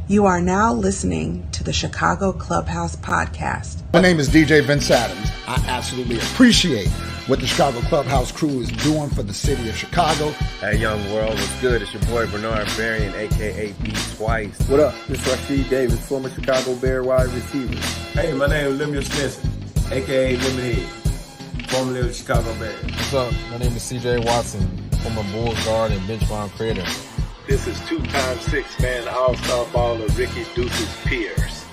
You are now listening to the Chicago Clubhouse Podcast. My name is DJ Vince Adams. I absolutely appreciate what the Chicago Clubhouse crew is doing for the city of Chicago. Hey, young world, what's good? It's your boy Bernard Varian, a.k.a. B Twice. What up? This is Rasheed Davis, former Chicago Bear wide receiver. Hey, my name is Lemuel Stinson, a.k.a. Lemonhead, formerly of the Chicago Bears. What's up? My name is C.J. Watson, former Bulls guard and bench bomb creator. This is two-time six-man all-star baller Ricky Deuces Pierce.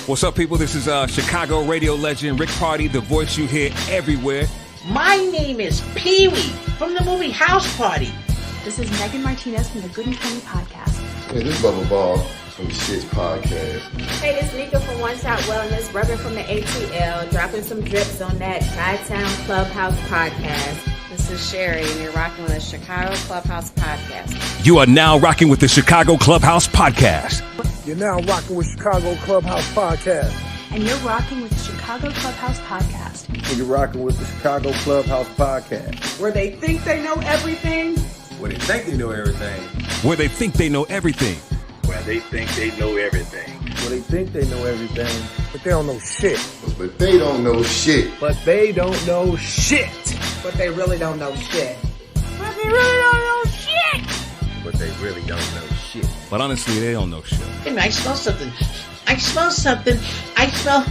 What's up, people? This is Chicago radio legend Rick Party, the voice you hear everywhere. My name is Pee-wee from the movie House Party. This is Megan Martinez from the Good and Funny Podcast. Hey, this is Bubba Ball from the Shits Podcast. Hey, this is Nika from One Shot Wellness, Reverend from the ATL, dropping some drips on that Chi-Town Clubhouse Podcast. This is Sherry, and you're rocking with the Chicago Clubhouse Podcast. You are now rocking with the Chicago Clubhouse Podcast. You're now rocking with Chicago Clubhouse Podcast. And you're rocking with the Chicago Clubhouse Podcast. And you're rocking with the Chicago Clubhouse Podcast. Where they think they know everything. Where they think they know everything. Where they think they know everything. Where they think they know everything. Where they think they know everything. But they don't know shit. But they don't know shit. But they don't know shit. But they really don't know shit. But they really don't know shit. But they really don't know shit. But honestly, they don't know shit. And I smell something. I smell something. I smell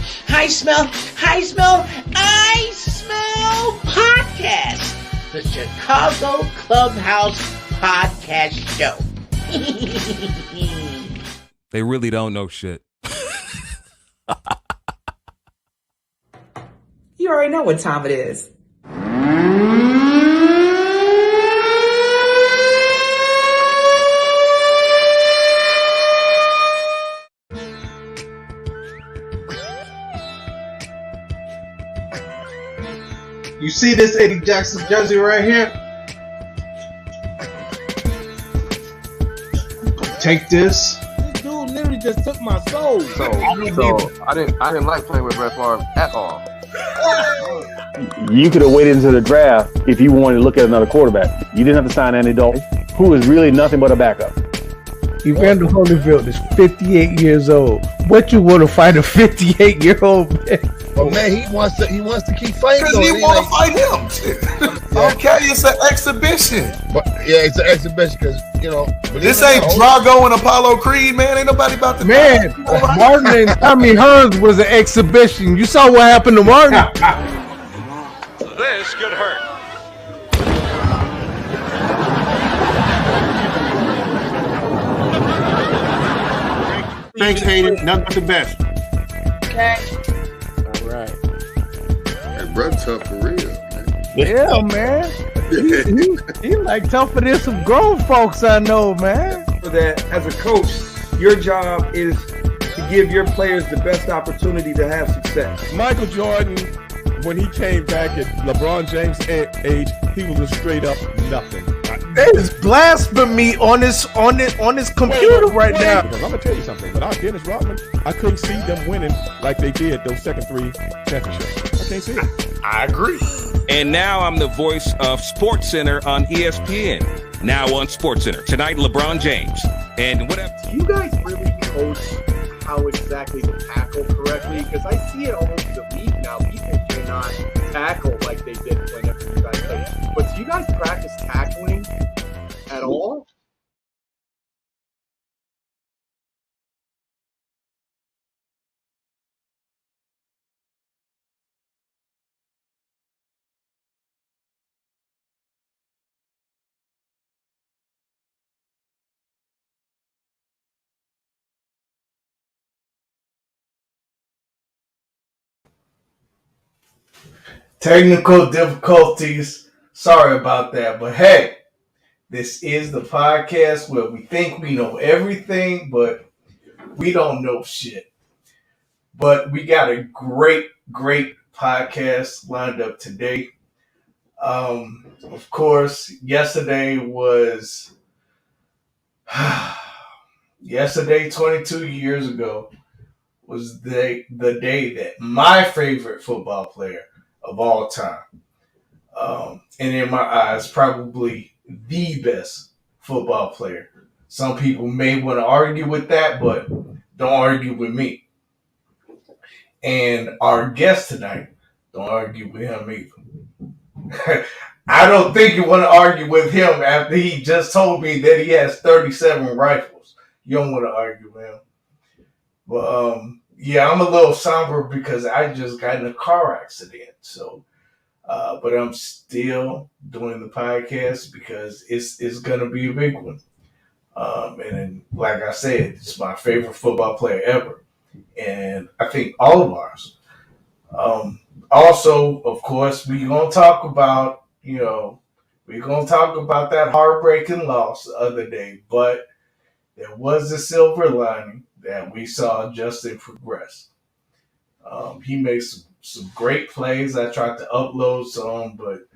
podcast. The Chicago Clubhouse Podcast Show. They really don't know shit. You already know what time it is. You see this Eddie Jackson jersey right here? Take this. This dude literally just took my soul. So I didn't like playing with Brett Favre at all. You could have waited until the draft if you wanted to look at another quarterback. You didn't have to sign Andy Dalton, who is really nothing but a backup. Evander Holyfield is 58 years old. What you want to fight a 58-year-old man? Well, man, he wants to keep fighting. Because he want to fight him. Okay, it's an exhibition. But yeah, it's an exhibition because, you know. This ain't Drago and Apollo Creed, man. Ain't nobody about to. Man, Martin and Tommy Hearns was an exhibition. You saw what happened to Martin. This could hurt. Thanks, Hayden. Nothing but the best. Okay. All right. That bro tough for real, man. Yeah, man. He like tougher than some grown folks I know, man. That as a coach, your job is to give your players the best opportunity to have success. Michael Jordan, when he came back at LeBron James' age, he was a straight up nothing. That is blasphemy on his computer right now. Because I'm gonna tell you something. Without Dennis Rodman, I couldn't see them winning like they did those second three championships. I can't see it. I agree. And now I'm the voice of SportsCenter on ESPN. Now on SportsCenter. Tonight, LeBron James. And whatever. Do you guys really coach how exactly to tackle correctly? Because I see it all over the league now. People cannot tackle like they did whenever you guys played. But do you guys practice tackling at all? Technical difficulties. Sorry about that. But hey, this is the podcast where we think we know everything, but we don't know shit. But we got a great podcast lined up today. Of course, yesterday 22 years ago, was the day that my favorite football player of all time, and in my eyes, probably the best football player. Some people may want to argue with that, but don't argue with me. And our guest tonight, don't argue with him either. I don't think you want to argue with him after he just told me that he has 37 rifles. You don't want to argue with him. But yeah, I'm a little somber because I just got in a car accident. So, but I'm still doing the podcast because it's gonna be a big one. And like I said, it's my favorite football player ever, and I think all of ours. Also, of course, we're gonna talk about that heartbreaking loss the other day, but there was a silver lining that we saw Justin progress. He made some great plays. I tried to upload some, but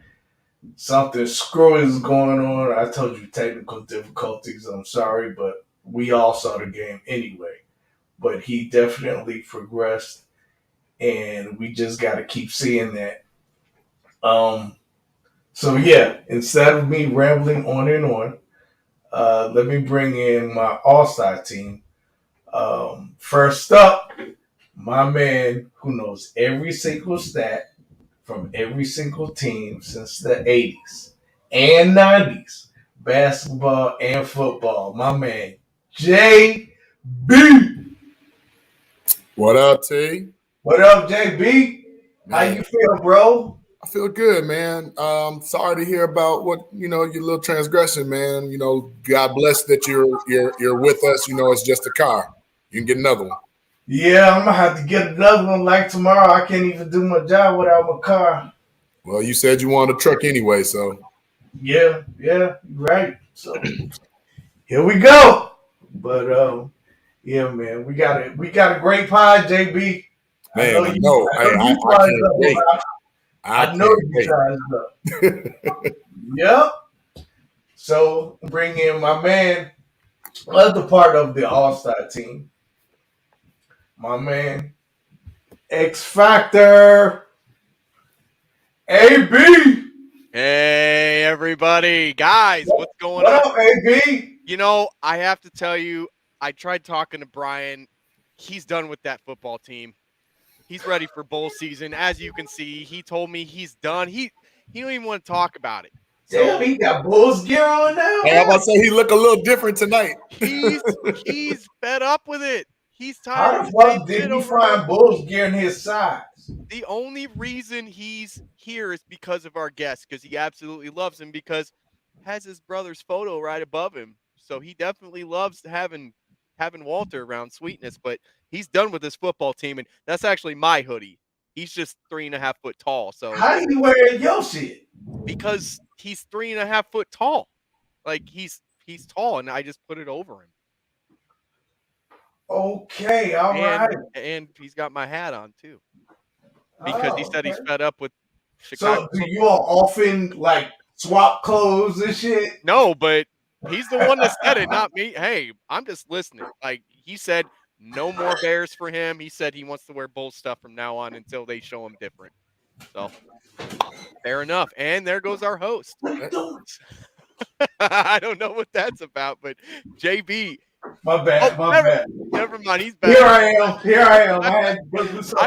something screwy is going on. I told you technical difficulties. I'm sorry, but we all saw the game anyway. But he definitely progressed, and we just got to keep seeing that. So yeah, instead of me rambling on and on, let me bring in my all-star team. First up, my man who knows every single stat from every single team since the 80s and 90s, basketball and football, my man, JB. What up, T? What up, JB? How you feel, bro? I feel good, man. Sorry to hear about your little transgression, man. God bless that you're with us. It's just a car. You can get another one. Yeah, I'm gonna have to get another one like tomorrow. I can't even do my job without my car. Well, you said you wanted a truck anyway, so. Yeah, you're right. So here we go. But yeah, man, we got a great pod, JB. Man, I know. I can't wait. I know you charged up. Yep. So bring in my man, other part of the All-Star team. My man, X Factor, AB. Hey, everybody. Guys, what's going on? What up, AB? I have to tell you, I tried talking to Brian. He's done with that football team. He's ready for bowl season. As you can see, he told me he's done. He don't even want to talk about it. Damn, he got Bulls gear on now. Hey, I'm about to say he look a little different tonight. He's fed up with it. He's tired. How the fuck did he find Bulls gear in his size? The only reason he's here is because of our guest, because he absolutely loves him, because has his brother's photo right above him. So he definitely loves having Walter around Sweetness, but he's done with his football team, and that's actually my hoodie. He's just 3.5 foot tall. So how you wearing your shit? Because he's 3.5 foot tall. Like he's tall, and I just put it over him. Okay, all right. And he's got my hat on too. Because he said he's fed up with So Chicago. do you all often swap clothes and shit? No, but he's the one that said it, not me. Hey, I'm just listening. Like he said, no more Bears for him. He said he wants to wear Bull stuff from now on until they show him different. So fair enough. And there goes our host. I don't know what that's about, but JB. My bad. Never mind. He's back. Here I am. I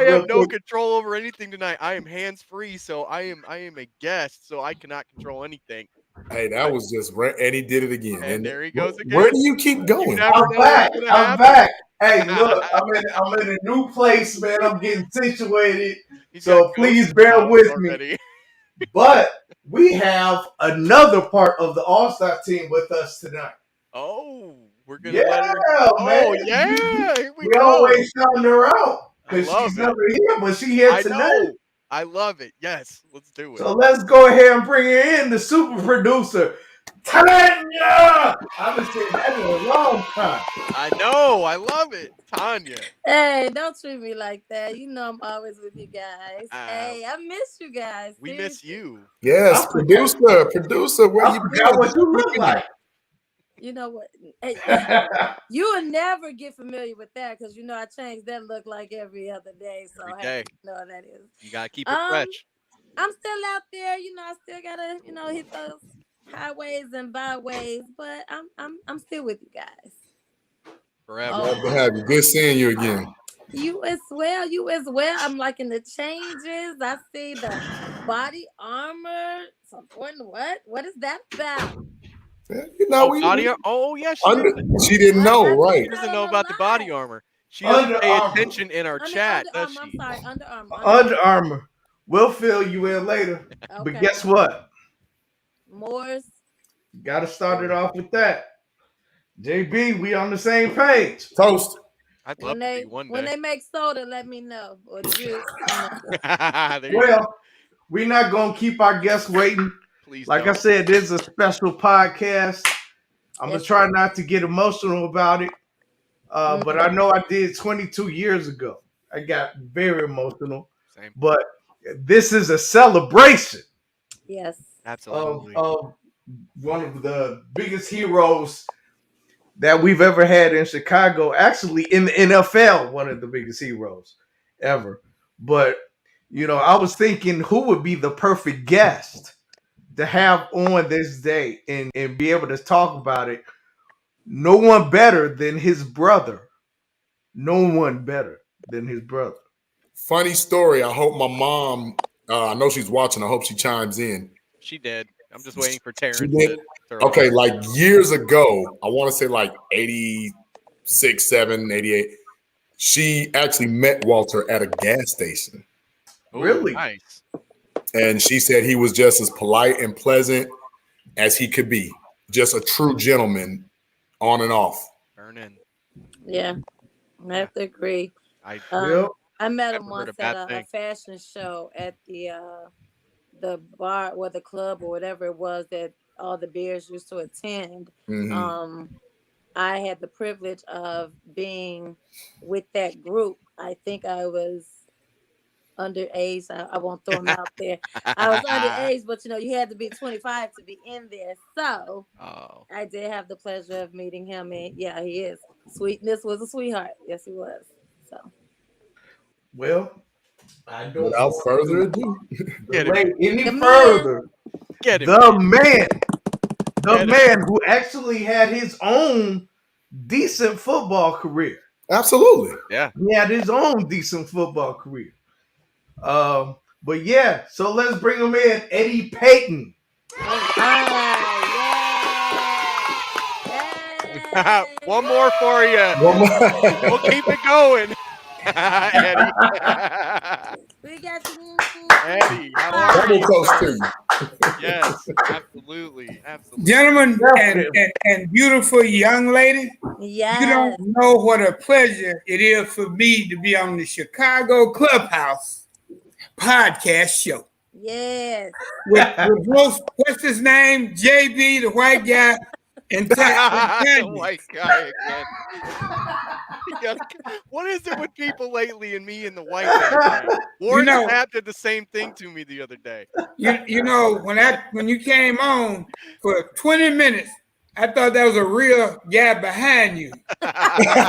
have no control over anything tonight. I am hands free, so I am a guest, so I cannot control anything. Hey, that was just and he did it again. And there he goes again. Where do you keep going? I'm back. Hey, look, I'm in a new place, man. I'm getting situated. So please bear with me. But we have another part of the All-Star team with us tonight. Oh, we're gonna let her. Oh yeah, here we go. Always shouting her out because she's never here, but she here tonight. I love it. Yes, let's do it. So let's go ahead and bring her in, the super producer, Tanya. I've been saying that in a long time. I know. I love it, Tanya. Hey, don't treat me like that. You know I'm always with you guys. Hey, I miss you guys. We miss you. Yes, producer. Where you been? What you look like? You know what? Hey, you will never get familiar with that because I change that look like every other day. So every day. You know what that is. You gotta keep it fresh. I'm still out there. I still gotta hit those highways and byways, but I'm still with you guys. Forever. Glad to have you. Good seeing you again. You as well. You as well. I'm liking the changes. I see the body armor. Supporting what? What is that about? You know, she didn't know, right? She doesn't know about the body armor. She doesn't pay attention in our chat, does she? I'm sorry, Under Armour. Under Armour. We'll fill you in later. Okay. But guess what? Moore's. Got to start it off with that. JB, we on the same page. Toast. I'd love to be one day. When they make soda, let me know. Or juice. Well, we're not going to keep our guests waiting. Please I said, this is a special podcast. I'm going to try not to get emotional about it. But I know I did 22 years ago. I got very emotional. Same. But this is a celebration. Yes. Absolutely. Of one of the biggest heroes that we've ever had in Chicago. Actually, in the NFL, one of the biggest heroes ever. But, I was thinking who would be the perfect guest to have on this day and be able to talk about it. No one better than his brother. No one better than his brother. Funny story. I hope my mom, I know she's watching. I hope she chimes in. She did. I'm just waiting for Terrence. She did? Okay, like years ago, I want to say like 86, 7, 88. She actually met Walter at a gas station. Ooh, really? Nice. And she said he was just as polite and pleasant as he could be. Just a true gentleman on and off. Burn in. Yeah, I have to agree. I met him once at a fashion show at the bar or the club or whatever it was that all the bears used to attend. Mm-hmm. I had the privilege of being with that group. I think I was underage. I won't throw them out there. I was underage, but you had to be 25 to be in there. So I did have the pleasure of meeting him, and yeah, he is. Sweetness was a sweetheart. Yes, he was. So, well, I don't. Without further ado, the man who actually had his own decent football career. Absolutely, yeah, he had his own decent football career. But yeah, so let's bring him in, Eddie Payton. One more for you. One more. We'll keep it going. Eddie. We got you. Eddie, how are you? Close to you. Yes, absolutely. Gentlemen and beautiful young lady. Yes. You don't know what a pleasure it is for me to be on the Chicago Clubhouse Podcast show. Yes. With host, what's his name? JB, the white guy, and the white guy again. What is it with people lately and me and the white guy? Warren Sapp did the same thing to me the other day. When you came on for 20 minutes, I thought that was a real guy behind you. I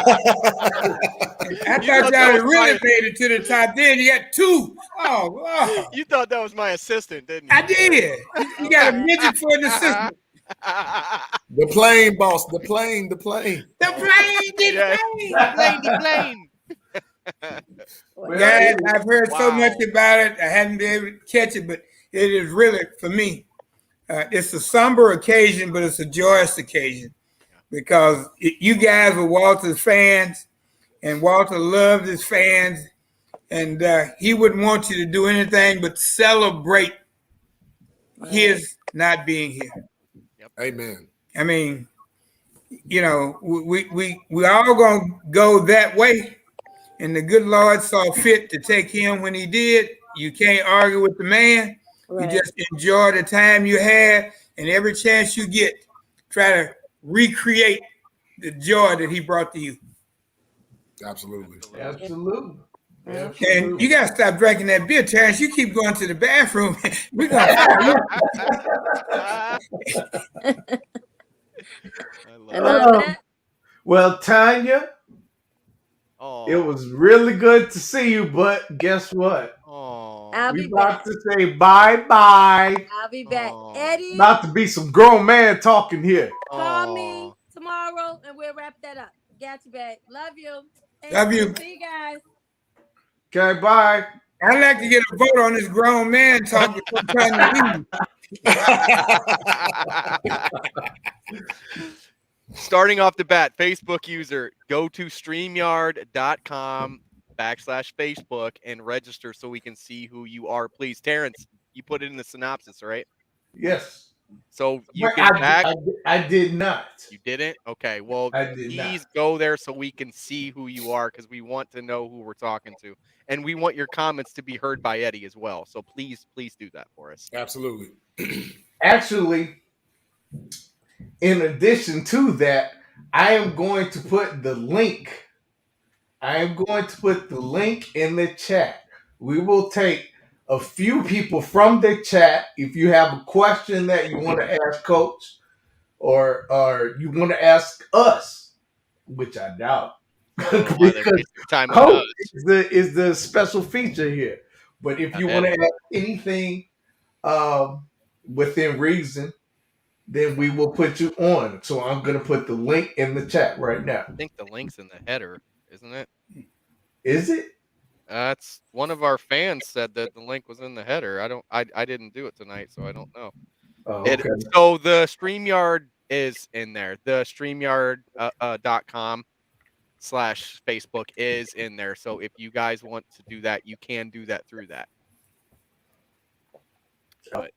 thought y'all really made it to the top. Then you got two. Oh, wow. You thought that was my assistant, didn't you? I did. You got a midget for an assistant. The plane, boss. The plane. The plane. Guys, I've heard so much about it. I haven't been able to catch it, but it is really, for me, it's a somber occasion, but it's a joyous occasion because you guys were Walter's fans, and Walter loved his fans, and he wouldn't want you to do anything but celebrate his not being here. Yep. Amen. I mean, we all gonna go that way, and the good Lord saw fit to take him when he did. You can't argue with the man. Right. You just enjoy the time you had, and every chance you get, try to recreate the joy that he brought to you. Absolutely. And you gotta stop drinking that beer, Terrence. You keep going to the bathroom. We're gonna find you. Well, Tanya, it was really good to see you, but guess what? I'll We be about back. to say bye-bye. I'll be back. Eddie, About to be some grown man talking here. call me tomorrow and we'll wrap that up. Got you back. Love you. Love you. See you guys. Okay, bye. I'd like to get a vote on this grown man talk before trying to leave. Starting off the bat, Facebook user, go to StreamYard.com/Facebook and register so we can see who you are. Please, Terrence, you put it in the synopsis, right? Yes. So you But can I did not. You didn't? Okay. Well, I did please not. go there so we can see who you are because we want to know who we're talking to. And we want your comments to be heard by Eddie as well. So please do that for us. Absolutely. Actually, in addition to that, I am going to put the link. I am going to put the link in the chat. We will take a few people from the chat. If you have a question that you want to ask Coach or you want to ask us, which I doubt, because Coach is the special feature here. But if you want to ask anything within reason, then we will put you on. So I'm going to put the link in the chat right now. I think the link's in the header, isn't it? Is it? That's one of our fans said that the link was in the header. I didn't do it tonight, so I don't know. Oh, okay. So the StreamYard is in there. The StreamYard.com/Facebook is in there. So if you guys want to do that, you can do that through that. But,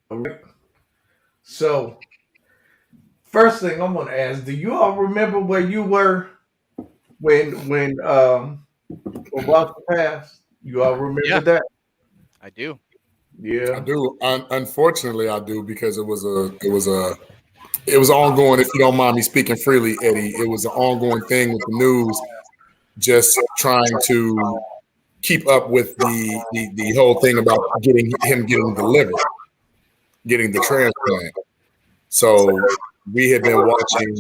so first thing I'm gonna ask, do you all remember where you were when Walter passed? You all remember that? I do. Yeah, I do. Unfortunately, I do because it was ongoing. If you don't mind me speaking freely, Eddie, it was an ongoing thing with the news, just trying to keep up with the whole thing about getting the liver, getting the transplant. So we had been watching.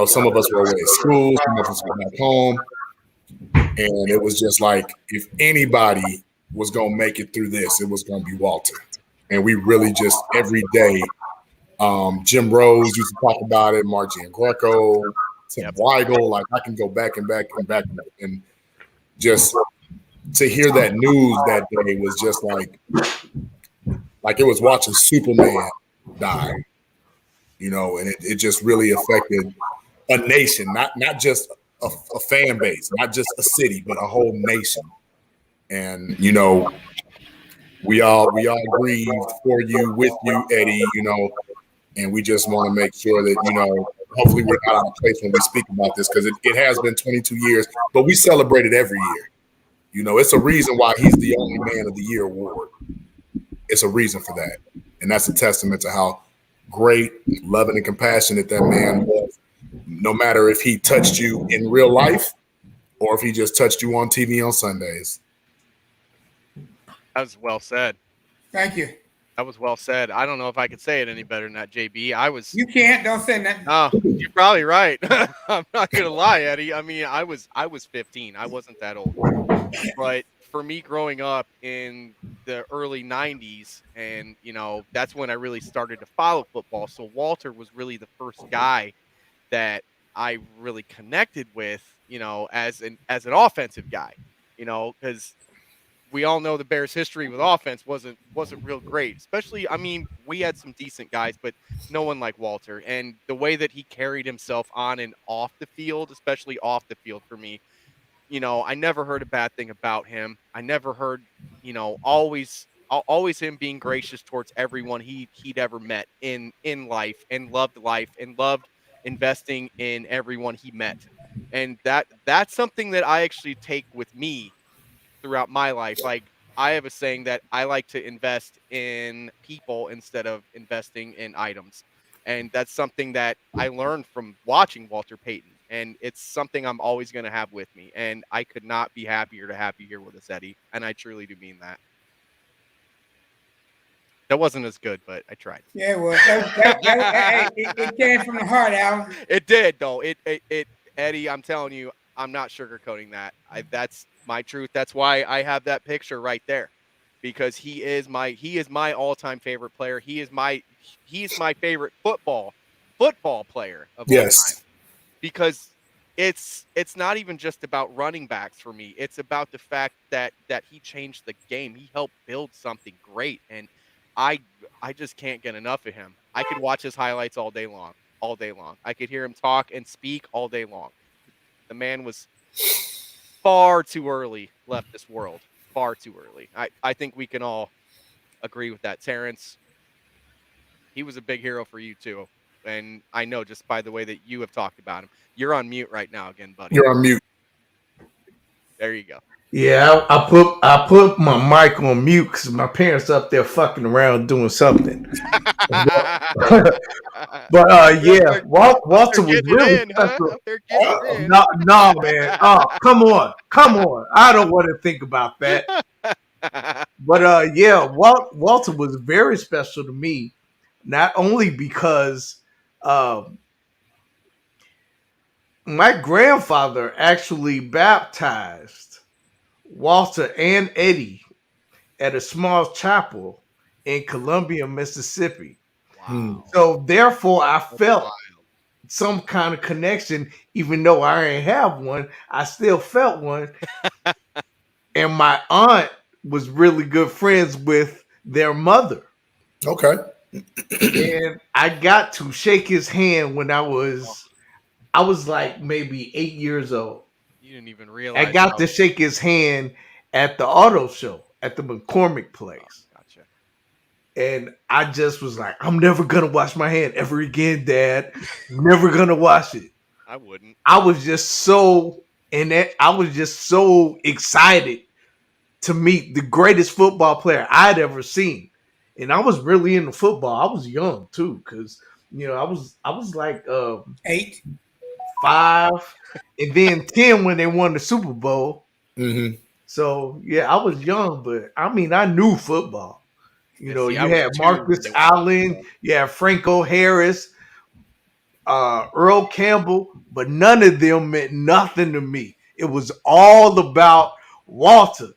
Some of us were away at school, some of us were back home. And it was just like, if anybody was going to make it through this, it was going to be Walter. And we really just every day, Jim Rose used to talk about it, Margie and Greco, Tim Weigel, like I can go back and back and back. And just to hear that news that day was just like it was watching Superman die, and it just really affected a nation, not just a fan base, not just a city, but a whole nation. And we all grieved for you, with you, Eddie. And we just want to make sure that hopefully we're not out of place when we speak about this, because it has been 22 years, but we celebrate it every year. It's a reason why he's the only Man of the Year award. It's a reason for that, and that's a testament to how great, loving, and compassionate that man was. No matter if he touched you in real life or if he just touched you on TV on Sundays. that was well said. Thank you. That was well said. I don't know if I could say it any better than that, JB. You can't. Don't say nothing. Oh, you're probably right. I'm not gonna lie, Eddie. I mean, I was 15. I wasn't that old. But for me, growing up in the early 90s, and that's when I really started to follow football. So Walter was really the first guy that I really connected with, as an offensive guy, because we all know the Bears' history with offense wasn't real great. Especially, I mean, we had some decent guys, but no one like Walter. And the way that he carried himself on and off the field, especially off the field for me, I never heard a bad thing about him. I never heard, always him being gracious towards everyone he'd ever met in life, and loved investing in everyone he met. And that's something that I actually take with me throughout my life. Like, I have a saying that I like to invest in people instead of investing in items. And that's something that I learned from watching Walter Payton. And it's something I'm always going to have with me. And I could not be happier to have you here with us, Eddie. And I truly do mean that. That wasn't as good, but I tried. Yeah, well, it came from the heart, Alan. It did, though. It Eddie, I'm telling you, I'm not sugarcoating that. That's my truth. That's why I have that picture right there. because he is my all-time favorite player. He is my favorite football player of all time. Because it's not even just about running backs for me. It's about the fact that he changed the game. He helped build something great, and I just can't get enough of him. I could watch his highlights all day long. I could hear him talk and speak all day long. The man was far too early left this world. Far too early. I think we can all agree with that. Terrence, he was a big hero for you too. And I know just by the way that you have talked about him. You're on mute right now again, buddy. You're on mute. There you go. Yeah, I put my mic on mute because my parents up there fucking around doing something. But yeah, Walter was really special. No, man. Oh, come on. I don't want to think about that. But yeah, Walter was very special to me, not only because my grandfather actually baptized Walter and Eddie at a small chapel in Columbia, Mississippi. Wow. So therefore, I felt some kind of connection, even though I ain't have one. I still felt one. And my aunt was really good friends with their mother. Okay. And I got to shake his hand when I was like maybe 8 years old. You didn't even realize. I got to shake his hand at the auto show at the McCormick place. Oh, gotcha. And I just was like, I'm never gonna wash my hand ever again, Dad. Never gonna wash it. I wouldn't. I was just so excited to meet the greatest football player I'd ever seen. And I was really into football. I was young too, because I was like 8, 5, and then 10 when they won the Super Bowl. Mm-hmm. So yeah, I was young, but I mean, I knew football. You had Marcus Allen, you had Franco Harris, Earl Campbell, but none of them meant nothing to me. It was all about Walter.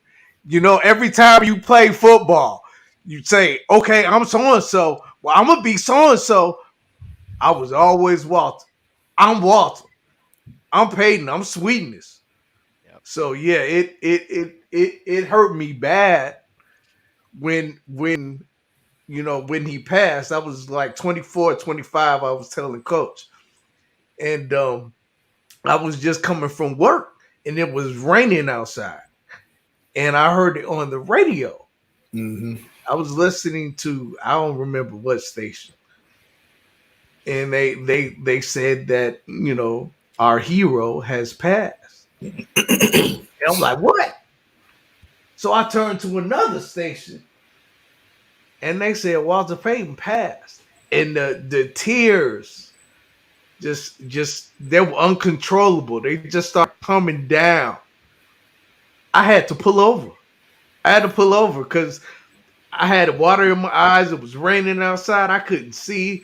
Every time you play football, you say, okay, I'm so-and-so. Well, I'm going to be so-and-so. I was always Walter. I'm Walter. I'm Payton. I'm Sweetness. Yep. So yeah, it hurt me bad when he passed. I was like 24, 25. I was telling Coach, and I was just coming from work, and it was raining outside, and I heard it on the radio. Mm-hmm. I was listening to, I don't remember what station, and they said that our hero has passed. And I'm like, what? So I turned to another station, and they said Walter Payton passed, and the tears just they were uncontrollable. They just started coming down. I had to pull over. Because I had water in my eyes. It was raining outside. I couldn't see.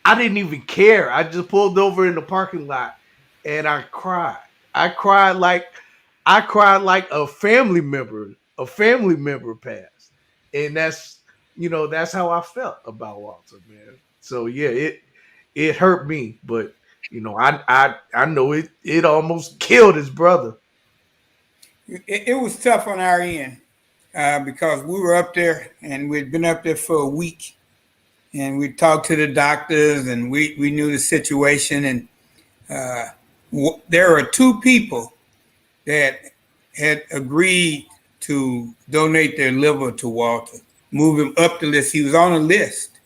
I didn't even care. I just pulled over in the parking lot, and I cried. I cried like a family member passed, and that's how I felt about Walter, man. So yeah, it hurt me, but I know it almost killed his brother. It was tough on our end because we were up there and we'd been up there for a week, and we talked to the doctors and we knew the situation, and there were 2 people that had agreed to donate their liver to Walter, move him up the list. He was on a list,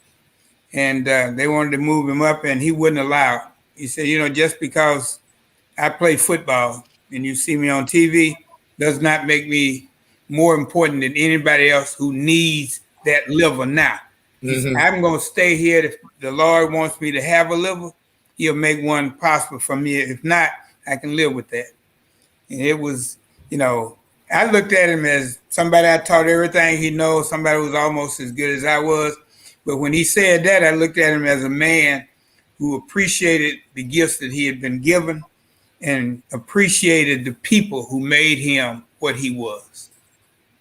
and they wanted to move him up, and he wouldn't allow. He said, just because I play football and you see me on TV does not make me more important than anybody else who needs that liver now. Mm-hmm. I'm going to stay here. If the Lord wants me to have a liver, he'll make one possible for me. If not, I can live with that. And it was, I looked at him as somebody I taught everything he knows, somebody who was almost as good as I was. But when he said that, I looked at him as a man who appreciated the gifts that he had been given and appreciated the people who made him what he was.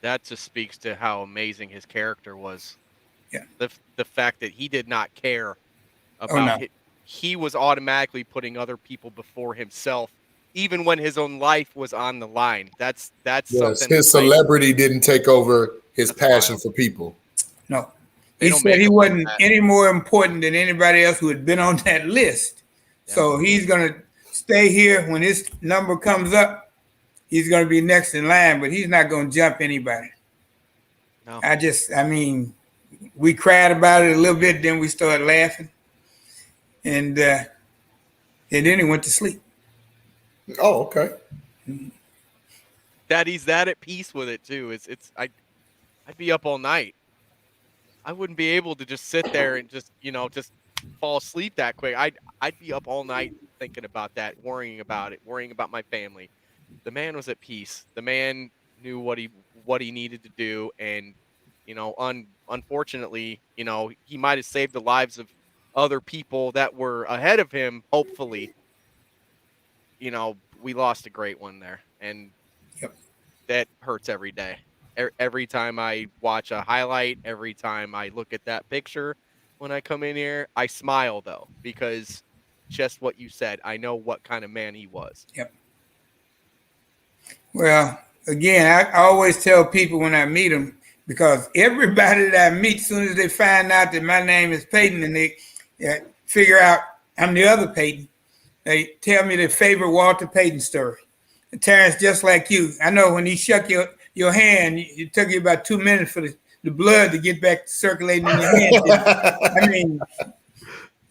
that just speaks to how amazing his character was. Yeah. The fact that he did not care Oh, about no. he was automatically putting other people before himself, even when his own life was on the line. That's Yes, something. his like, celebrity didn't take over his That's passion wild. for people. No. They He don't said make he him like wasn't that. any more important than anybody else who had been on that list. So he's going to stay here. When his number comes up, he's going to be next in line, but he's not going to jump anybody. No. I mean, we cried about it a little bit, then we started laughing. And then he went to sleep. Oh, okay. That he's that at peace with it too. I'd be up all night. I wouldn't be able to just sit there and just fall asleep that quick. I'd be up all night thinking about that, worrying about it, worrying about my family. The man was at peace. The man knew what he needed to do, and unfortunately, he might have saved the lives of other people that were ahead of him. Hopefully, we lost a great one there, and that hurts every day. Every time I watch a highlight, every time I look at that picture when I come in here, I smile though, because just what you said, I know what kind of man he was. Yep. Well, again, I always tell people when I meet them, because everybody that I meet, as soon as they find out that my name is Payton and they figure out I'm the other Payton, they tell me their favorite Walter Payton story. And Terrence, just like you, I know when he shook your hand, it took you about 2 minutes for the blood to get back circulating in your hand.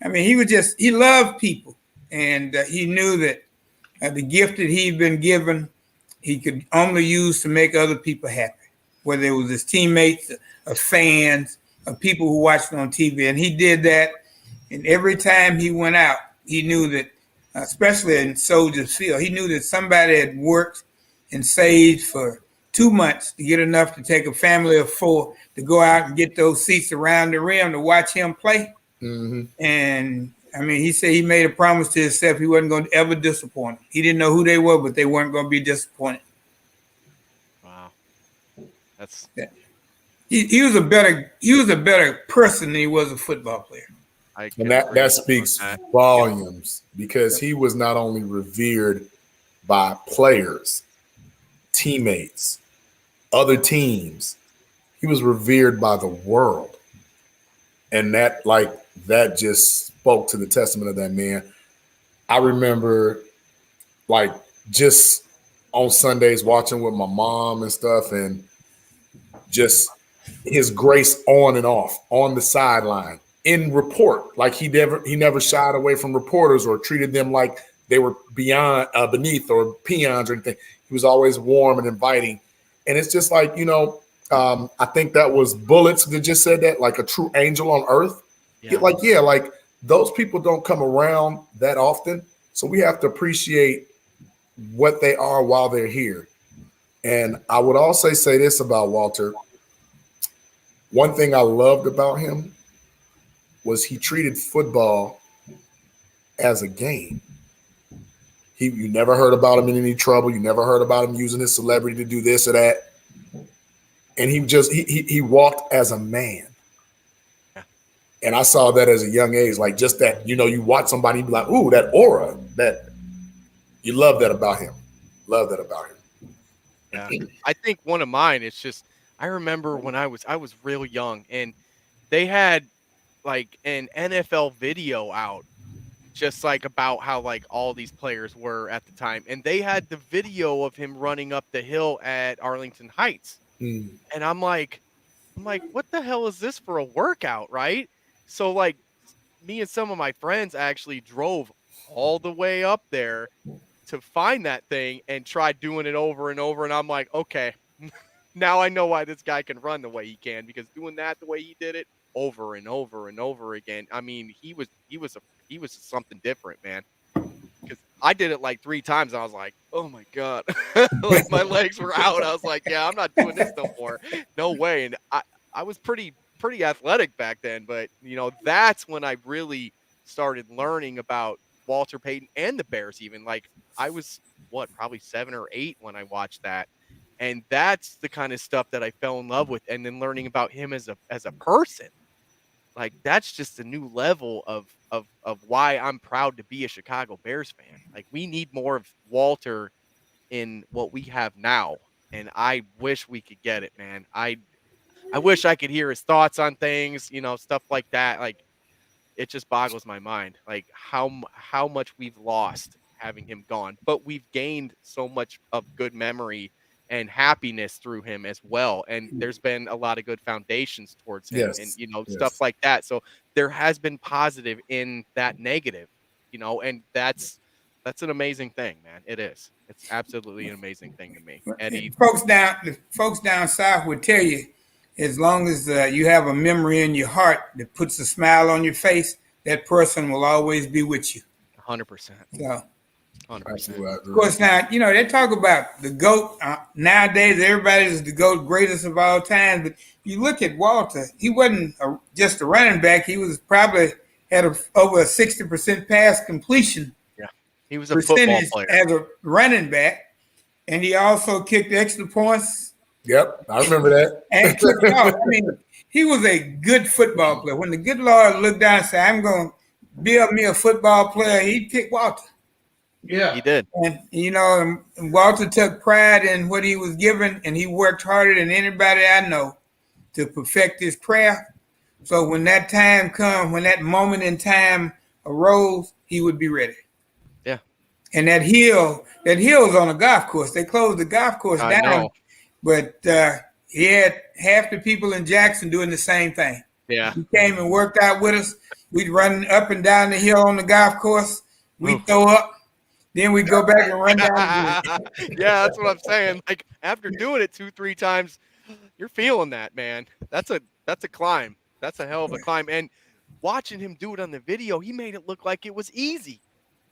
I mean, he loved people, and he knew that the gift that he'd been given, he could only use to make other people happy, whether it was his teammates, or fans, or people who watched on TV. And he did that, and every time he went out, he knew that, especially in Soldiers Field, he knew that somebody had worked and saved for 2 months to get enough to take a family of 4 to go out and get those seats around the rim to watch him play. Mm-hmm. And I mean, he said he made a promise to himself he wasn't going to ever disappoint them. He didn't know who they were, but they weren't going to be disappointed. Wow, that's he was a better person than he was a football player. And that speaks volumes, because he was not only revered by players, teammates, other teams, he was revered by the world. And that just spoke to the testament of that man. I remember just on Sundays watching with my mom and stuff, and just his grace on and off, on the sideline, in report. He never shied away from reporters or treated them like they were beneath or peons or anything. He was always warm and inviting. And it's just I think that was Bullets that just said that, like a true angel on earth. Yeah. Those people don't come around that often. So we have to appreciate what they are while they're here. And I would also say this about Walter. One thing I loved about him was he treated football as a game. You never heard about him in any trouble. You never heard about him using his celebrity to do this or that. And he walked as a man. And I saw that as a young age, just that, you watch somebody, you be like, ooh, that aura, that you love that about him. Love that about him. Yeah. I think one of mine is just, I remember when I was real young, and they had an NFL video out, just about how all these players were at the time. And they had the video of him running up the hill at Arlington Heights. Mm. And I'm like, what the hell is this for a workout, right? So me and some of my friends actually drove all the way up there to find that thing and tried doing it over and over. And I'm like, okay, now I know why this guy can run the way he can, because doing that the way he did it over and over and over again. I mean, he was something different, man. Because I did it 3 times. And I was like, oh my God, my legs were out. I was like, yeah, I'm not doing this no more. No way. And I was pretty athletic back then, but that's when I really started learning about Walter Payton and the Bears. Even I was probably 7 or 8 when I watched that, And that's the kind of stuff that I fell in love with. And then learning about him as a person, like that's just a new level of why I'm proud to be a Chicago Bears fan. Like we need more of Walter in what we have now. And I wish we could get it, man. I wish I could hear his thoughts on things, stuff like that. Like it just boggles my mind, like how much we've lost having him gone, but we've gained so much of good memory and happiness through him as well. And there's been a lot of good foundations towards him and, stuff like that. So there has been positive in that negative, and that's an amazing thing, man. It is. It's absolutely an amazing thing to me. Eddie, the folks down south would tell you, as long as you have a memory in your heart that puts a smile on your face, that person will always be with you. 100%. So, 100%. Of course, now, they talk about the GOAT. Nowadays, everybody is the GOAT, greatest of all time. But you look at Walter, he wasn't just a running back. He was probably had over a 60% pass completion. Yeah, he was a football player. As a running back. And he also kicked extra points. Yep, I remember that. And kicked off. I mean, he was a good football player. When the good Lord looked down and said, I'm going to build me a football player, he picked Walter. Yeah, he did. And, Walter took pride in what he was given, and he worked harder than anybody I know to perfect his craft. So when that time comes, when that moment in time arose, he would be ready. Yeah. And that hill's on a golf course. They closed the golf course down. Know. But he had half the people in Jackson doing the same thing. Yeah. He came and worked out with us. We'd run up and down the hill on the golf course. We'd throw up. Then we'd go back and run down again. Yeah, that's what I'm saying. Like after doing it 2-3 times, you're feeling that, man. That's a climb. That's a hell of a climb. And watching him do it on the video, he made it look like it was easy.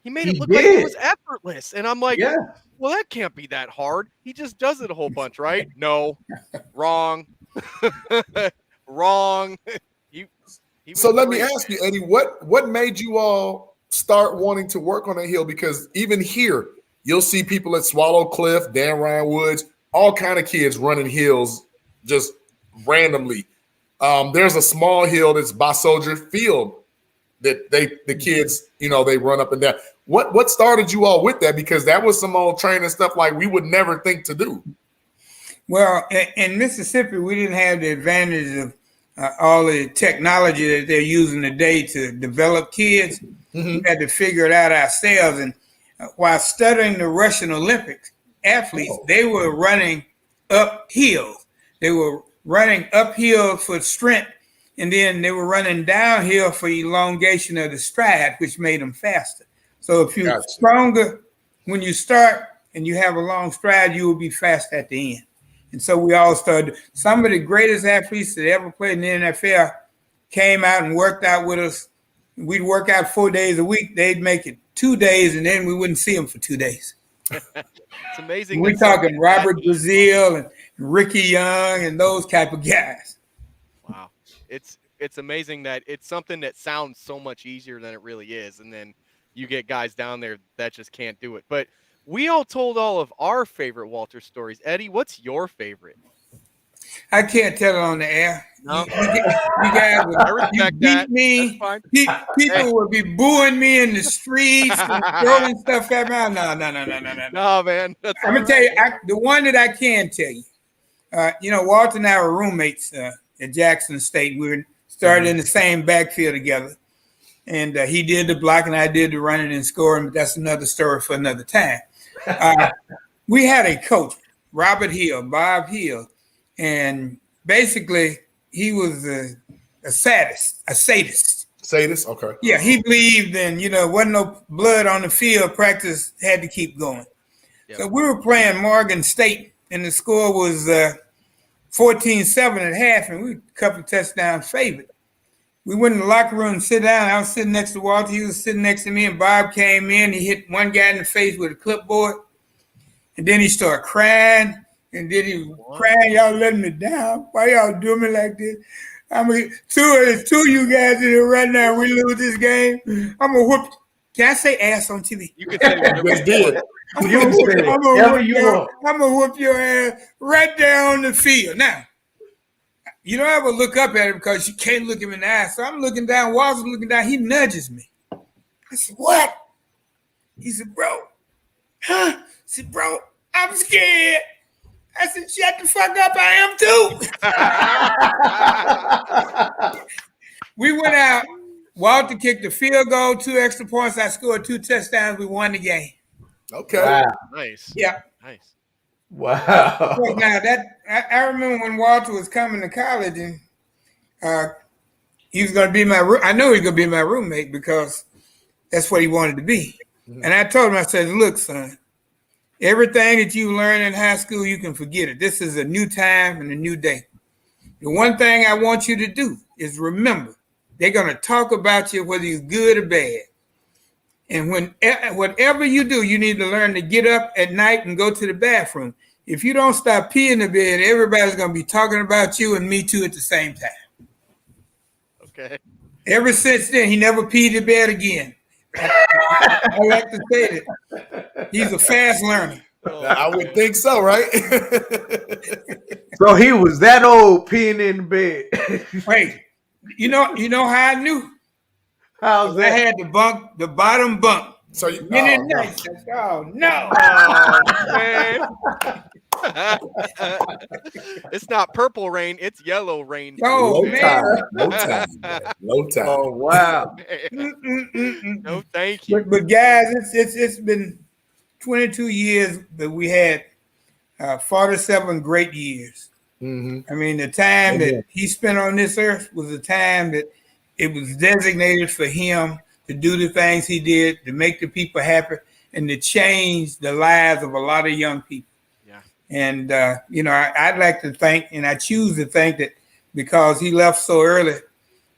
He made it look like it was effortless. And I'm like, well, that can't be that hard. He just does it a whole bunch, right? No, wrong. Wrong. So let me ask you, Eddie, what made you all start wanting to work on a hill? Because even here, you'll see people at Swallow Cliff, Dan Ryan Woods, all kind of kids running hills just randomly. There's a small hill that's by Soldier Field that the kids, they run up and down. What started you all with that? Because that was some old training stuff like we would never think to do. Well, in Mississippi, we didn't have the advantage of all the technology that they're using today to develop kids. We had to figure it out ourselves. And while studying the Russian Olympic athletes, they were running uphill. They were running uphill for strength, and then they were running downhill for elongation of the stride, which made them faster. So if you're stronger when you start and you have a long stride, you will be fast at the end. And so we all started. Some of the greatest athletes that ever played in the NFL came out and worked out with us. We'd work out 4 days a week. They'd make it 2 days, and then we wouldn't see them for 2 days. It's amazing. We're talking Robert Brazile and Ricky Young and those type of guys. Wow. It's amazing that it's something that sounds so much easier than it really is. And then you get guys down there that just can't do it. But we all told all of our favorite Walter stories. Eddie, what's your favorite? I can't tell it on the air. No. You guys would beat me. People would be booing me in the streets and throwing stuff at me. No. No, man. I'm going to tell you, the one that I can tell you, Walter and I were roommates at Jackson State. We started in the same backfield together. And he did the block and I did the running and scoring, but that's another story for another time. We had a coach, Bob Hill, and basically he was a sadist. Sadist, okay. Yeah, he believed in, wasn't no blood on the field, practice had to keep going. Yep. So we were playing Morgan State, and the score was 14-7 at half, and we were a couple of touchdowns favored. We went in the locker room and sit down. I was sitting next to Walter. He was sitting next to me, and Bob came in. He hit one guy in the face with a clipboard, and then he started crying. And then he was crying, y'all letting me down. Why y'all doing me like this? I mean, two of you guys in here right now, we lose this game. I'm going to whoop Can I say ass on TV? You can say whatever Just did. I'm You gonna say whoop- it. I'm gonna Whatever whoop you your- want. I'm gonna whoop your ass right there on the field. Now, you don't ever look up at him because you can't look him in the eye. So I'm looking down. Walter's looking down. He nudges me. I said, "What?" He said, "Bro." Huh? I said, "Bro, I'm scared." I said, "Shut the fuck up. I am too." We went out. Walter kicked the field goal, 2 extra points. I scored 2 touchdowns. We won the game. Okay. Wow. Nice. Yeah. Nice. Wow. Now I remember when Walter was coming to college and he was going to be my I know he was going to be my roommate because that's what he wanted to be. Mm-hmm. And I told him, I said, "Look, son, everything that you learn in high school, you can forget it. This is a new time and a new day. The one thing I want you to do is remember, they're going to talk about you whether you're good or bad. And whatever you do, you need to learn to get up at night and go to the bathroom. If you don't stop peeing the bed, everybody's going to be talking about you and me too at the same time." Okay. Ever since then, he never peed the bed again. I like to say that he's a fast learner. I would think so, right? So he was that old peeing in the bed. Wait, you know how I knew? How's that? I had the bottom bunk. So you, nice. Oh no! Oh, man. It's not purple rain, it's yellow rain. Oh, man. Low time. Low time. Oh wow. No, thank you. But guys, it's been 22 years that we had 47 great years. Mm-hmm. I mean, the time that he spent on this earth was a time that it was designated for him to do the things he did, to make the people happy, and to change the lives of a lot of young people. Yeah. And, I'd like to think, and I choose to think that because he left so early,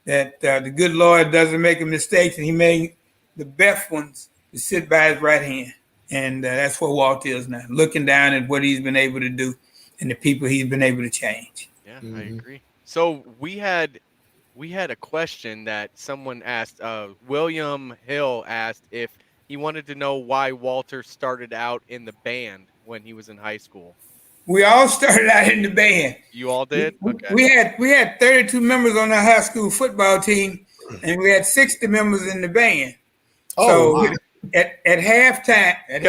that the good Lord doesn't make mistakes, and he made the best ones to sit by his right hand. And that's what Walt is now, looking down at what he's been able to do and the people he's been able to change. Yeah, I agree. So we had a question that someone asked. William Hill asked if he wanted to know why Walter started out in the band when he was in high school. We all started out in the band. You all did? Okay. We had 32 members on our high school football team, and we had 60 members in the band. Oh, so at halftime, in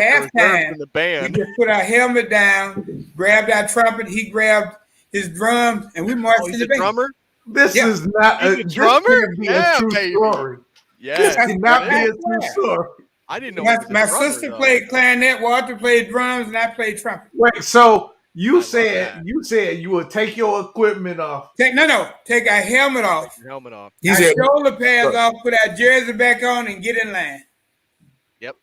the band, we just put our helmet down, grabbed our trumpet, he grabbed his drums, and we marched in the band. Drummer? This is not a drummer. Yeah, a true baby. story. Yeah, This cannot be a true story. I didn't know. My sister played clarinet, Walter played drums, and I played trumpet. Wait, so you said you would take your equipment off. Take our helmet off. Your helmet off. Our shoulder pads off, put our jersey back on, and get in line. Yep.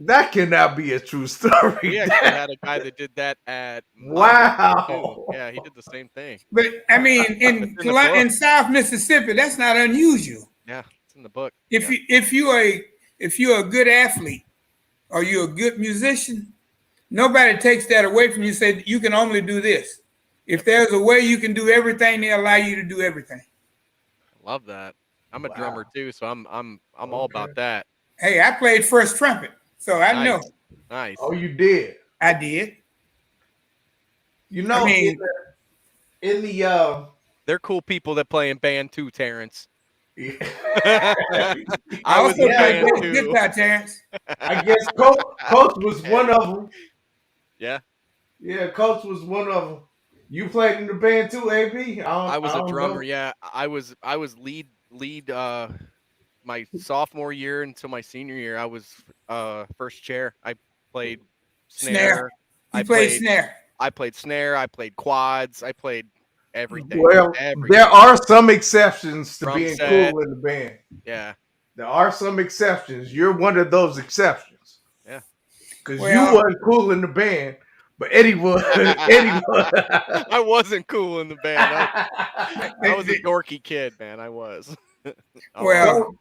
That cannot be a true story. We actually had a guy that did that at Wow. Yeah, he did the same thing. But I mean, in South Mississippi, that's not unusual. Yeah, it's in the book. If you're a good athlete or you're a good musician, nobody takes that away from you. Say you can only do this. If there's a way you can do everything, they allow you to do everything. I love that. I'm a drummer too, so I'm all about that. Hey, I played first trumpet, so I know. Nice. Oh, you did? I did. You know, in the they're cool people that play in band too, Terrence. I was also in played band too. guitar, Terrence. I guess Coach was one of them. Yeah. Yeah, Coach was one of them. You played in the band too, AB? I was a drummer. Know. Yeah, I was lead. My sophomore year until my senior year, I was first chair. I played snare. You played snare. I played snare. I played quads. I played everything. Well, there are some exceptions to being cool in the band. Yeah. There are some exceptions. You're one of those exceptions. Yeah. Because you wasn't cool in the band, but Eddie was. I wasn't cool in the band. I was a dorky kid, man. I was. Well,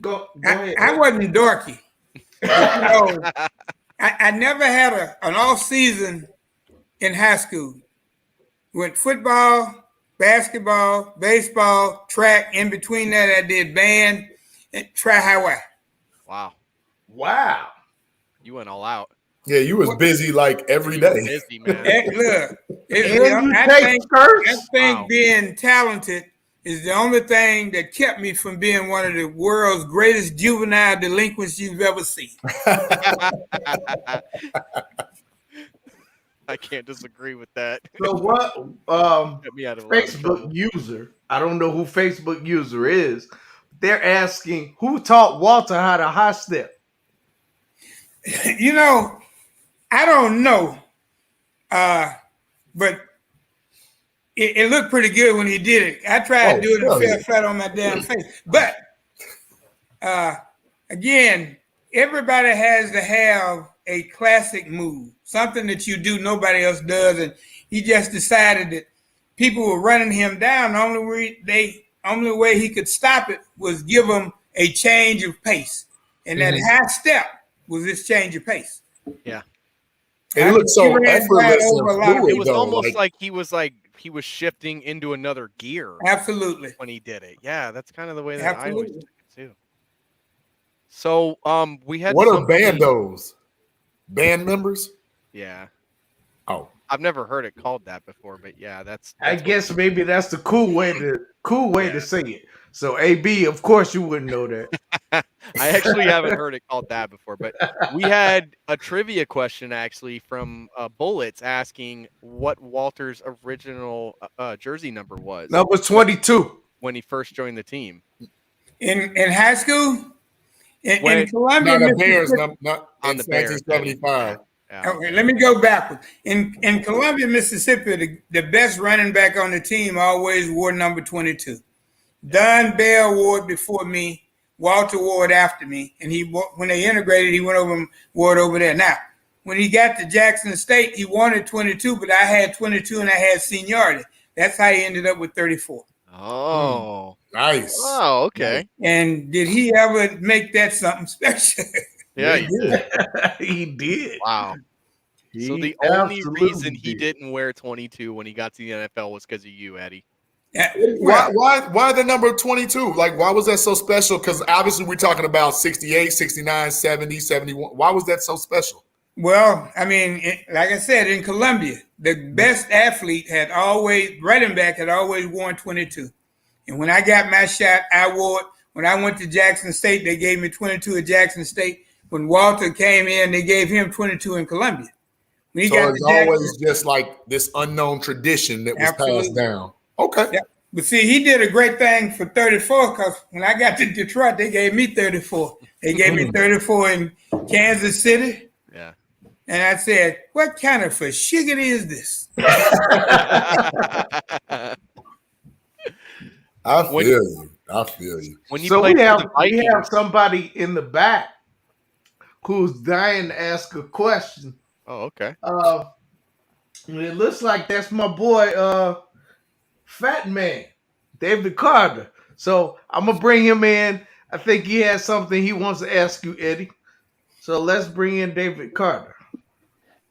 go ahead. I wasn't dorky. I never had an off season in high school. Went football, basketball, baseball, track. In between that, I did band and tri-highway. Wow. You went all out. Yeah, you was busy like every You were day. busy, man. Look, I think being talented is the only thing that kept me from being one of the world's greatest juvenile delinquents you've ever seen. I can't disagree with that. So what? Get me out of a lot of Facebook trouble. user. I don't know who Facebook user is. They're asking who taught Walter how to high step. You know, I don't know, but it looked pretty good when he did it. I tried to do it and fell flat on my damn face. But again, everybody has to have a classic move, something that you do nobody else does, and he just decided that people were running him down. The only way he could stop it was give him a change of pace, and that high step was this change of pace. Yeah. It looked so effortless. It was almost like he was shifting into another gear. Absolutely. When he did it. Yeah, that's kind of the way that I always took it too. So we had what are bandos? Band members? Yeah. Oh. I've never heard it called that before, but yeah, that's I guess maybe that's the cool way to say it. So AB, of course you wouldn't know that. I actually haven't heard it called that before, but we had a trivia question actually from Bullets asking what Walter's original jersey number was. Number 22 when he first joined the team. In high school? In Columbia, not the Bears, not on in the Bears, 1975. Okay, let me go backwards. In Columbia, Mississippi, the best running back on the team always wore number 22. Don Bell wore it before me. Walter wore it after me. And when they integrated, he went over and wore it over there. Now, when he got to Jackson State, he wanted 22, but I had 22 and I had seniority. That's how he ended up with 34. Oh. Nice. Oh, okay. And did he ever make that something special? Yeah, he did. He did. Wow. So the only reason he didn't wear 22 when he got to the NFL was because of you, Eddie. Why the number 22? Like, why was that so special? Because obviously we're talking about 68, 69, 70, 71. Why was that so special? Well, I mean, like I said, in Columbia, the best athlete running back had always worn 22. And when I got my shot, I wore it. When I went to Jackson State, they gave me 22 at Jackson State. When Walter came in, they gave him 22 in Columbia. So it's always just like this unknown tradition that was passed down. Okay. Yeah. But see, he did a great thing for 34 because when I got to Detroit, they gave me 34. They gave me 34 in Kansas City. Yeah. And I said, what kind of shiggity is this? I feel you. When you so played we have for the Vikings, we have somebody in the back who's dying to ask a question. Oh, okay. It looks like that's my boy, Fat Man, David Carter. So I'm gonna bring him in. I think he has something he wants to ask you, Eddie. So let's bring in David Carter.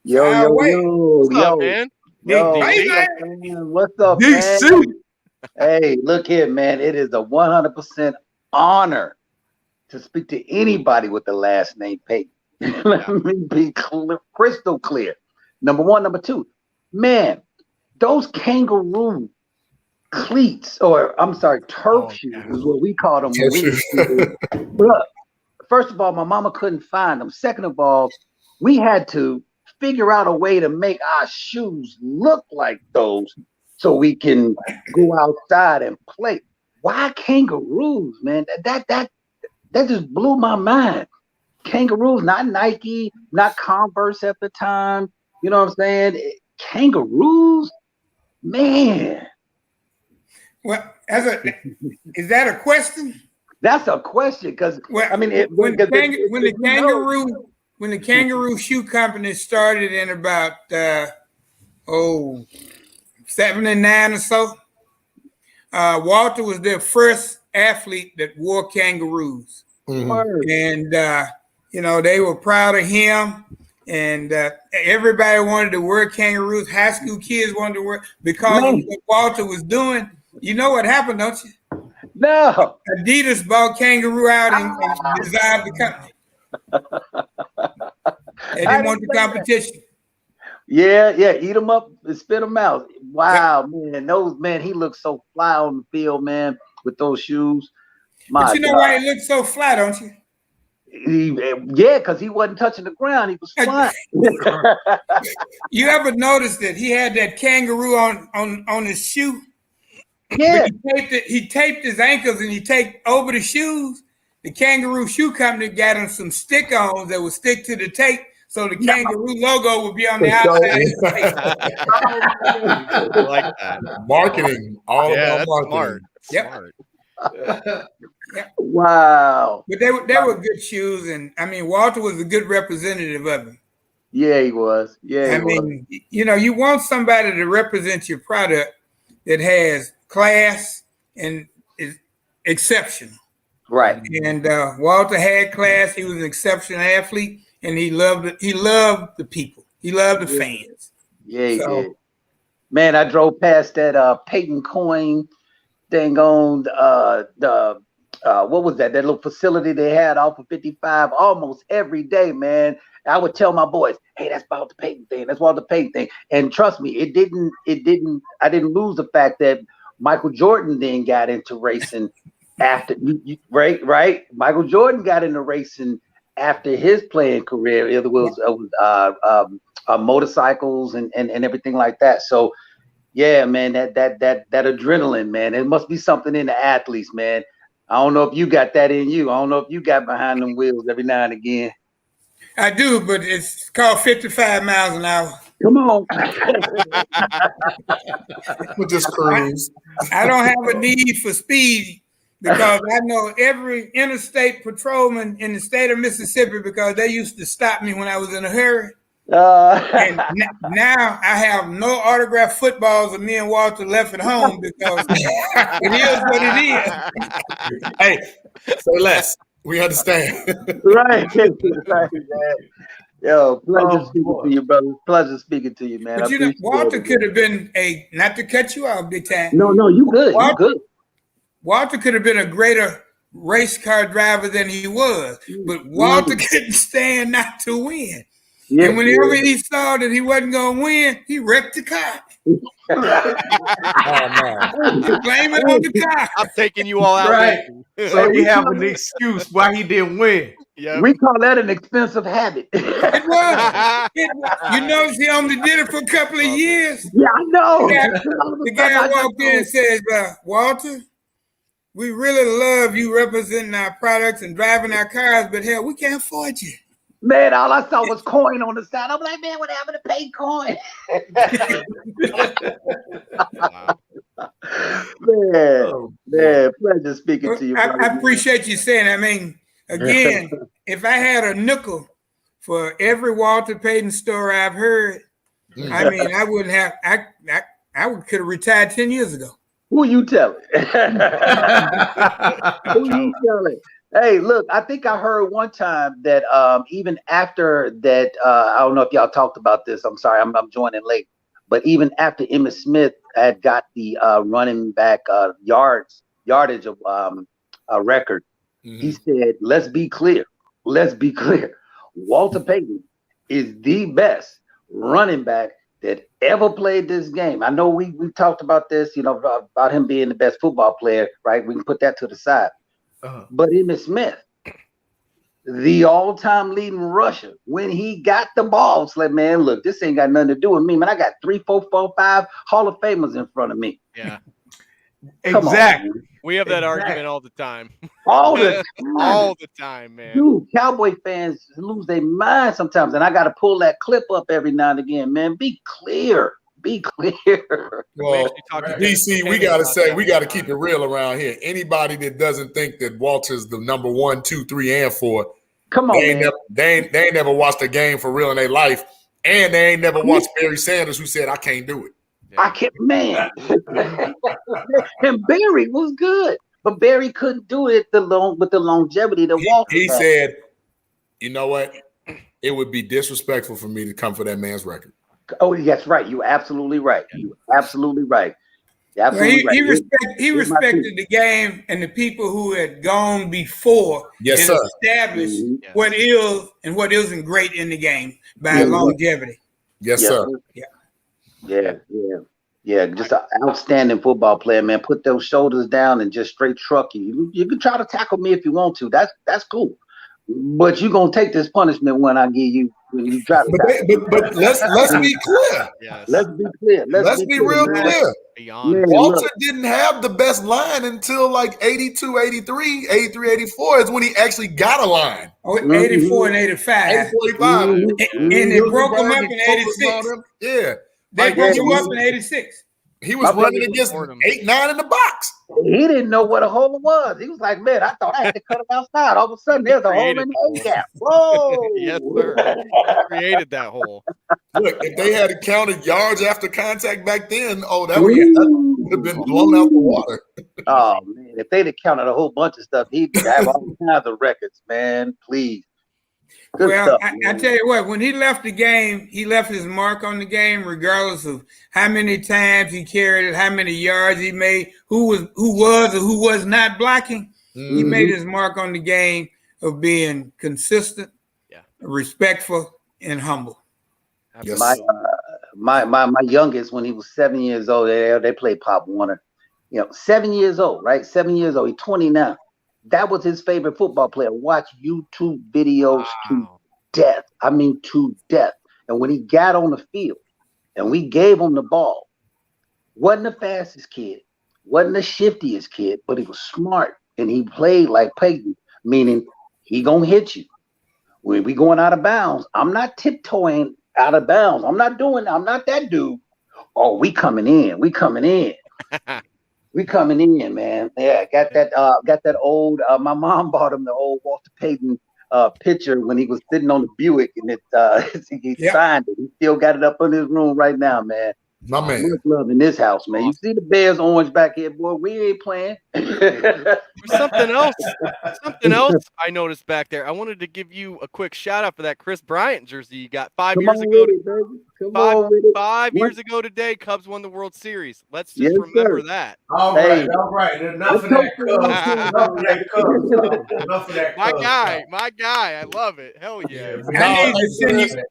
What's up, man? What's up, DC? man? Hey, look here, man. It is a 100% honor to speak to anybody with the last name Payton. Let me be crystal clear. Number one. Number two, man, those kangaroo cleats, or I'm sorry, turf shoes is what we call them. Look, first of all, my mama couldn't find them. Second of all, we had to figure out a way to make our shoes look like those so we can go outside and play. Why kangaroos, man? That just blew my mind. Kangaroos, not Nike, not Converse at the time. You know what I'm saying? Kangaroos, man. Well, is that a question? That's a question because I mean, when the kangaroo shoe company started in about 79 or so, Walter was their first athlete that wore kangaroos, and they were proud of him. And everybody wanted to wear kangaroos. High school kids wanted to wear because of what Walter was doing. You know what happened, don't you? No. Adidas bought Kangaroo out and dissolved the company. They didn't want the competition. Yeah, eat them up and spit them out. Wow, man, he looks so fly on the field, man, with those shoes. But you know why he looks so fly, don't you? Because he wasn't touching the ground; he was flying. You ever noticed that he had that kangaroo on his shoe? Yeah. But he taped his ankles and he taped over the shoes. The kangaroo shoe company got him some stick-ons that would stick to the tape, so the kangaroo logo would be on the outside. I like that. Marketing, all about marketing. Smart. Yep. Smart. Wow. But they were good shoes, and I mean Walter was a good representative of them. Yeah, he was. Yeah, I mean, you want somebody to represent your product that has class and is exceptional. Right. And Walter had class. He was an exceptional athlete, and he loved it. He loved the people. He loved the fans. Yeah, he did. Man, I drove past that Payton coin thing on the what was that little facility they had off of 55 almost every day, man. I would tell my boys, hey, that's Walter Payton thing. That's Walter Payton thing. And trust me, I didn't lose the fact that Michael Jordan then got into racing after, right? Michael Jordan got into racing after his playing career. It was motorcycles and everything like that. So yeah, man, that adrenaline, man, it must be something in the athletes, man. I don't know if you got that in you. I don't know if you got behind them wheels every now and again. I do, but it's called 55 miles an hour. Come on. We'll just cruise. I don't have a need for speed because I know every interstate patrolman in the state of Mississippi because they used to stop me when I was in a hurry. And now I have no autographed footballs of me and Walter left at home because it is what it is. Hey, say less. We understand. Right, man. Yo, pleasure speaking to you, brother. Pleasure speaking to you, man. But you know, Walter could have been not to cut you off big time. No, you good. You good. Walter could have been a greater race car driver than he was, but Walter couldn't stand not to win. Yeah, and whenever he saw that he wasn't going to win, he wrecked the car. Blame it on the car. I'm taking you all out. Right. So we have an excuse why he didn't win. Yep. We call that an expensive habit. It was. You notice he only did it for a couple of years. Yeah, I know. The guy walked in and says, Walter, we really love you representing our products and driving our cars, but hell, we can't afford you. Man, all I saw was coin on the side. I'm like, man, what happened to pay coin? Man, pleasure speaking to you. I appreciate you saying that. I mean, again, if I had a nickel for every Walter Payton story I've heard, I mean, I wouldn't have. I could have retired 10 years ago. Who you telling? Who you telling? Hey, look, I think I heard one time that even after that, I don't know if y'all talked about this. I'm sorry, I'm joining late. But even after Emmitt Smith had got the running back yardage of a record, he said, let's be clear. Let's be clear. Walter Payton is the best running back that ever played this game. I know we talked about this, about him being the best football player, right? We can put that to the side. But Emmitt Smith, the all-time leading rusher, when he got the ball, it's like, man, look, this ain't got nothing to do with me, man. I got 3, 4, 4, 5 Hall of Famers in front of me. Yeah, exactly. We have that argument all the time. All the time. All the time, man. Dude, Cowboy fans lose their mind sometimes, and I got to pull that clip up every now and again, man. Be clear. Be clear. Well, DC, we got to keep it real around here. Anybody that doesn't think that Walter's the number 1, 2, 3, and 4, come on, they ain't never watched a game for real in their life, and they ain't never watched Barry Sanders, who said, "I can't do it." Yeah. I can't, man. And Barry was good, but Barry couldn't do it with the longevity that Walter. He said, "You know what? It would be disrespectful for me to come for that man's record." Oh, that's right. You're absolutely right. You're absolutely right. absolutely right. He respected the game and the people who had gone before Yes, and sir. established what is and what isn't great in the game by longevity. Yes, sir. Yeah. Just an outstanding football player, man. Put those shoulders down and just straight truck you. You can try to tackle me if you want to. That's cool. But you're gonna take this punishment when I give you when you try to. But let's be clear. Yes. Let's be clear. Let's be real clear. Beyond. Walter didn't have the best line until like 82, 83, 83, 84 is when he actually got a line. 84 and 85. 85. And they broke him up in 86. Yeah. They broke him up in 86. He was running against 8-9 in the box. He didn't know what a hole was. He was like, man, I thought I had to cut him outside. All of a sudden, there's a hole in the A-gap. Whoa. Yes, sir. He created that hole. Look, if they had counted yards after contact back then, that would have been blown out the water. Oh, man. If they'd have counted a whole bunch of stuff, he'd have all kinds of records, man. Please. Good well, stuff, I tell you what, when he left the game, he left his mark on the game, regardless of how many times he carried it, how many yards he made, who was or who was not blocking. He made his mark on the game of being consistent, respectful, and humble. Yes. My youngest, when he was 7 years old, they played Pop Warner. 7 years old, right? 7 years old. He's 20 now. That was his favorite football player. Watch YouTube videos to death. I mean, to death. And when he got on the field and we gave him the ball, wasn't the fastest kid, wasn't the shiftiest kid, but he was smart. And he played like Payton, meaning he gonna hit you. When we going out of bounds, I'm not tiptoeing out of bounds. I'm not that dude. Oh, we coming in. We coming in, man. Yeah, got that old. My mom bought him the old Walter Payton picture when he was sitting on the Buick, and he signed it. He still got it up in his room right now, man. My man. Much love in this house, man. You see the Bears orange back here, boy. We ain't playing. Something else I noticed back there. I wanted to give you a quick shout out for that Chris Bryant jersey you got 5 years ago. Five years ago today, Cubs won the World Series. Let's just remember that. All right. Enough of that, Cubs. Enough of that. My guy. I love it. Hell yeah.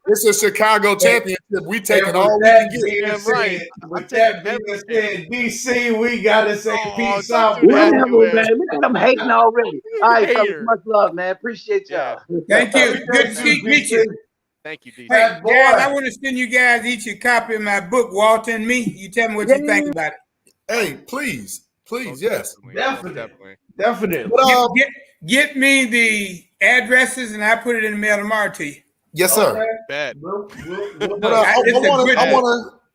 It's a Chicago championship. We taking all we can get. Right. With that being said, DC, we gotta say peace out. I'm hating already. All right, fellas, much love, man. Appreciate y'all. Thank you. Good to meet you. Thank you, DC. Hey, guys, I want to send you guys each a copy of my book, Walter and Me. You tell me what you think about it. Hey, please, yes. Definitely. Get me the addresses and I put it in the mail tomorrow to you. Yes, sir. Okay. Bad.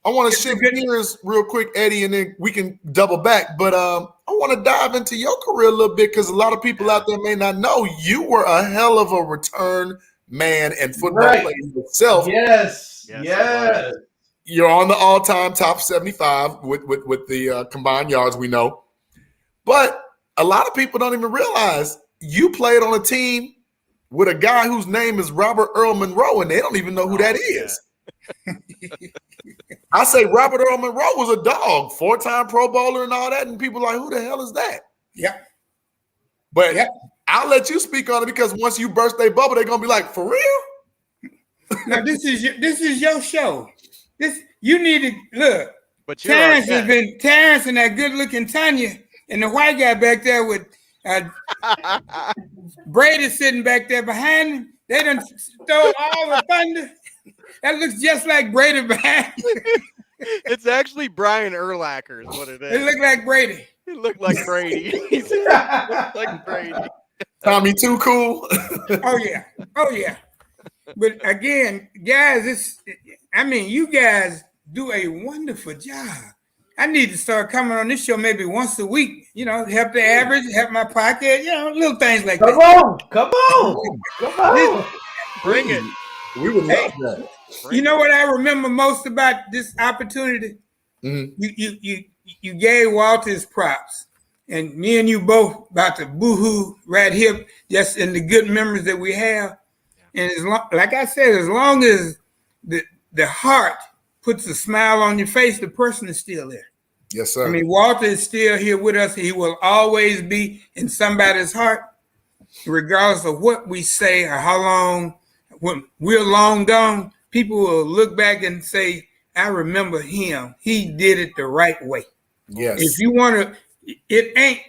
I want to shift gears real quick, Eddie, and then we can double back. But I want to dive into your career a little bit because a lot of people out there may not know you were a hell of a return man and football player yourself. Yes. You're on the all-time top 75 with the combined yards, we know. But a lot of people don't even realize you played on a team with a guy whose name is Robert Earl Monroe, and they don't even know who that is. I say Robert Earl Monroe was a dog, 4-time Pro Bowler and all that, and people are like, who the hell is that? Yep. But I'll let you speak on it because once you burst their bubble, they're gonna be like, for real? Now this is your show. You need to look. But Terrence and that good-looking Tanya and the white guy back there with Brady sitting back there behind him. They done stole all the thunder. That looks just like Brady behind you. It's actually Brian Urlacher is what it is. It looked like Brady. It looked like Brady. It looked like Brady. Tommy too cool. Oh yeah. But again, guys, you guys do a wonderful job. I need to start coming on this show maybe once a week, help the average, help my pocket, little things like that. Come on. Bring it. We would love that. You know what I remember most about this opportunity? Mm-hmm. You gave Walter his props. And me and you both about to boohoo right here, just in the good memories that we have. And like I said, as long as the heart puts a smile on your face, the person is still there. Yes, sir. I mean, Walter is still here with us. He will always be in somebody's heart, regardless of what we say or how long. When we're long gone, people will look back and say, I remember him. He did it the right way. Yes. If you want to, it ain't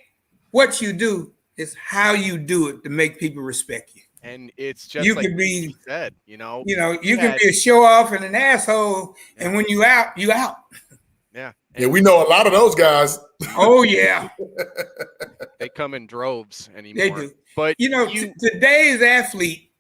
what you do, it's how you do it to make people respect you. And it's just You like can be- he said, you know, You can be a show off and an asshole, and when you out, you out. Yeah. Yeah, we know a lot of those guys. Oh yeah, They come in droves anymore. they do. But today's athlete,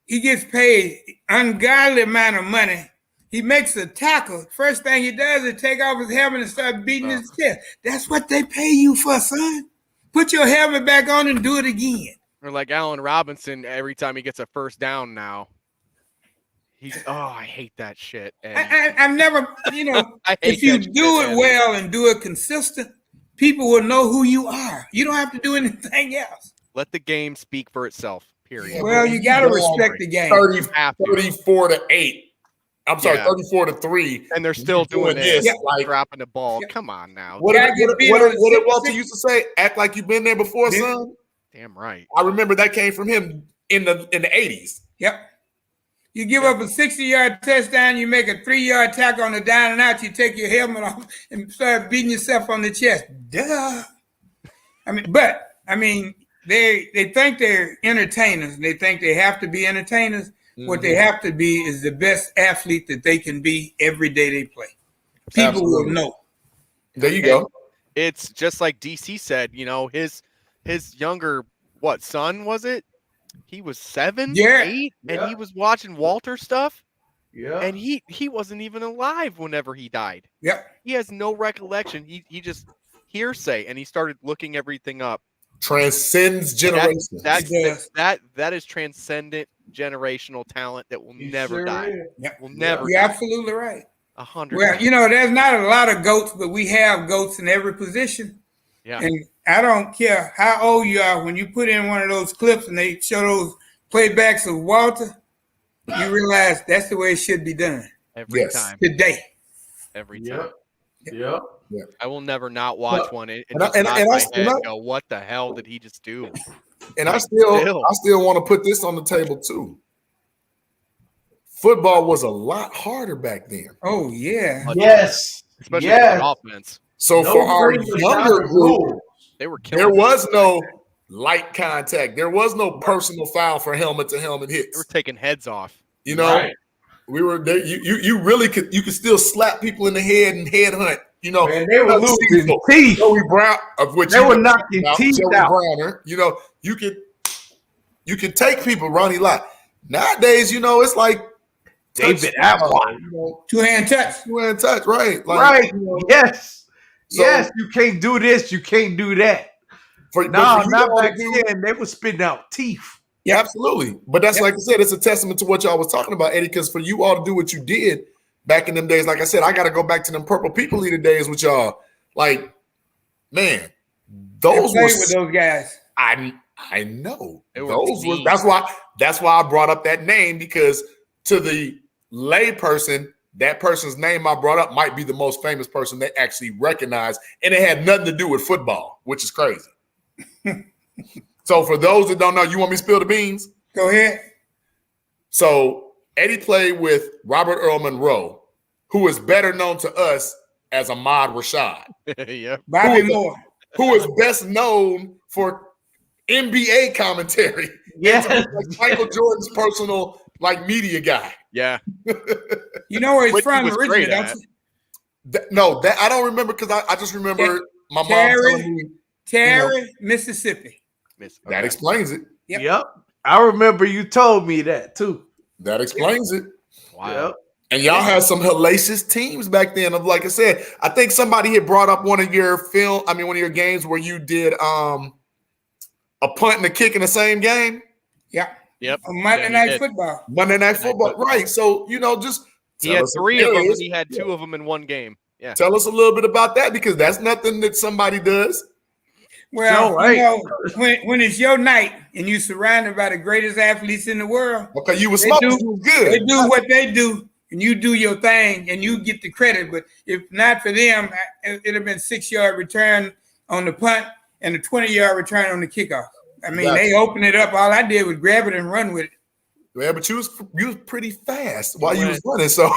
he gets paid ungodly amount of money. He makes a tackle. First thing he does is take off his helmet and start beating his chest. That's what they pay you for, son. Put your helmet back on and do it again. Or like Allen Robinson, every time he gets a first down now, I hate that shit. And I've never, I hate if you that do shit, it man. well and do it consistent, people will know who you are. You don't have to do anything else. Let the game speak for itself, period. Well, you got to respect the game. 34-8. I'm sorry, Yeah. 34-3. And they're still doing this. this, Like, dropping the ball. Come on now. what did Walter used to say? Act like you've been there before, son. Damn right. I remember that came from him in the 80s. Yep. You give up a 60-yard touchdown, you make a 3-yard tackle on the down and out, you take your helmet off and start beating yourself on the chest. Duh. I mean, they think they're entertainers. They think they have to be entertainers. Mm-hmm. What they have to be is the best athlete that they can be every day they play. People will know. There you go. It's just like DC said, his younger son was it? He was 7, 8, and he was watching Walter stuff. Yeah. And he wasn't even alive whenever he died. Yep. He has no recollection. He just hearsay, and he started looking everything up. Transcends generations. That is transcendent generational talent that will never die. Yep. Will never. You're die. absolutely right. 100%. Well, there's not a lot of goats, but we have goats in every position. Yeah. And I don't care how old you are, when you put in one of those clips and they show those playbacks of Walter, you realize that's the way it should be done. Every time. Today. Every time. Yeah. I will never not watch one and go, what the hell did he just do? And I still want to put this on the table too. Football was a lot harder back then. Oh yeah. Yes. Especially for offense. So for our younger group, they were killing. There was no light contact. There was no personal foul for helmet to helmet hits. They were taking heads off. We were there. You really could still slap people in the head and head hunt. Man, they were losing teeth. Joey Brown, of which they were knocking teeth Joey out. Browner, you could take people, Ronnie Lott. Nowadays, it's like David Atwater. Two-hand touch. Two-hand touch, right? Right. Yes. Yes, you can't do this. You can't do that. Not back then. They were spitting out teeth. Yeah, absolutely. But that's like I said, it's a testament to what y'all was talking about, Eddie, because for you all to do what you did back in them days, like I said, I got to go back to them Purple People Eater days with y'all. Like, man, those were with those guys. I know. Those were that's why I brought up that name, because to the lay person, that person's name I brought up might be the most famous person they actually recognize, and it had nothing to do with football, which is crazy. So for those that don't know, you want me to spill the beans? Go ahead. So Eddie played with Robert Earl Monroe, who is better known to us as Ahmad Rashad. Yeah. Bobby Moore. Who is best known for NBA commentary. Yes. Like Michael Jordan's personal media guy. Yeah. You know where he's from originally, don't you? I don't remember, because I just remember my mom telling me. Terry, Mississippi. That explains it. Yep. I remember you told me that too. That explains it. Wow. Yep. And y'all had some hellacious teams back then. Of, like I said, I think somebody had brought up one of your games where you did a punt and a kick in the same game. Yeah. Yep. Monday Night Football. Monday Night Football. Right. So, just he had 3 of them and he had 2 of them in one game. Yeah. Tell us a little bit about that, because that's nothing that somebody does. Well, when it's your night and you're surrounded by the greatest athletes in the world. Okay, you were smoking. They do what they do, and you do your thing and you get the credit. But if not for them, it'd have been 6-yard return on the punt and a 20-yard return on the kickoff. I mean, they opened it up. All I did was grab it and run with it. Yeah, but you was pretty fast while you was running. So,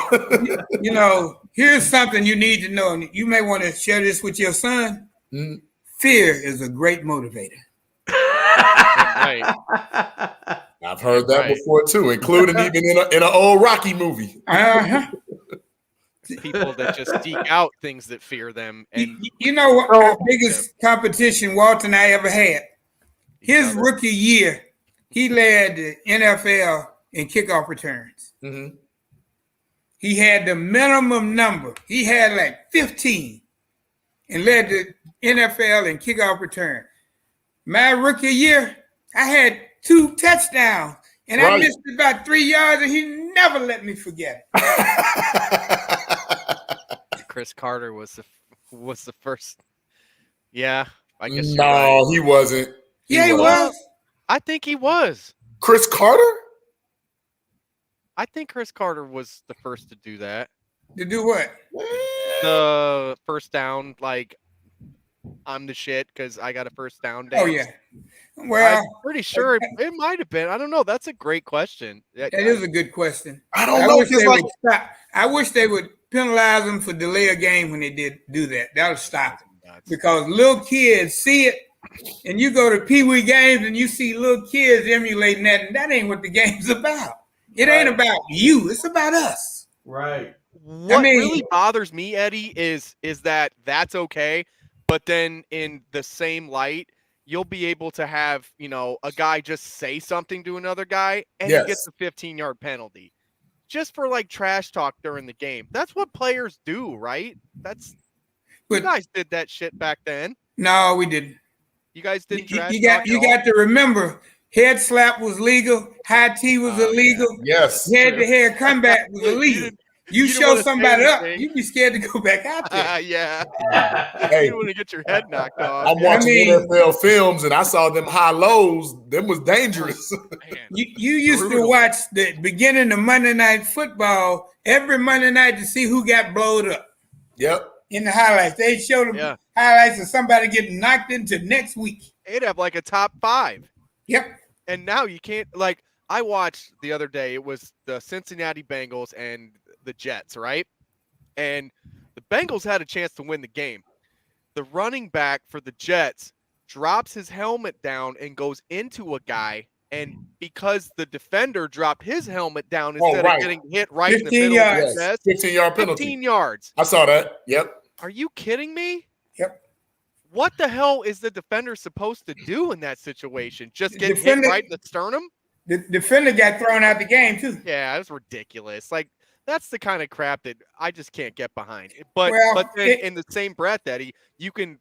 here's something you need to know, and you may want to share this with your son. Mm-hmm. Fear is a great motivator. Right. I've heard that before too, including even in an old Rocky movie. People that just seek out things that fear them. And you know what? Our biggest competition Walter and I ever had. His rookie year, he led the NFL in kickoff returns. Mm-hmm. He had the minimum number. He had like 15 and led the NFL in kickoff return. My rookie year, I had 2 touchdowns, and I missed about 3 yards, and he never let me forget it. Chris Carter was the first. Yeah, I guess. No, he wasn't. He was. I think he was. Chris Carter? I think Chris Carter was the first to do that. To do what? The first down, like, I'm the shit because I got a first down dance. Oh, yeah. Well, I'm pretty sure it might have been. I don't know. That's a great question. That is a good question. I don't know. I wish they would penalize them for delay a game when they did do that. That would stop them. Because little kids see it, and you go to Pee Wee games and you see little kids emulating that, and that ain't what the game's about. It ain't about you. It's about us. Right. What really bothers me, Eddie, is that that's okay, but then in the same light, you'll be able to have, a guy just say something to another guy, and he gets a 15-yard penalty. Just for, like, trash talk during the game. That's what players do, right? You guys did that shit back then. No, we didn't. You guys didn't You got to remember, head slap was legal. High T was illegal. Yes. Head-to-head comeback was illegal. You show somebody up, you'd be scared to go back out there. Yeah. Hey, you want to get your head knocked off. I'm watching NFL films, and I saw them high lows. Them was dangerous. You used to watch the beginning of Monday Night Football every Monday night to see who got blowed up. Yep. In the highlights. They showed the highlights of somebody getting knocked into next week. They'd have like a top 5. Yep. And now you can't, like, I watched the other day, it was the Cincinnati Bengals and the Jets, right? And the Bengals had a chance to win the game. The running back for the Jets drops his helmet down and goes into a guy, and because the defender dropped his helmet down instead of getting hit right in the middle of his chest, 15-yard penalty. 15 yards. I saw that. Yep. Are you kidding me? Yep. What the hell is the defender supposed to do in that situation? Just get hit right in the sternum? The defender got thrown out the game too. Yeah, it was ridiculous. Like, that's the kind of crap that I just can't get behind. But then in the same breath, Eddie, you can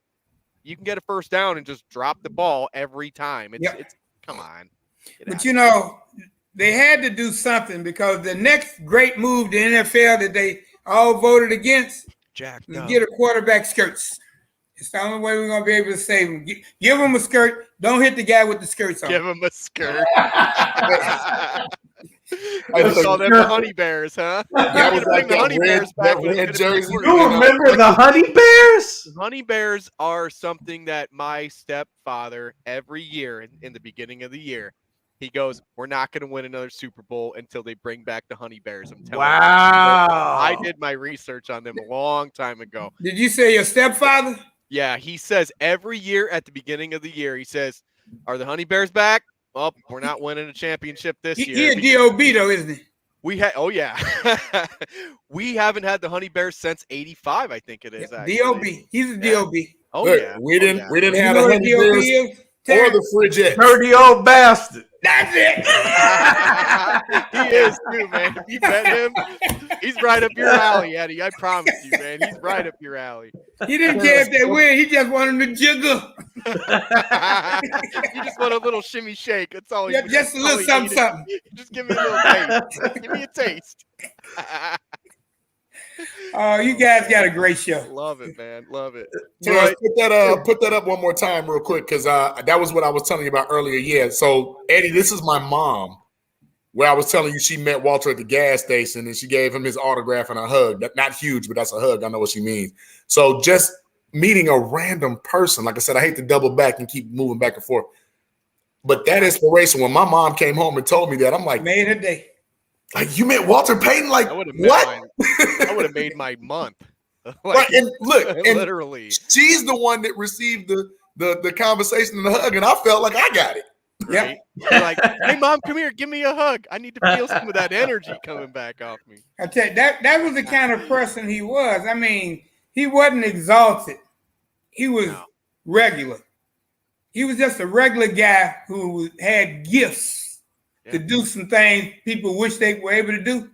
get a first down and just drop the ball every time. It's come on. But they had to do something, because the next great move to NFL that they all voted against was get a quarterback skirts. It's the only way we're going to be able to save him. Give him a skirt. Don't hit the guy with the skirts on. Give him a skirt. I saw them the Honey Bears, huh? That was like the Honey Bears back. Red jersey. You remember the Honey Bears? Honey Bears are something that my stepfather, every year in the beginning of the year, he goes, we're not going to win another Super Bowl until they bring back the Honey Bears. I'm telling you. I did my research on them a long time ago. Did you say your stepfather? Yeah, he says every year at the beginning of the year, he says, are the Honey Bears back? Well, we're not winning a championship this year. He a DOB though, isn't he? We haven't had the Honey Bears since '85, I think it is. Actually. DOB. He's a DOB. Oh, look, yeah. We didn't have the Honey Bears or the Frigettes. Dirty old bastard. That's it. He is too, man. If you bet him, he's right up your alley, Eddie. I promise you, man. He's right up your alley. He didn't care if they win. He just wanted them to jiggle. You just want a little shimmy shake. That's all. Just a little something. Just give me a little taste. Give me a taste. Oh, you guys got a great show. Love it, man. Love it. Terrence, put that up one more time real quick, because that was what I was telling you about earlier. Yeah. So, Eddie, this is my mom. where I was telling you she met Walter at the gas station and she gave him his autograph and a hug. Not huge, but that's a hug. I know what she means. So just meeting a random person, like I said, I hate to double back and keep moving back and forth. But that inspiration, when my mom came home and told me that, I'm like, made her day. Like, you met Walter Payton? Like, what? I would have made my month. Right, and look, and literally, she's the one that received the conversation and the hug, and I felt like I got it. Right? You're like, hey, Mom, come here, give me a hug. I need to feel some of that energy coming back off me. I tell you, that was the kind of person he was. I mean, he wasn't exalted. He was regular. He was just a regular guy who had gifts to do some things people wish they were able to do.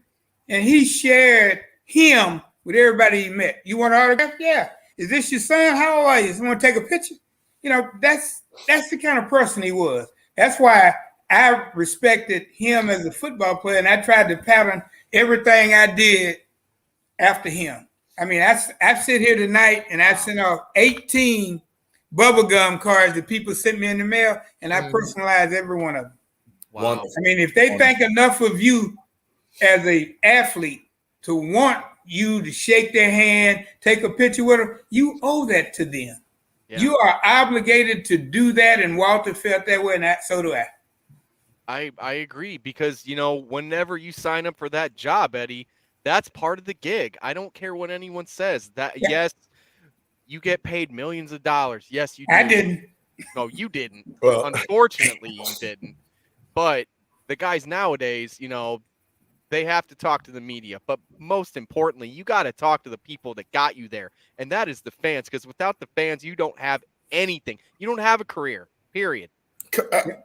And he shared him with everybody he met. You want an autograph? Yeah. Is this your son? How old are you? Someone take a picture? You know, that's the kind of person he was. That's why I respected him as a football player, and I tried to pattern everything I did after him. I mean, I sit here tonight and I sent off 18 bubblegum cards that people sent me in the mail, and I personalized every one of them. Wow. I mean, if they think enough of you as an athlete to want you to shake their hand, take a picture with them, you owe that to them. Yeah. You are obligated to do that, and Walter felt that way, and so do I. I agree, because, you know, whenever you sign up for that job, Eddie, that's part of the gig. I don't care what anyone says. Yes, you get paid millions of dollars. Yes, you do. I didn't. No, you didn't. Well. Unfortunately, you didn't. But the guys nowadays, you know, they have to talk to the media. But most importantly, you got to talk to the people that got you there. And that is the fans, because without the fans, you don't have anything. You don't have a career, period.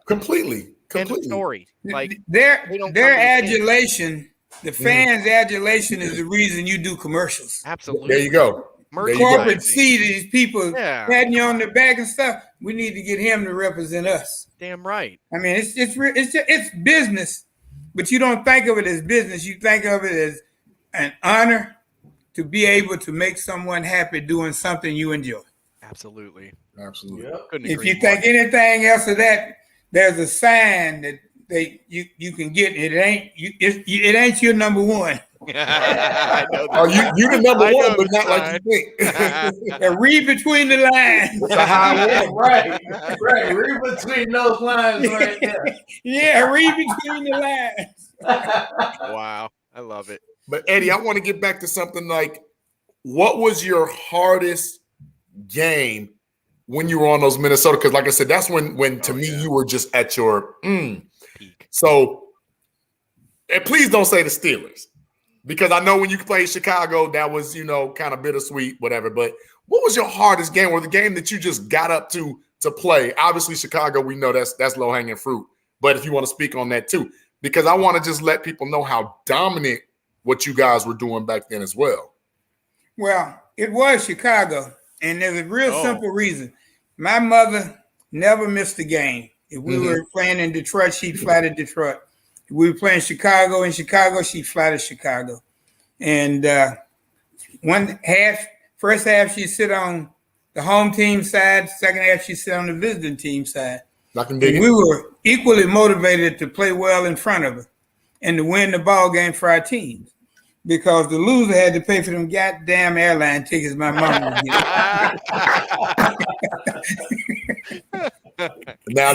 Completely. End of story. Like, their adulation, the fans' adulation is the reason you do commercials. Absolutely. There you go. Corporate see these people patting you on the back and stuff. We need to get him to represent us. Damn right. I mean, it's business, but you don't think of it as business. You think of it as an honor to be able to make someone happy doing something you enjoy. Absolutely. Yep. If you think anything else of that, there's a sign that you can get. It ain't your number one. I know that. Oh, you the number one, but not like you think. Read between the lines. Right. Read between those lines right there. Yeah, read between the lines. Wow, I love it. But Eddie, I want to get back to something like, what was your hardest game when you were on those Minnesota? Because like I said, that's when to me you were just at your peak. So, and please don't say the Steelers, because I know when you played Chicago, that was, you know, kind of bittersweet, whatever. But what was your hardest game, or the game that you just got up to play? Obviously, Chicago, we know that's low hanging fruit. But if you want to speak on that too, because I want to just let people know how dominant what you guys were doing back then as well. Well, it was Chicago, and there's a real simple reason. My mother never missed a game. If we were playing in Detroit, she'd fly to Detroit. If we were playing Chicago, she'd fly to Chicago. And first half, she'd sit on the home team side. Second half, she'd sit on the visiting team side. I can dig it. We were equally motivated to play well in front of her and to win the ball game for our teams, because the loser had to pay for them goddamn airline tickets my mom was getting. Now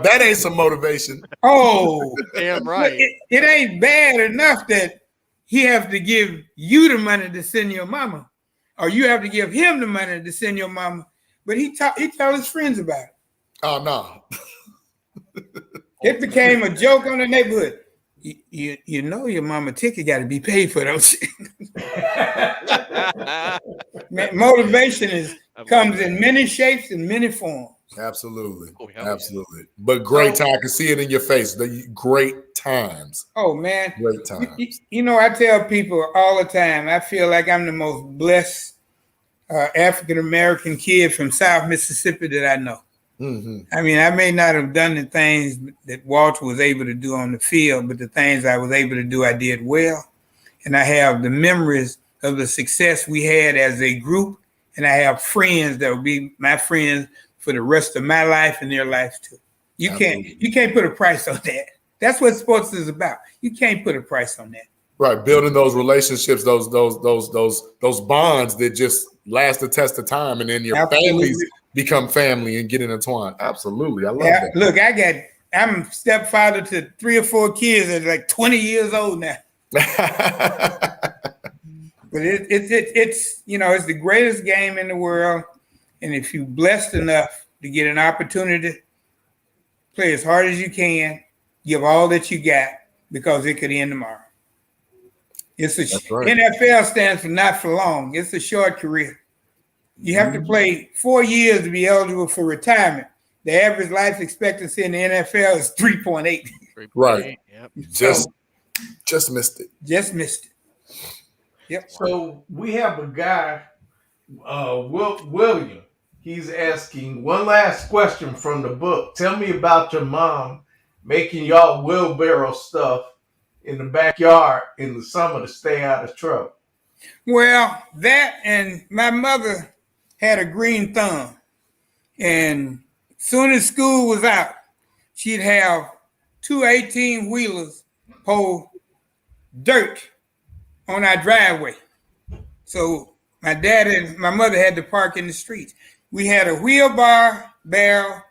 that ain't some motivation. Oh, damn right. It ain't bad enough that he have to give you the money to send your mama, or you have to give him the money to send your mama. But he tell his friends about it. Oh no. It became a joke on the neighborhood. You know your mama ticket got to be paid for, don't you? Motivation comes in many shapes and many forms. Absolutely. Absolutely. But great time. I can see it in your face. The great times. Oh, man. Great times. You know, I tell people all the time, I feel like I'm the most blessed African-American kid from South Mississippi that I know. I mean, I may not have done the things that Walter was able to do on the field, but the things I was able to do, I did well. And I have the memories of the success we had as a group. And I have friends that will be my friends for the rest of my life and their life too. You can't put a price on that. That's what sports is about. You can't put a price on that. Right, building those relationships, those bonds that just last the test of time, and then your families become family and get intertwined. Absolutely, I love that. Look, I'm stepfather to 3 or 4 kids that are like 20 years old now. But it's it's the greatest game in the world, and if you're blessed enough to get an opportunity to play as hard as you can, give all that you got, because it could end tomorrow. That's right. NFL stands for not for long. It's a short career. You have to play 4 years to be eligible for retirement. The average life expectancy in the NFL is 3.8. Right. Yep. Just missed it. Just missed it. Yep. So we have a guy, William. He's asking one last question from the book. Tell me about your mom making y'all wheelbarrow stuff in the backyard in the summer to stay out of trouble. Well, that, and my mother had a green thumb. And soon as school was out, she'd have 2 18-wheelers pull dirt on our driveway. So my dad and my mother had to park in the streets. We had a wheelbarrow, barrel,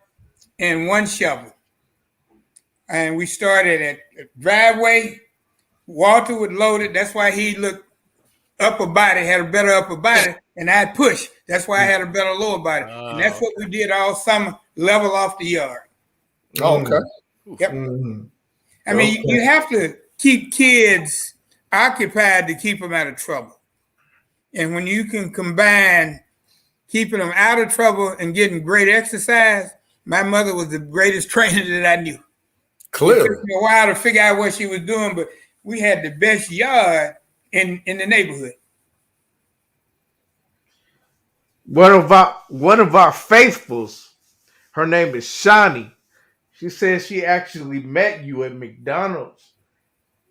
and 1 shovel. And we started at the driveway. Walter would load it. That's why he looked upper body, had a better upper body, and I'd push. That's why I had a better lower body. And that's what we did all summer, level off the yard. Oh, okay. Yep. I mean, you have to keep kids occupied to keep them out of trouble. And when you can combine keeping them out of trouble and getting great exercise, my mother was the greatest trainer that I knew. Clearly. It took me a while to figure out what she was doing, but we had the best yard in the neighborhood. One of our faithfuls, her name is Shani. She says she actually met you at McDonald's,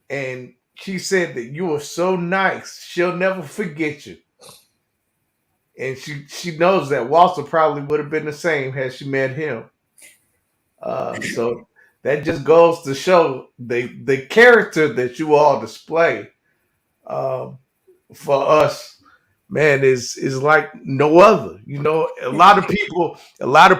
and she said that you were so nice, she'll never forget you. And she knows that Walter probably would have been the same had she met him. So that just goes to show the character that you all display for us, man, is like no other. You know, a lot of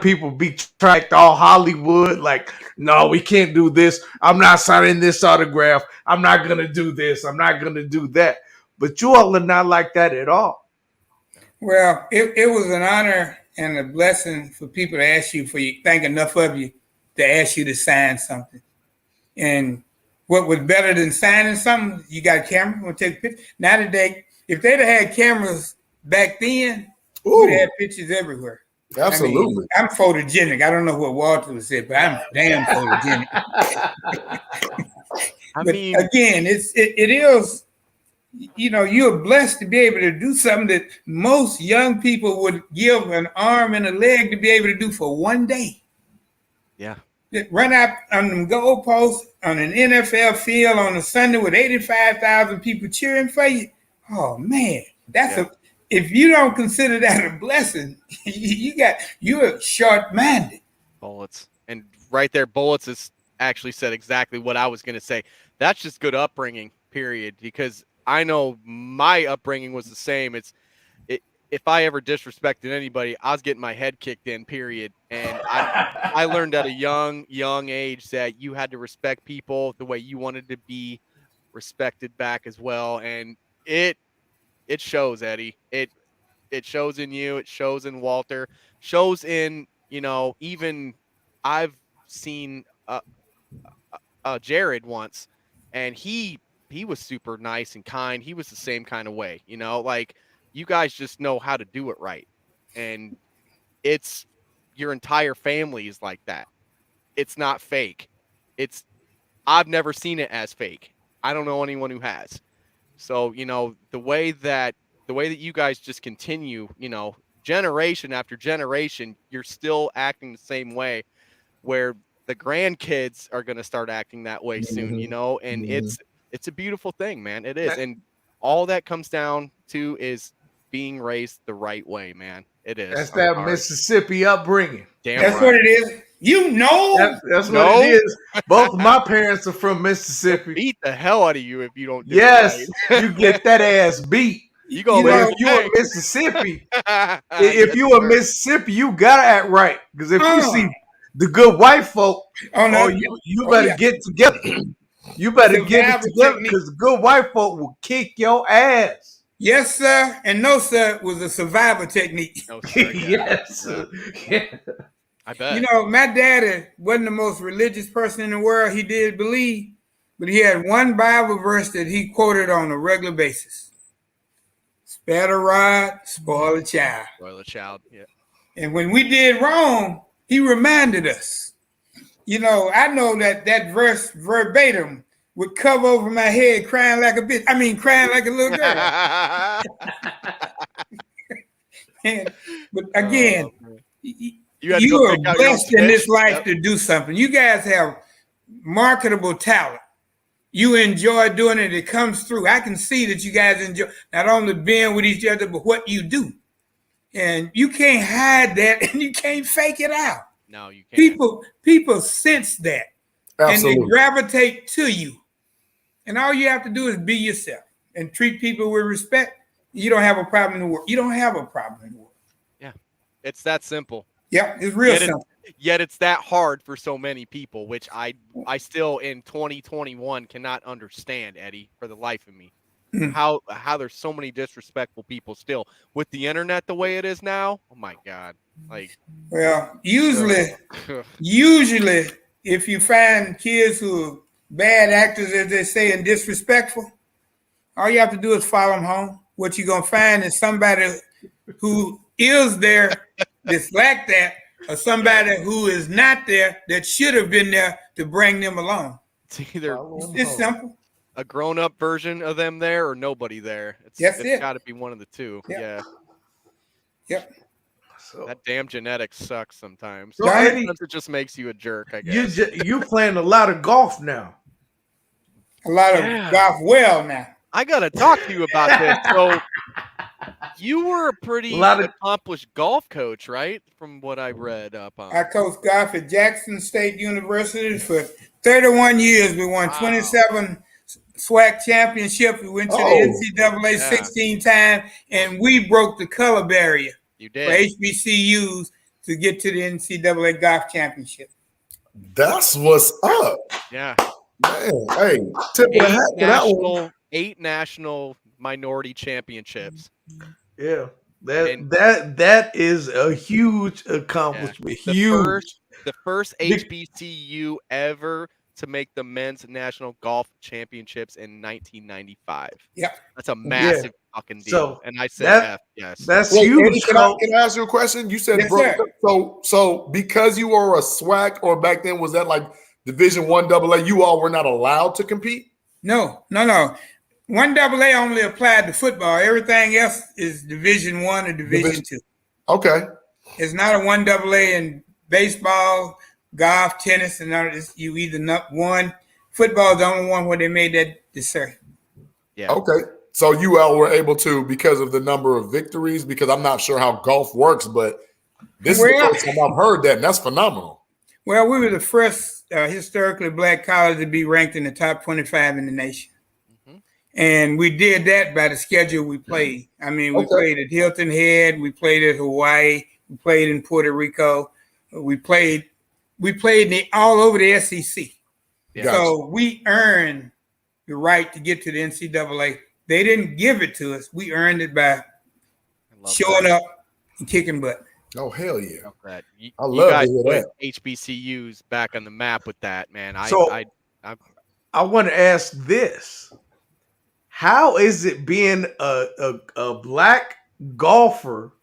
people be trying to all Hollywood, like, no, we can't do this. I'm not signing this autograph. I'm not gonna do this. I'm not gonna do that. But you all are not like that at all. Well, it was an honor and a blessing for people to ask you, think enough of you to ask you to sign something. And what was better than signing something? You got a camera, we'll take a picture. Now today, if they'd have had cameras back then, we'd have pictures everywhere. Absolutely. I mean, I'm photogenic. I don't know what Walter would say, but I'm damn photogenic. Again, it is, you're blessed to be able to do something that most young people would give an arm and a leg to be able to do for one day. Yeah. Run out on them goalposts on an NFL field on a Sunday with 85,000 people cheering for you. Oh man, if you don't consider that a blessing, you're short-minded. Bullets. And right there, Bullets has actually said exactly what I was going to say. That's just good upbringing, period. Because I know my upbringing was the same. If I ever disrespected anybody, I was getting my head kicked in, period. And I learned at a young age that you had to respect people the way you wanted to be respected back as well. And it shows, Eddie. It shows in you. It shows in Walter. Shows in, even I've seen Jared once, and he was super nice and kind. He was the same kind of way, like you guys just know how to do it right. And it's your entire family is like that. It's not fake. I've never seen it as fake. I don't know anyone who has. So, the way that you guys just continue, generation after generation, you're still acting the same way, where the grandkids are going to start acting that way soon, and it's a beautiful thing, man. It is. And all that comes down to is being raised the right way, man. It is. That's that Mississippi upbringing. That's right. What it is. You know, that's what it is. Both of my parents are from Mississippi. They'll beat the hell out of you if you don't do yes, it right. you get that ass beat. You go, if you in Mississippi, if you in Mississippi, you gotta act right. Because if you see the good white folk, you better get together. You better get it together because the good white folk will kick your ass. Yes, sir, and no, sir, was a survival technique. No, sir, yes, yeah. I bet. You know, my daddy wasn't the most religious person in the world. He did believe, but he had one Bible verse that he quoted on a regular basis. Spare the rod, spoil the child. Spoil the child, yeah. And when we did wrong, he reminded us. You know, I know that verse verbatim would cover over my head crying like a bitch. I mean, crying like a little girl. But again, you are blessed in this life to do something. You guys have marketable talent. You enjoy doing it. It comes through. I can see that you guys enjoy not only being with each other, but what you do. And you can't hide that and you can't fake it out. No, you can't. People sense that. Absolutely. And they gravitate to you. And all you have to do is be yourself and treat people with respect. You don't have a problem in the world. You don't have a problem in the world. Yeah. It's that simple. Yeah, it's real simple. Yet it's that hard for so many people, which I still in 2021 cannot understand, Eddie, for the life of me. How there's so many disrespectful people still with the internet the way it is now. Oh my God. Like, well, usually if you find kids who are bad actors, as they say, and disrespectful, all you have to do is follow them home. What you're gonna find is somebody who is there that's like that, or somebody who is not there that should have been there to bring them along. It's either it's simple. A grown-up version of them there or nobody there. It's got to be one of the two. Yep. Yeah. Yep. So, that damn genetics sucks sometimes. So Eddie, sometimes it just makes you a jerk, I guess. You playing a lot of golf now. A lot of golf well now. I got to talk to you about this. So you were a pretty accomplished golf coach, right? From what I read up on. I coached golf at Jackson State University for 31 years. We won 27 SWAC championships. We went to the NCAA 16 times, and we broke the color barrier for HBCUs to get to the NCAA golf championship. That's what's up. Yeah. Man, hey, tip of the hat for that one. 8 national minority championships. Yeah. That is a huge accomplishment. The first HBCU ever to make the men's national golf championships in 1995. Yeah. That's a massive fucking deal. So and I said yes. That's huge. Can I ask you a question? You said so because you were a SWAC, or back then was that like Division I AA, you all were not allowed to compete? No. 1AA only applied to football. Everything else is Division I or Division II. Okay. It's not a 1AA in baseball, golf, tennis, and none of this. You either not one. Football is the only one where they made that decision. Yeah. Okay. So you all were able to because of the number of victories, because I'm not sure how golf works, but this is the first time I've heard that, and that's phenomenal. Well, we were the first historically black college to be ranked in the top 25 in the nation. And we did that by the schedule we played. I mean, we played at Hilton Head, we played at Hawaii, we played in Puerto Rico, we played all over the SEC. Yeah. So we earned the right to get to the NCAA. They didn't give it to us. We earned it by showing up and kicking butt. Oh, hell yeah. I love to hear that. HBCUs back on the map with that, man. I want to ask this. How is it being a black golfer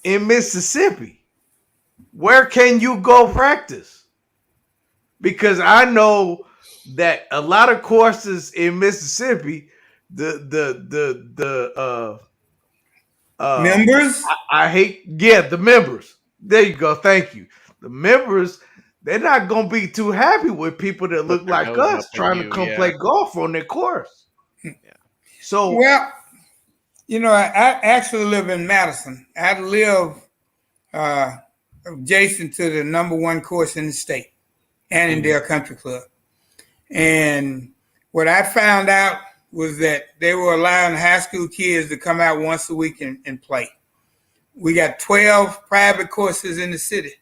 in Mississippi? Where can you go practice? Because I know that a lot of courses in Mississippi, the members. The members. There you go. Thank you. The members, they're not gonna be too happy with people that look like us trying to come play golf on their course. So, well, you know, I actually live in Madison. I live adjacent to the #1 course in the state, Annandale Country Club. And what I found out was that they were allowing high school kids to come out once a week and play. We got 12 private courses in the city,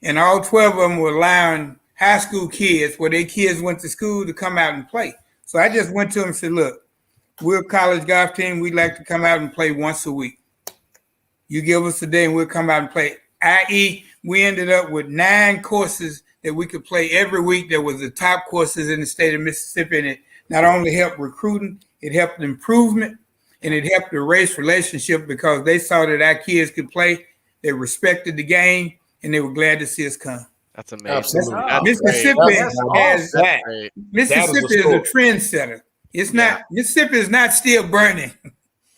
and all 12 of them were allowing high school kids, where their kids went to school, to come out and play. So I just went to them and said, look, we're a college golf team. We'd like to come out and play once a week. You give us a day and we'll come out and play. I.e., we ended up with 9 courses that we could play every week that was the top courses in the state of Mississippi. And it not only helped recruiting, it helped improvement, and it helped the race relationship, because they saw that our kids could play, they respected the game, and they were glad to see us come. That's amazing. That's Mississippi Mississippi is a trendsetter. It's not Mississippi is not still burning.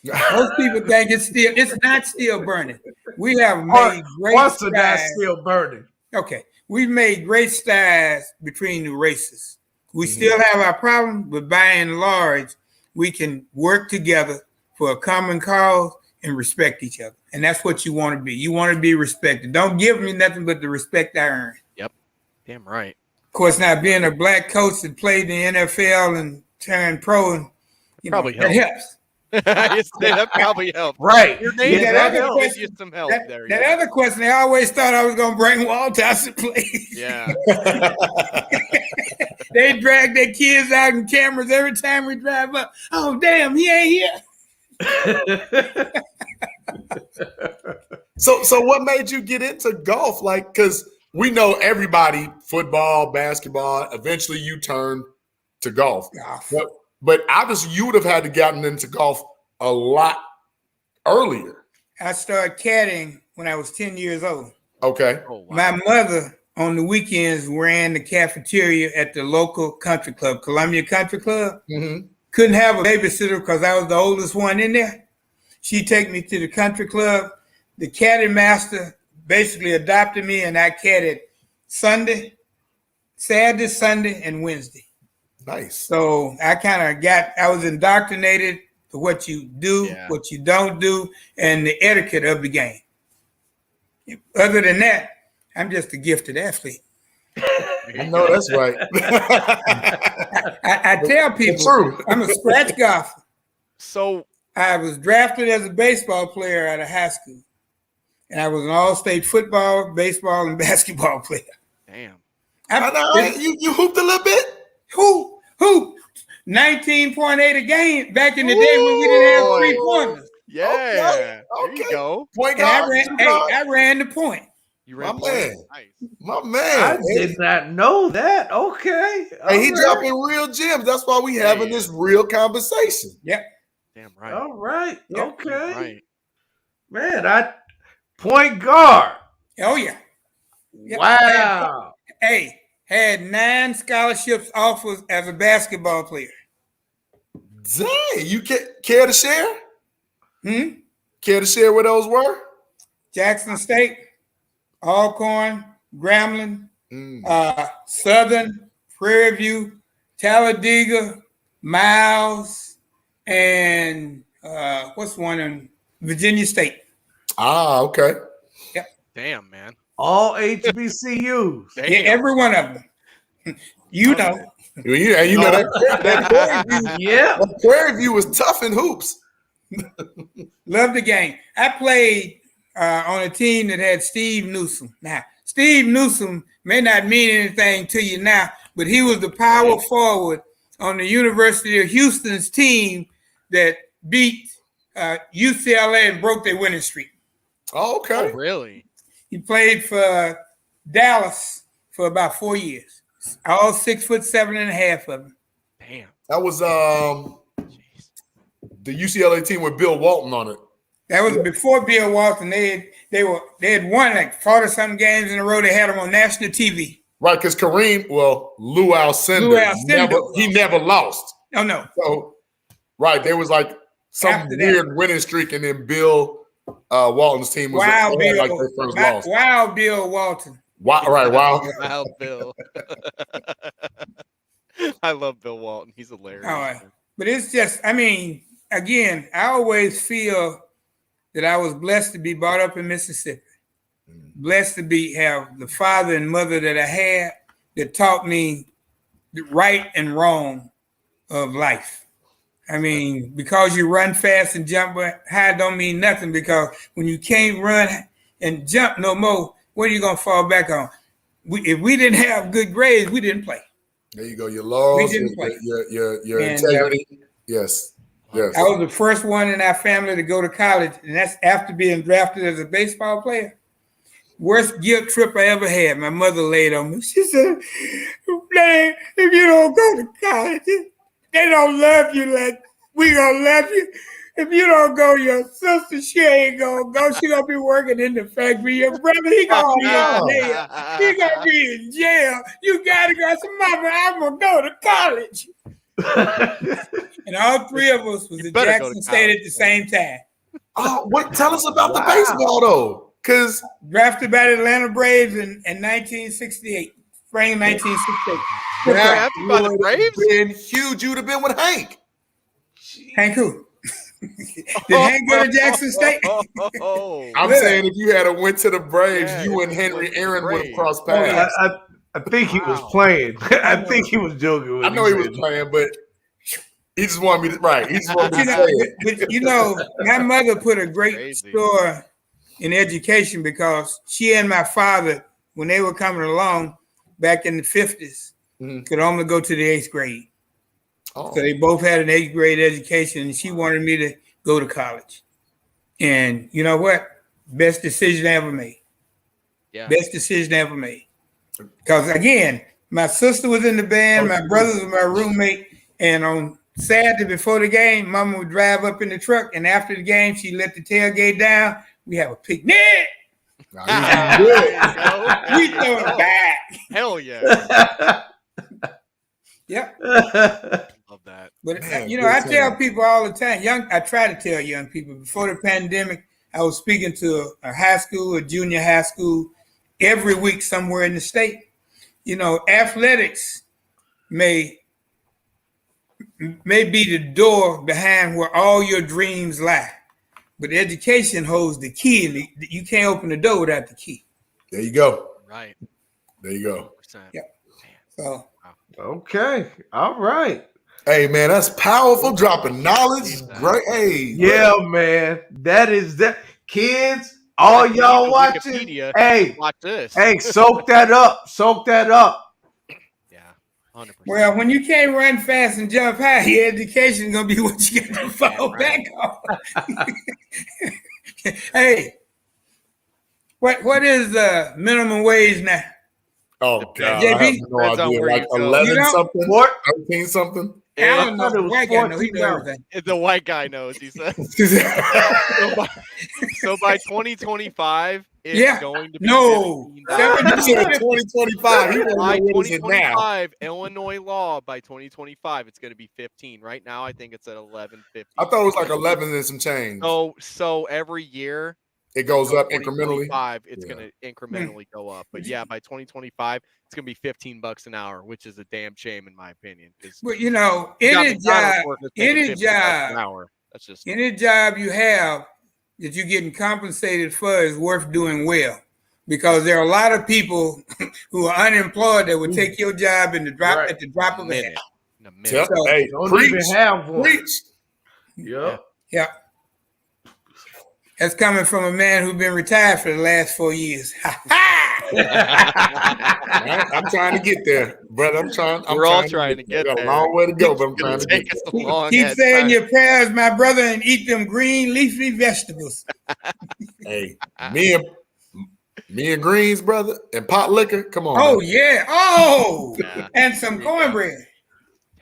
Most people think it's not still burning. We have made great strides. That's still burning. Okay. We've made great strides between the races. We still have our problems, but by and large, we can work together for a common cause and respect each other. And that's what you want to be. You want to be respected. Don't give me nothing but the respect I earn. Yep. Damn right. Of course, now being a black coach that played in the NFL and turned pro, and probably that helps. That probably helps. Right. Your name gives you some help there. That other question, they always thought I was going to bring Walter out to play. Yeah. They drag their kids out in cameras every time we drive up. Oh, damn, he ain't here. So what made you get into golf? Like, because we know everybody, football, basketball, eventually you turn to golf. But obviously you would have had to gotten into golf a lot earlier. I started caddying when I was 10 years old. Okay. Oh, wow. My mother on the weekends ran the cafeteria at the local country club, Columbia Country Club. Mm-hmm. Couldn't have a babysitter because I was the oldest one in there. She'd take me to the country club. The caddy master basically adopted me, and I caddied Saturday, Sunday, and Wednesday. Nice. So I was indoctrinated to what you do, what you don't do, and the etiquette of the game. Other than that, I'm just a gifted athlete. I know that's right. I tell people I'm a scratch golfer. So I was drafted as a baseball player out of high school, and I was an all-state football, baseball, and basketball player. Damn. You hooped a little bit? Who? 19.8 a game back in the day when we didn't have 3-pointers. Yeah. Okay. There you go. Point guard. I ran the point. You ran my man. Nice. My man. I did not know that. Okay. Hey, he dropping real gems. That's why we having this real conversation. Yep. Damn right. All right. Yep. Okay. Right. Man, point guard. Oh, yeah. Yep. Wow. Hey, had 9 scholarships offers as a basketball player. Dang, you care to share? Care to share what those were? Jackson State, Alcorn, Grambling, Southern, Prairie View, Talladega, Miles, and what's one in Virginia State. Ah, okay. Yep. Damn, man. All HBCUs. Yeah, every one of them. You know. Yeah, you know that Prairie View. Yeah. Prairie View was tough in hoops. Love the game. I played on a team that had Steve Newsom. Now, Steve Newsom may not mean anything to you now, but he was the power forward on the University of Houston's team that beat UCLA and broke their winning streak. Oh, okay. Oh, really? He played for Dallas for about 4 years. All 6'7.5" of them. Damn. That was the UCLA team with Bill Walton on it. That was before Bill Walton. They had won like 40-something games in a row. They had them on national TV. Right, because Lou Alcindor, he never lost. Oh, no. So, right, there was like some weird winning streak, and then Bill Walton's team was Wild Bill, like their first loss. Wild Bill Walton. Right, wow. Wild Bill. I love Bill Walton. He's hilarious. All right. But it's just, I mean, again, I always feel that I was blessed to be brought up in Mississippi. blessed to have the father and mother that I had that taught me the right and wrong of life. I mean, because you run fast and jump high don't mean nothing, because when you can't run and jump no more, what are you going to fall back on? If we didn't have good grades, we didn't play. There you go. Your laws, your integrity. Yes. Yes. I was the first one in our family to go to college, and that's after being drafted as a baseball player. Worst guilt trip I ever had. My mother laid on me. She said, "Man, if you don't go to college, they don't love you like we gonna love you. If you don't go, your sister, she ain't gonna go. She gonna be working in the factory. Your brother, he gonna be in jail. He gonna be in jail. You gotta go." I said, "Mama, I'm gonna go to college." And all three of us was at Jackson State at the same time. Oh, what? Tell us about the baseball though, because drafted by the Atlanta Braves in 1968, spring 1968. Drafted by the Braves? Been huge. You'd have been with Hank. Hank who? Did Hank go to Jackson State? I'm saying if you had went to the Braves, you and Henry Aaron would have crossed paths. I think he was playing. I think he was joking. I know he was playing, but he just wanted me to He just wanted me to say it. But you know, my mother put a great store in education, because she and my father, when they were coming along back in the 50s, could only go to the 8th grade. So they both had an 8th grade education, and she wanted me to go to college. And you know what? Best decision I ever made. Yeah. Best decision I ever made. Because again, my sister was in the band, my brothers were my roommate, and on Saturday before the game, Mama would drive up in the truck, and after the game, she let the tailgate down. We have a picnic. We throw it back. Hell yeah. Yep. Love that. But you know, I tell people all the time, I try to tell young people, before the pandemic, I was speaking to a high school, a junior high school, every week somewhere in the state. You know, athletics may be the door behind where all your dreams lie, but education holds the key, and you can't open the door without the key. There you go. Right. There you go. Yeah. So. Okay. All right. Hey man, that's powerful. Dropping knowledge. Great. Hey. Yeah, man. That is that. Kids, all y'all watching. Hey, watch this. Hey, soak that up. Soak that up. Yeah. 100%. Well, when you can't run fast and jump high, your education is gonna be what you get to fall back on. Hey, what is the minimum wage now? Oh God, JB? I have no idea. Like 11 something, 13 something. I don't know. The white guy knows. He knows everything. The white guy knows. He said. So by 2025, it's going to be 2025. By 2025, Illinois law. By 2025, it's going to be 15. Right now, I think it's at 11.50. I thought it was like 11 and some change. So every year. It goes up incrementally. It's going to incrementally go up, but yeah, by 2025, it's going to be $15 an hour, which is a damn shame in my opinion. Well, you know, any job you have that you're getting compensated for is worth doing well, because there are a lot of people who are unemployed that would take your job at the drop of a hat. So, hey, don't even have one. Yeah. That's coming from a man who's been retired for the last 4 years. I'm trying to get there, brother. We're all trying to get there. A long way to go, but I'm trying to get there. Keep saying your prayers, my brother, and eat them green leafy vegetables. Hey, me and greens, brother, and pot liquor. Come on. Oh, yeah. Oh, and some cornbread.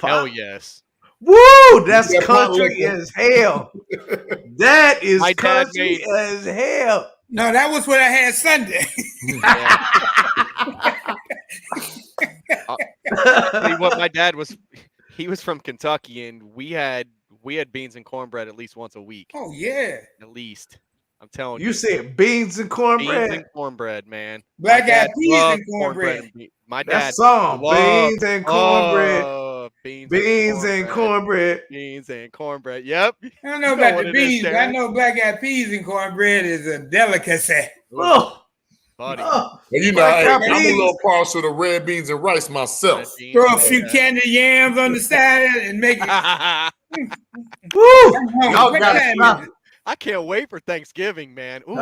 Hell yes. Woo! That's country as hell. That is country as hell. No, that was what I had Sunday. What my dad was, he was from Kentucky, and we had beans and cornbread at least once a week. Oh yeah, at least. I'm telling you. You said beans and cornbread. Beans and cornbread, man. Black eyed peas and cornbread. My dad. That's song. Beans and cornbread. Beans and cornbread. Beans and cornbread. Yep. I don't know about the beans, but I know black eyed peas and cornbread is a delicacy. Oh. buddy. You know, hey, I'm a little partial to red beans and rice myself. Throw a few candy yams on the side and make it. Woo! Y'all gotta stop it. I can't wait for Thanksgiving, man. Ooh,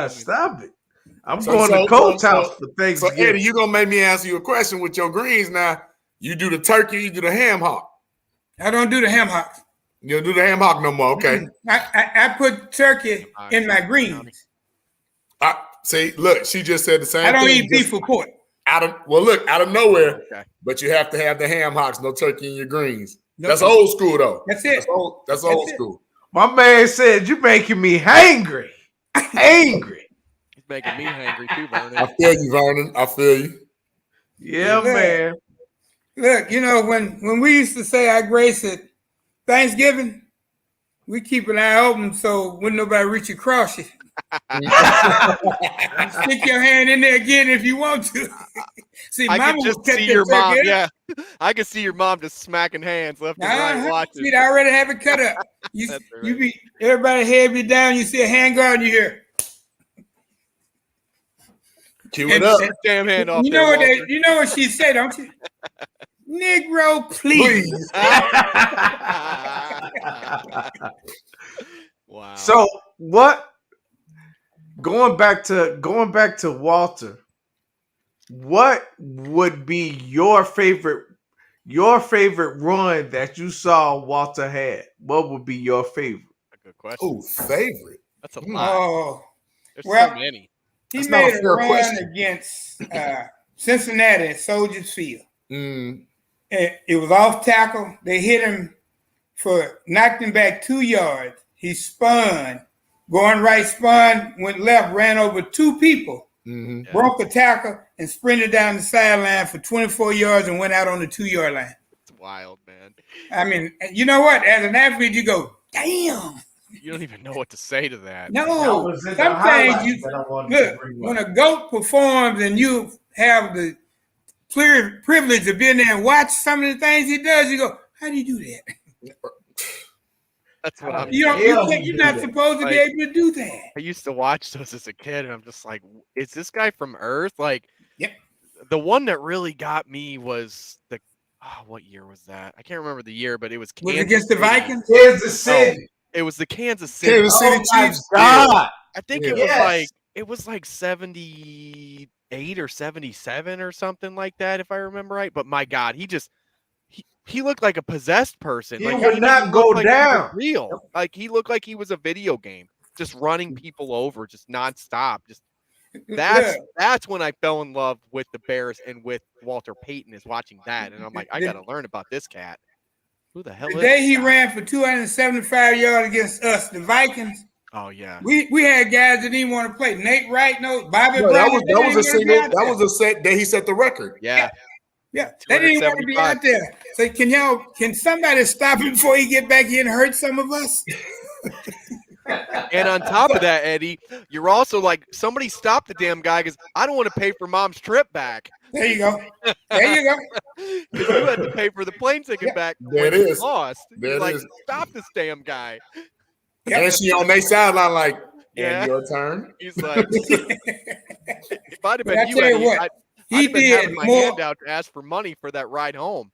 stop it. I'm going to Coach House for Thanksgiving. So, Eddie, you're going to make me answer you a question with your greens now. You do the turkey, you do the ham hock. I don't do the ham hock. You don't do the ham hock no more, okay. I put turkey in my greens. See, look, she just said the same thing. I don't eat beef or pork. Out of nowhere, but you have to have the ham hocks, no turkey in your greens. No, that's old school, though. That's it. That's old school. My man said, you're making me hangry. Angry. He's making me hangry too, Vernon. I feel you, Vernon. I feel you. Yeah, man. Look, you know, when we used to say our grace at Thanksgiving, we keep an eye open so when nobody reach across you. Stick your hand in there again if you want to. See, I Mama can just see your mom. Yeah, I can see your mom just smacking hands left and right. Watching. See, I already have it cut up. You be everybody head me down. You see a hand guard, you hear. Cue it up. Damn hand off. You know what? You know what she said, don't you? Negro, please. Wow. So what? Going back to Walter, what would be your favorite run that you saw Walter had? What would be your favorite? Good question. Oh, favorite. That's a lot. Oh, there's well, so many. He made a run against Cincinnati at Soldiers Field. It was off tackle. They hit him knocked him back 2 yards. He spun. Going right, spun, went left, ran over 2 people, broke a tackle, and sprinted down the sideline for 24 yards and went out on the 2-yard line. It's wild, man. I mean, you know what? As an athlete, you go, damn. You don't even know what to say to that. No, sometimes when a GOAT performs and you have the clear privilege of being there and watch some of the things he does, you go, how do you do that? That's what I'm you're not supposed to be able to do that. I used to watch those as a kid, and I'm just like, is this guy from Earth? Like, yep. The one that really got me was what year was that? I can't remember the year, but it was Kansas against the Vikings? Kansas City. It was the Kansas City. Kansas City Chiefs. God. I think it was like 78 or 77 or something like that, if I remember right. But my God, he looked like a possessed person. He like, would not go down. Real. Like he looked like he was a video game, just running people over, just nonstop. Just that's when I fell in love with the Bears and with Walter Payton is watching that, and I'm like, I got to learn about this cat. Who the hell? The day he ran for 275 yards against us, the Vikings. Oh yeah. We had guys that didn't want to play. Nate Wright, Bobby. No, that was a single. That was a set that he set the record. Yeah. Yeah, they didn't want to be out there. So can somebody stop him before he get back here and hurt some of us? And on top of that, Eddie, you're also like, somebody stop the damn guy because I don't want to pay for mom's trip back. There you go. There you go. Because you had to pay for the plane ticket back. There it is. Lost. There like, it is. Stop this damn guy. And she on their sideline like, and your turn. He's like, if I'd have been you, Eddie, I'd been having my hand out to ask for money for that ride home.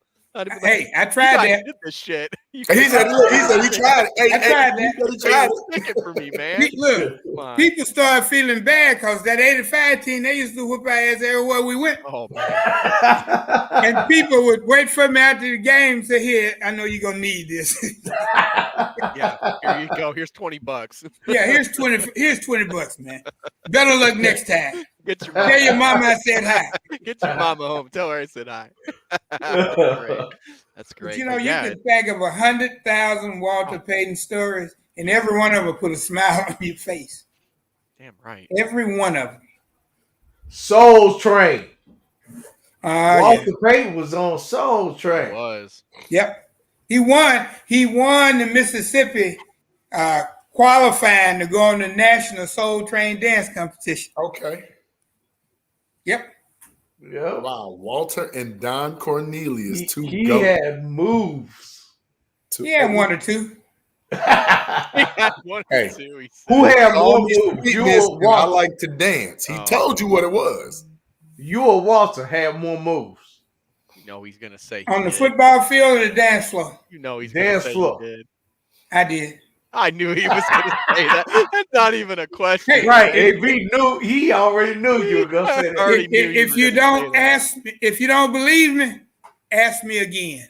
Hey, I tried that. Did this shit. He said he tried it. Hey, I tried that. He tried it. Stick it for me, man. Look, people started feeling bad because that 85 team, they used to whoop our ass everywhere we went. Oh, man. And people would wait for me after the game and say, here, I know you're going to need this. Yeah, here you go. Here's $20. Yeah, here's $20, man. Better luck next time. Tell your mama I said hi. Get your mama home. Tell her I said hi. That's great. But you know, you could think of 100,000 Walter Payton stories, and every one of them put a smile on your face. Damn right. Every one of them. Soul Train. Walter Payton was on Soul Train. He was. Yep. He won the Mississippi qualifying to go on the National Soul Train Dance Competition. Okay. Yep. Yeah. Wow, Walter and Don Cornelius, he had moves. He had one or two. He had one Hey, or two. He said. Who had Call more me moves? street You miss or and I Walter? like to dance. He told you what it was. You or Walter had more moves. You know he's gonna say On he the did. football field or the dance floor? You know he's Dance gonna say floor. he did. I did. I knew he was gonna say that. That's not even a question. Hey, Right. If he knew, he already knew you were gonna say that. Already knew you If were you gonna don't say that. ask me, if you don't believe me, ask me again.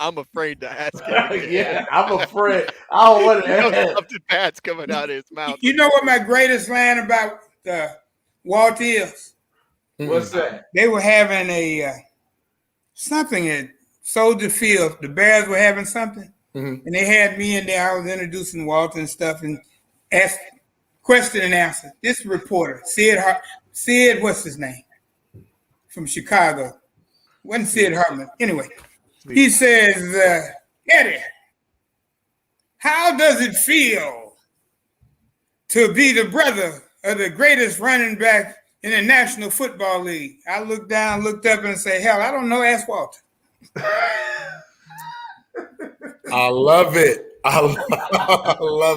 I'm afraid to ask him again. Yeah, I'm afraid. I don't want You know to. something bad's coming out of his mouth. You know what my greatest line about Walt is? What's that? They were having a something at Soldier Field. The Bears were having something, and they had me in there. I was introducing Walter and stuff, and asked question and answer. This reporter, Sid, what's his name? From Chicago. Wasn't Sid Hartman. Anyway, he says, Eddie, how does it feel to be the brother of the greatest running back in the National Football League? I looked down, looked up, and say, hell, I don't know. Ask Walter. I love it. I love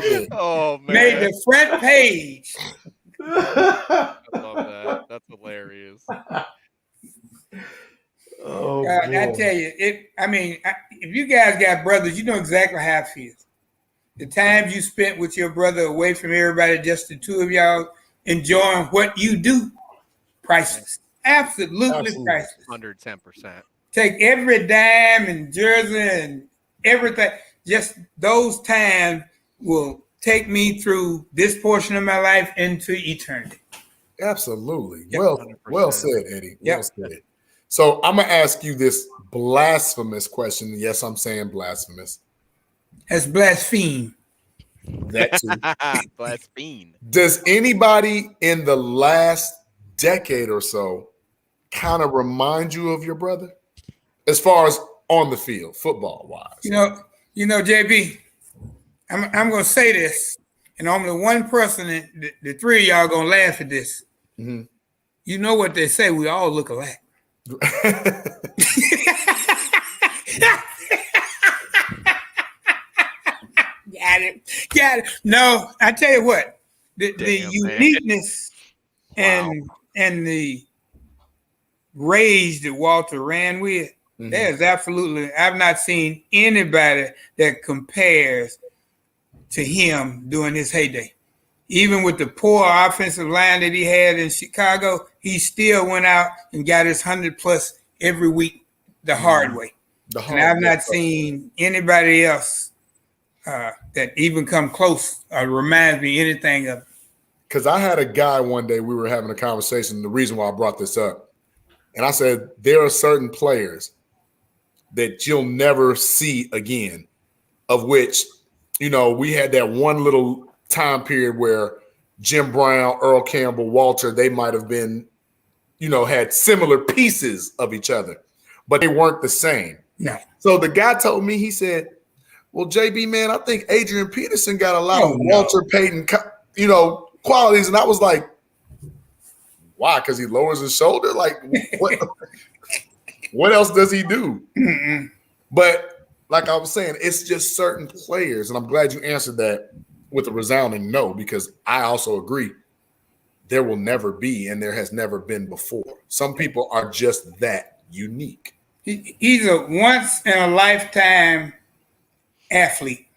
it. Oh man, made the front page. I love that. That's hilarious. Oh, I tell you, if you guys got brothers, you know exactly how it feels. The times you spent with your brother away from everybody, just the two of y'all enjoying what you do, priceless. Absolutely priceless. 110%. Take every dime and jersey and everything. Just those times will take me through this portion of my life into eternity. Absolutely. Yep. Well said, Eddie. Yep. Well said. So I'm going to ask you this blasphemous question. Yes, I'm saying blasphemous. That's blaspheme. That too. Blaspheme. Does anybody in the last decade or so kind of remind you of your brother? As far as on the field, football wise. You know, JB, I'm going to say this, and only one person, the three of y'all going to laugh at this. Mm-hmm. You know what they say, we all look alike. Got it. No, I tell you what, the uniqueness and the rage that Walter ran with, there's absolutely, I've not seen anybody that compares to him during his heyday. Even with the poor offensive line that he had in Chicago, he still went out and got his 100+ every week the hard way. And I've not seen anybody else that even come close or reminds me anything of. Because I had a guy one day, we were having a conversation, the reason why I brought this up. And I said, there are certain players that you'll never see again, of which, we had that one little time period where Jim Brown, Earl Campbell, Walter, they might have been, had similar pieces of each other, but they weren't the same. No. So the guy told me, he said, well, JB, man, I think Adrian Peterson got a lot of Walter Payton, qualities. And I was like, why? Because he lowers his shoulder? Like, what else does he do? Mm-mm. But like I was saying, it's just certain players. And I'm glad you answered that with a resounding no, because I also agree there will never be, and there has never been before. Some people are just that unique. He's a once in a lifetime athlete.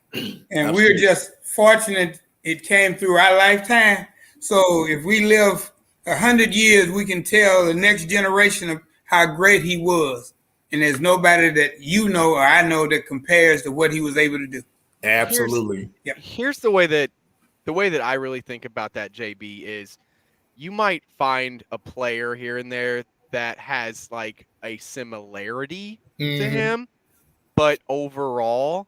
And we're just fortunate it came through our lifetime. So if we live 100 years, we can tell the next generation of how great he was. And there's nobody that or I know that compares to what he was able to do. Absolutely. Here's the way that I really think about that, JB, is you might find a player here and there that has like a similarity to him, but overall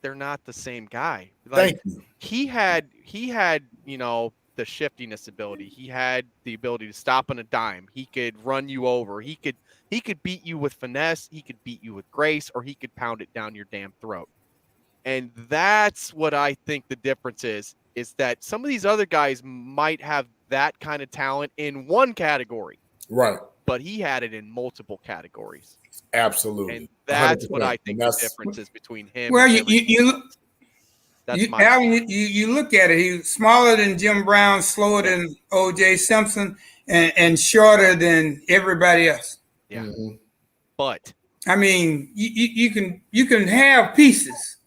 they're not the same guy. Like, thank you. He had the shiftiness ability. He had the ability to stop on a dime. He could run you over. He could beat you with finesse. He could beat you with grace, or he could pound it down your damn throat. And that's what I think the difference is that some of these other guys might have that kind of talent in one category. Right. but he had it in multiple categories. Absolutely. And that's 100%. what I think And the difference is between him. Well, and you look at it. He's smaller than Jim Brown, slower than O.J. Simpson, and shorter than everybody else. Yeah. Mm-hmm. But I mean, you can have pieces,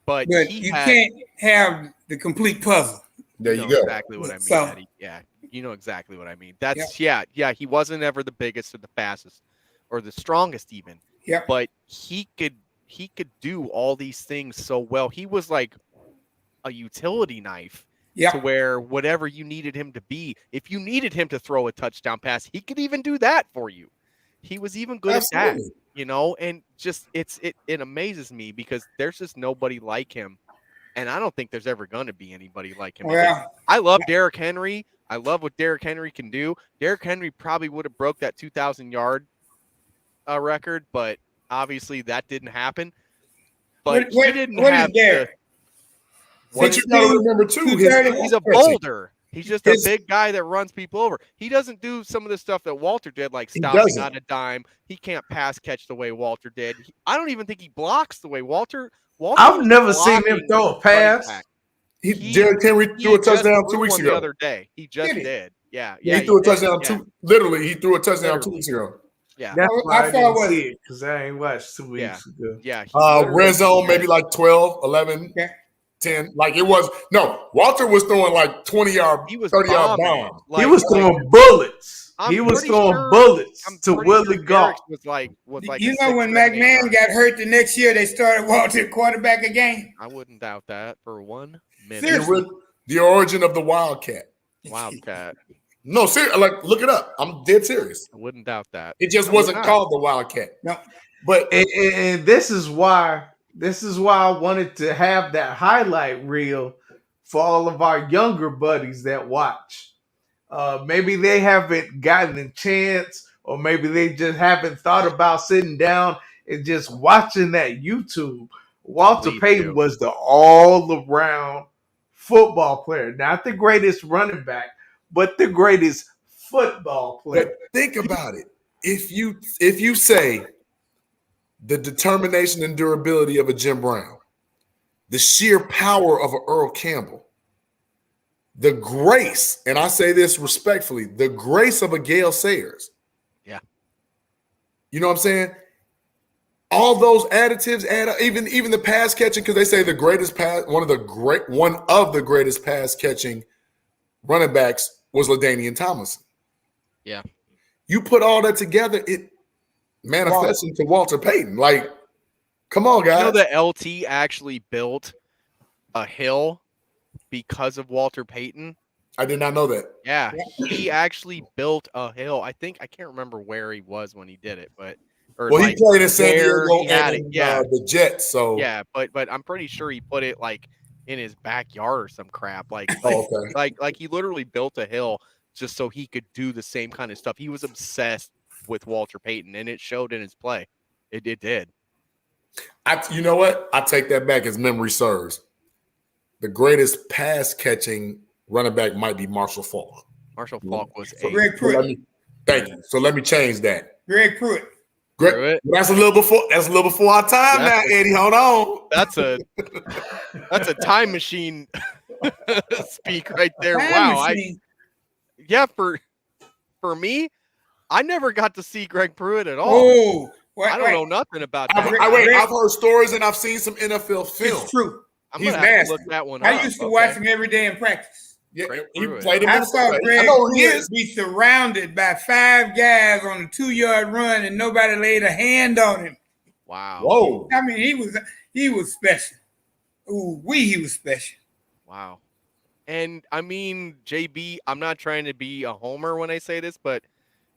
but you can't have the complete puzzle. There you know go. Exactly what I mean. So- Eddie. Yeah, you know exactly what I mean. That's yeah. He wasn't ever the biggest or the fastest or the strongest even. Yeah. But he could do all these things so well. He was like a utility knife. Yeah. To where whatever you needed him to be, if you needed him to throw a touchdown pass, he could even do that for you. He was even good at that, you know, and just it amazes me because there's just nobody like him. And I don't think there's ever going to be anybody like him. Well, I love Derrick Henry. I love what Derrick Henry can do. Derrick Henry probably would have broke that 2,000-yard record, but obviously that didn't happen. But he didn't have Derrick? But you got to remember too, he's a boulder. He's just a big guy that runs people over. He doesn't do some of the stuff that Walter did, like stopping on a dime. He can't pass catch the way Walter did. I don't even think he blocks the way Walter I've never seen him throw a pass. Derrick Henry threw a touchdown 2 weeks ago. The other day, he just did. Yeah, he threw a touchdown literally. He threw a touchdown 2 weeks ago. Yeah, that's why I didn't see it because I ain't watched 2 weeks ago. Yeah, red zone maybe like 12, 11, 10. Like it was Walter was throwing like 20-yard, 30-yard bombs. He was throwing bullets. He was throwing bullets to Willie Gault. Was like when McMahon got hurt the next year, they started Walter quarterback again. I wouldn't doubt that for 1 minute. Seriously. The origin of the Wildcat. Wildcat. No, seriously, like look it up. I'm dead serious. I wouldn't doubt that. It just wasn't called the Wildcat. No, but and this is why I wanted to have that highlight reel for all of our younger buddies that watch. Maybe they haven't gotten a chance, or maybe they just haven't thought about sitting down and just watching that YouTube. Walter Payton was the all-around football player. Not the greatest running back, but the greatest football player. But think about it. If you say the determination and durability of a Jim Brown, the sheer power of an Earl Campbell, the grace, and I say this respectfully, the grace of a Gale Sayers. Yeah. You know what I'm saying? All those additives add up, even the pass catching, because they say one of the greatest pass catching running backs was LaDainian Tomlinson. Yeah. You put all that together, it manifests into Walter Payton. Like, come on, guys. You know that LT actually built a hill because of Walter Payton? I did not know that. Yeah, he actually built a hill. I can't remember where he was when he did it, but he played in San Diego and the Jets. So yeah, but I'm pretty sure he put it like in his backyard or some crap. Like, like he literally built a hill just so he could do the same kind of stuff. He was obsessed with Walter Payton, and it showed in his play. It did. You know what? I take that back as memory serves. The greatest pass catching running back might be Marshall Faulk. Marshall Faulk was Greg Pruitt. Thank you. So let me change that. Greg Pruitt. That's a little before our time now, Eddie. Hold on. That's a time machine speak right there. For me, I never got to see Greg Pruitt at all. Oh, I don't know nothing about that. I've heard stories and I've seen some NFL film. It's true. He's nasty. Look that one I used to watch him every day in practice. Yeah, he played him. I saw Greg Pruitt be surrounded by 5 guys on a 2-yard run, and nobody laid a hand on him. Wow. Whoa. I mean, he was special. He was special. Wow. And I mean, JB, I'm not trying to be a homer when I say this, but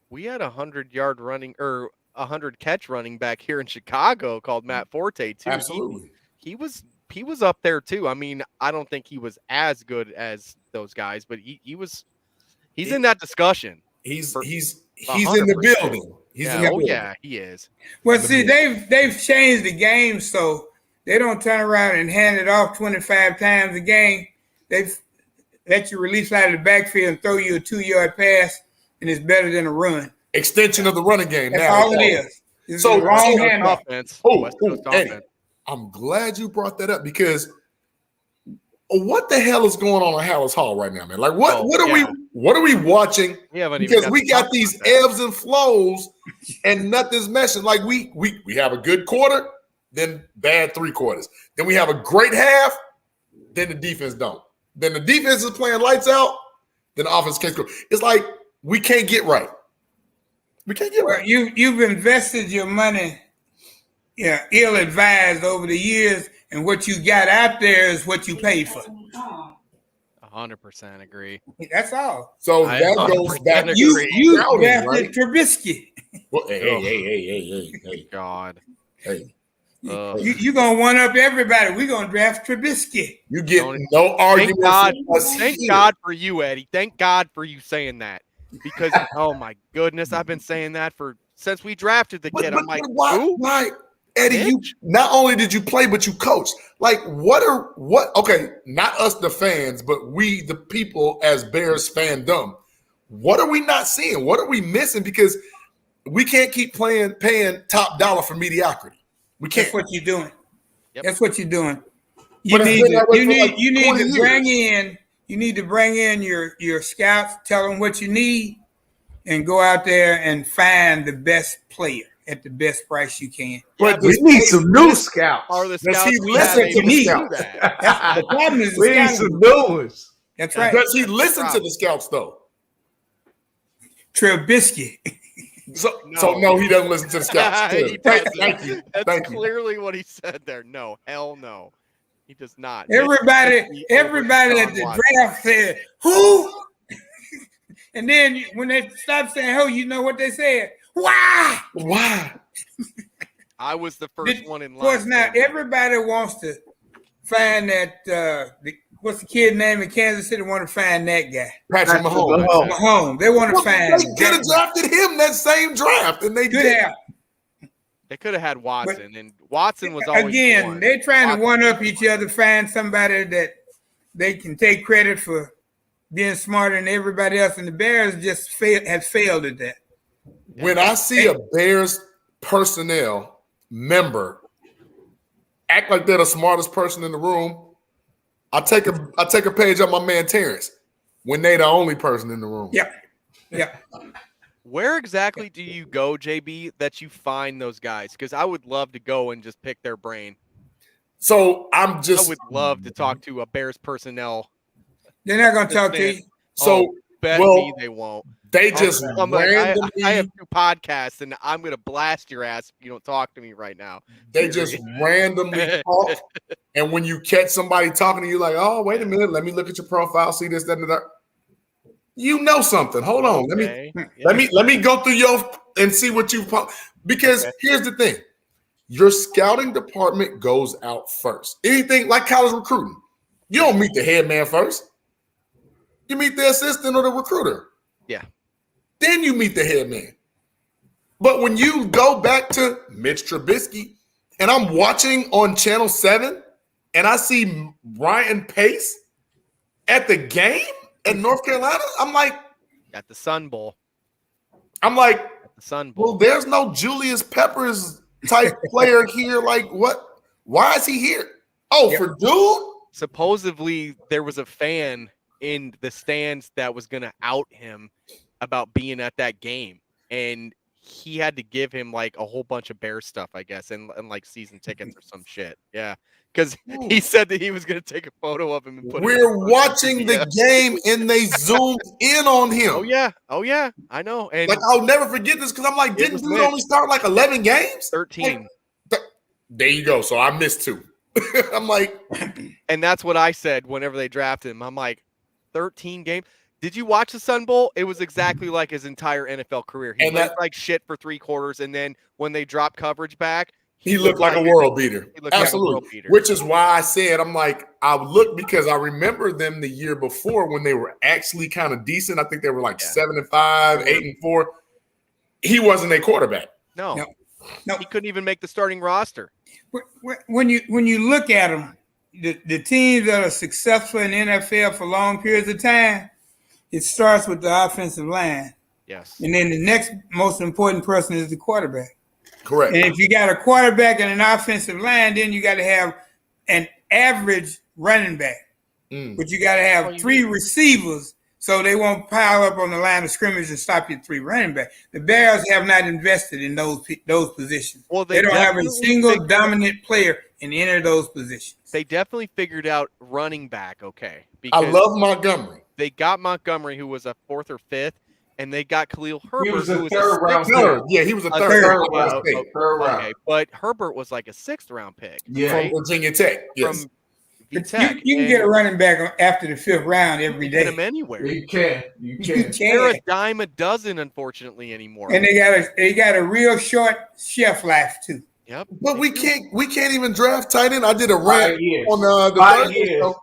we had 100-yard running or 100-catch running back here in Chicago called Matt Forte too. Absolutely. He was up there too. I mean, I don't think he was as good as those guys, but he's in that discussion. He's in the building. Yeah, he is. Well, see, they've changed the game so they don't turn around and hand it off 25 times a game. They've let you release out of the backfield and throw you a 2-yard pass, and it's better than a run. extension of the running game. That's now all it is. It's so the wrong so- handoff. offense. Oh, West Coast Eddie, offense. I'm glad you brought that up because what the hell is going on in Hallis Hall right now, man? Like what are we watching? We haven't even Because got we to got talk these about that. ebbs and flows and nothing's meshing. Like we have a good quarter, then bad 3 quarters. Then we have a great half, then the defense don't. Then the defense is playing lights out, then the offense can't go. It's like we can't get right. We can't get right. You've invested your money, ill-advised over the years, and what you got out there is what you paid for. 100% agree. That's all. So I that goes back. You scouting, drafted right? Trubisky. Well, hey. God. Hey. You gonna one up everybody. We're gonna draft Trubisky. You get no argument. Thank God for you, Eddie. Thank God for you saying that. Because oh my goodness, I've been saying that since we drafted the kid. I'm like, who? Why, Eddie? You not only did you play, but you coached. Like, what? Okay, not us, the fans, but we, the people, as Bears fandom. What are we not seeing? What are we missing? Because we can't keep paying top dollar for mediocrity. We can't. That's what you're doing. Yep. That's what you're doing. But it's been that way for like 20 years. You need to bring in your scouts, tell them what you need, and go out there and find the best player at the best price you can. But we need some new scouts. Are the Does scouts he we listen have to able the do scouts? that? The problem is We need some new ones. That's right. Does he listen to the scouts though? Trubisky. So no, he doesn't listen to the scouts. He Good. doesn't. Thank you. That's Thank you. clearly what he said there. No, hell no. He does not. Everybody at the draft said, who? And then when they stopped saying who, you know what they said? Why? I was the first one in line. Of course, now everybody wants to find that, what's the kid name in Kansas City? Want to find that guy. Patrick Mahomes. Mahomes. They want to find They could have drafted him that same draft, and they did. They could have had Watson, and Watson was always the one. They're trying to one up each other, find somebody that they can take credit for being smarter than everybody else, and the Bears just have failed at that. When I see a Bears personnel member act like they're the smartest person in the room, I take a page of my man Terrence. When they the only person in the room. Yeah. Where exactly do you go, JB, that you find those guys? Because I would love to go and just pick their brain. So I would love to talk to a Bears personnel. They're not going to talk to you. So bet me they won't. They just randomly. I have 2 podcasts, and I'm going to blast your ass if you don't talk to me right now. They just randomly talk, and when you catch somebody talking to you, like, oh, wait a minute, let me look at your profile, see this, that, and that. You know something. Hold on. Let me go through your and see what you've because here's the thing. Your scouting department goes out first. Anything like college recruiting. You don't meet the head man first. You meet the assistant or the recruiter. Yeah. Then you meet the head man. But when you go back to Mitch Trubisky, and I'm watching on Channel 7, and I see Ryan Pace at the game at North Carolina, I'm like, at the Sun Bowl. I'm like, the Sun Bowl. Well, there's no Julius Peppers type player here. Like, what? Why is he here? Oh, for dude? Supposedly there was a fan in the stands that was going to out him about being at that game, and he had to give him like a whole bunch of Bear stuff, I guess, and like season tickets or some shit. Yeah. Because he said that he was going to take a photo of him and put We're watching the game and they zoomed in on him. Oh yeah, I know. And like I'll never forget this because I'm like, didn't dude only start like 11 games? 13. Like, there you go. So I missed 2. I'm like, and that's what I said whenever they drafted him. I'm like, 13 games. Did you watch the Sun Bowl? It was exactly like his entire NFL career. He looked like shit for 3 quarters, and then when they dropped coverage back, he looked like a world beater. Absolutely. Which is why I said, I'm like, I look because I remember them the year before when they were actually kind of decent. I think they were like 7-5, 8-4. He wasn't a quarterback. No. He couldn't even make the starting roster. When you look at them, the teams that are successful in the NFL for long periods of time, it starts with the offensive line. Yes. And then the next most important person is the quarterback. Correct. And if you got a quarterback and an offensive line, then you got to have an average running back. But you got to have 3 receivers so they won't pile up on the line of scrimmage and stop your 3 running back. The Bears have not invested in those positions. Well, they don't have a single dominant player in any of those positions. They definitely figured out running back okay. I love Montgomery. They got Montgomery, who was a 4th or 5th, and they got Khalil Herbert, He was who a was third round pick. Yeah, he was a third round pick. Okay, but Herbert was like a 6th round pick. Yeah, right? from Virginia Tech. Yes. From VTech. You can get a running back after the 5th round every day. Get him anywhere. You can. They're a dime a dozen, unfortunately, anymore. And they got a real short shelf life too. Yep. But we can't even draft tight end. I did a rant on the 5 Thursday years. show.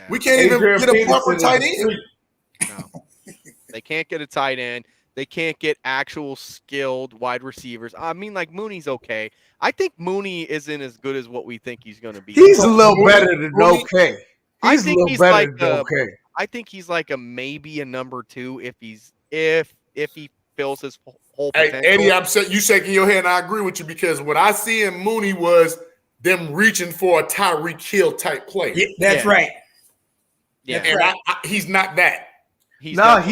We can't even get a proper tight end. No. They can't get a tight end. They can't get actual skilled wide receivers. I mean, like Mooney's okay. I think Mooney isn't as good as what we think he's going to be. He's a little better than okay. I He's a think little he's better like than okay. I think he's like a maybe a number 2 if he fills his whole potential. Hey, Eddie, I'm you shaking your head, and I agree with you because what I see in Mooney was them reaching for a Tyreek Hill type play. Yeah, that's right. Yeah, and he's not that. He's not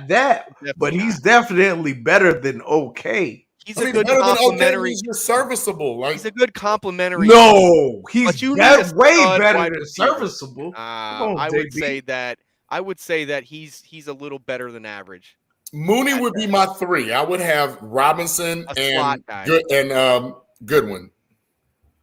that, but he's definitely better than okay. He's a good complimentary. He's serviceable. Like, he's a good complimentary. No, he's way better than receiver. serviceable. I would say that he's a little better than average. Mooney would be my 3. I would have Robinson and Goodwin.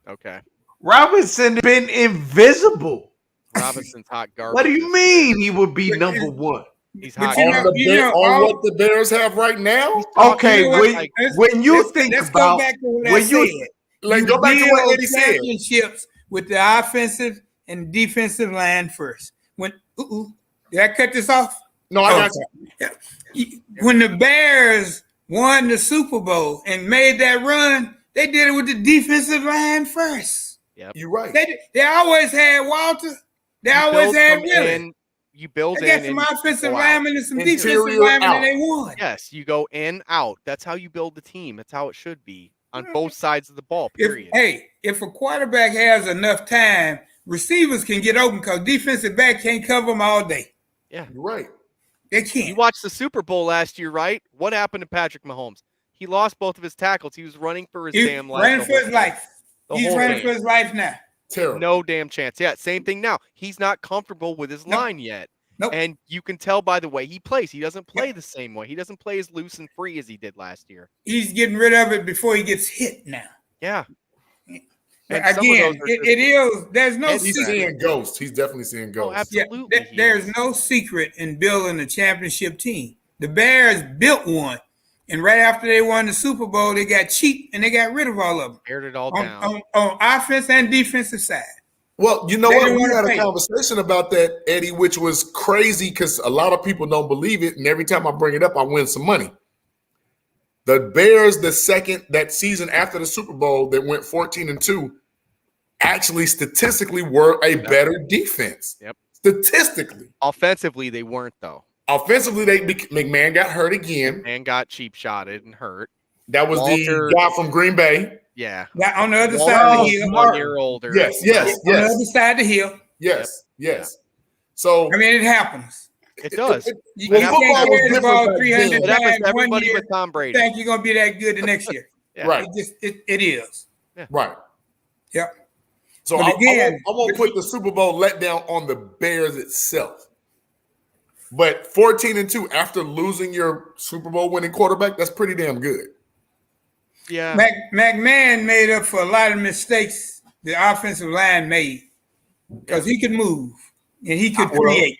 Okay. Robinson been invisible. Robinson's hot garbage. What do you mean he would be number 1? He's hot. On what the Bears have right now? Okay, when you think about go back to what I said. Go back to what Eddie said. Championships with the offensive and defensive line first. Did I cut this off? No, I got you. When the Bears won the Super Bowl and made that run, they did it with the defensive line first. Yep. You're right. They always had Walter. They always had Willie. You build they got some offensive linemen and some defensive linemen, and they won. Yes, you go in, out. That's how you build the team. That's how it should be on both sides of the ball, period. If a quarterback has enough time, receivers can get open because defensive back can't cover them all day. Yeah. You're right. They can't. You watched the Super Bowl last year, right? What happened to Patrick Mahomes? He lost both of his tackles. He was running for his damn life. Running for his life. He's running for his life now. Terrible. No damn chance. Yeah, same thing now. He's not comfortable with his line yet. Nope. And you can tell by the way he plays. He doesn't play the same way. He doesn't play as loose and free as he did last year. He's getting rid of it before he gets hit now. Yeah. Again, it is. There's no secret. He's seeing ghosts. He's definitely seeing ghosts. Oh, absolutely. Yeah, there's no secret in building a championship team. The Bears built one. And right after they won the Super Bowl, they got cheap and they got rid of all of them. Aired it all down. On offense and defensive side. Well, you know what? We had a conversation about that, Eddie, which was crazy because a lot of people don't believe it. And every time I bring it up, I win some money. The Bears, that season after the Super Bowl that went 14-2, actually statistically were a better defense. Yep. Statistically. Offensively, they weren't, though. Offensively, McMahon got hurt again. And got cheap shotted and hurt. That was the guy from Green Bay. Yeah. On the other side of the hill. 1 year older. Yes. On the other side of the hill. Yes. So I mean, it happens. It does. You can't carry the ball 300 times everybody 1 year. with Tom Brady. Think you're gonna be that good the next year? Right. It is. Yeah. Right. Yep. So I won't put the Super Bowl letdown on the Bears itself. But 14-2 after losing your Super Bowl winning quarterback, that's pretty damn good. Yeah. McMahon made up for a lot of mistakes the offensive line made because he could move and he could create.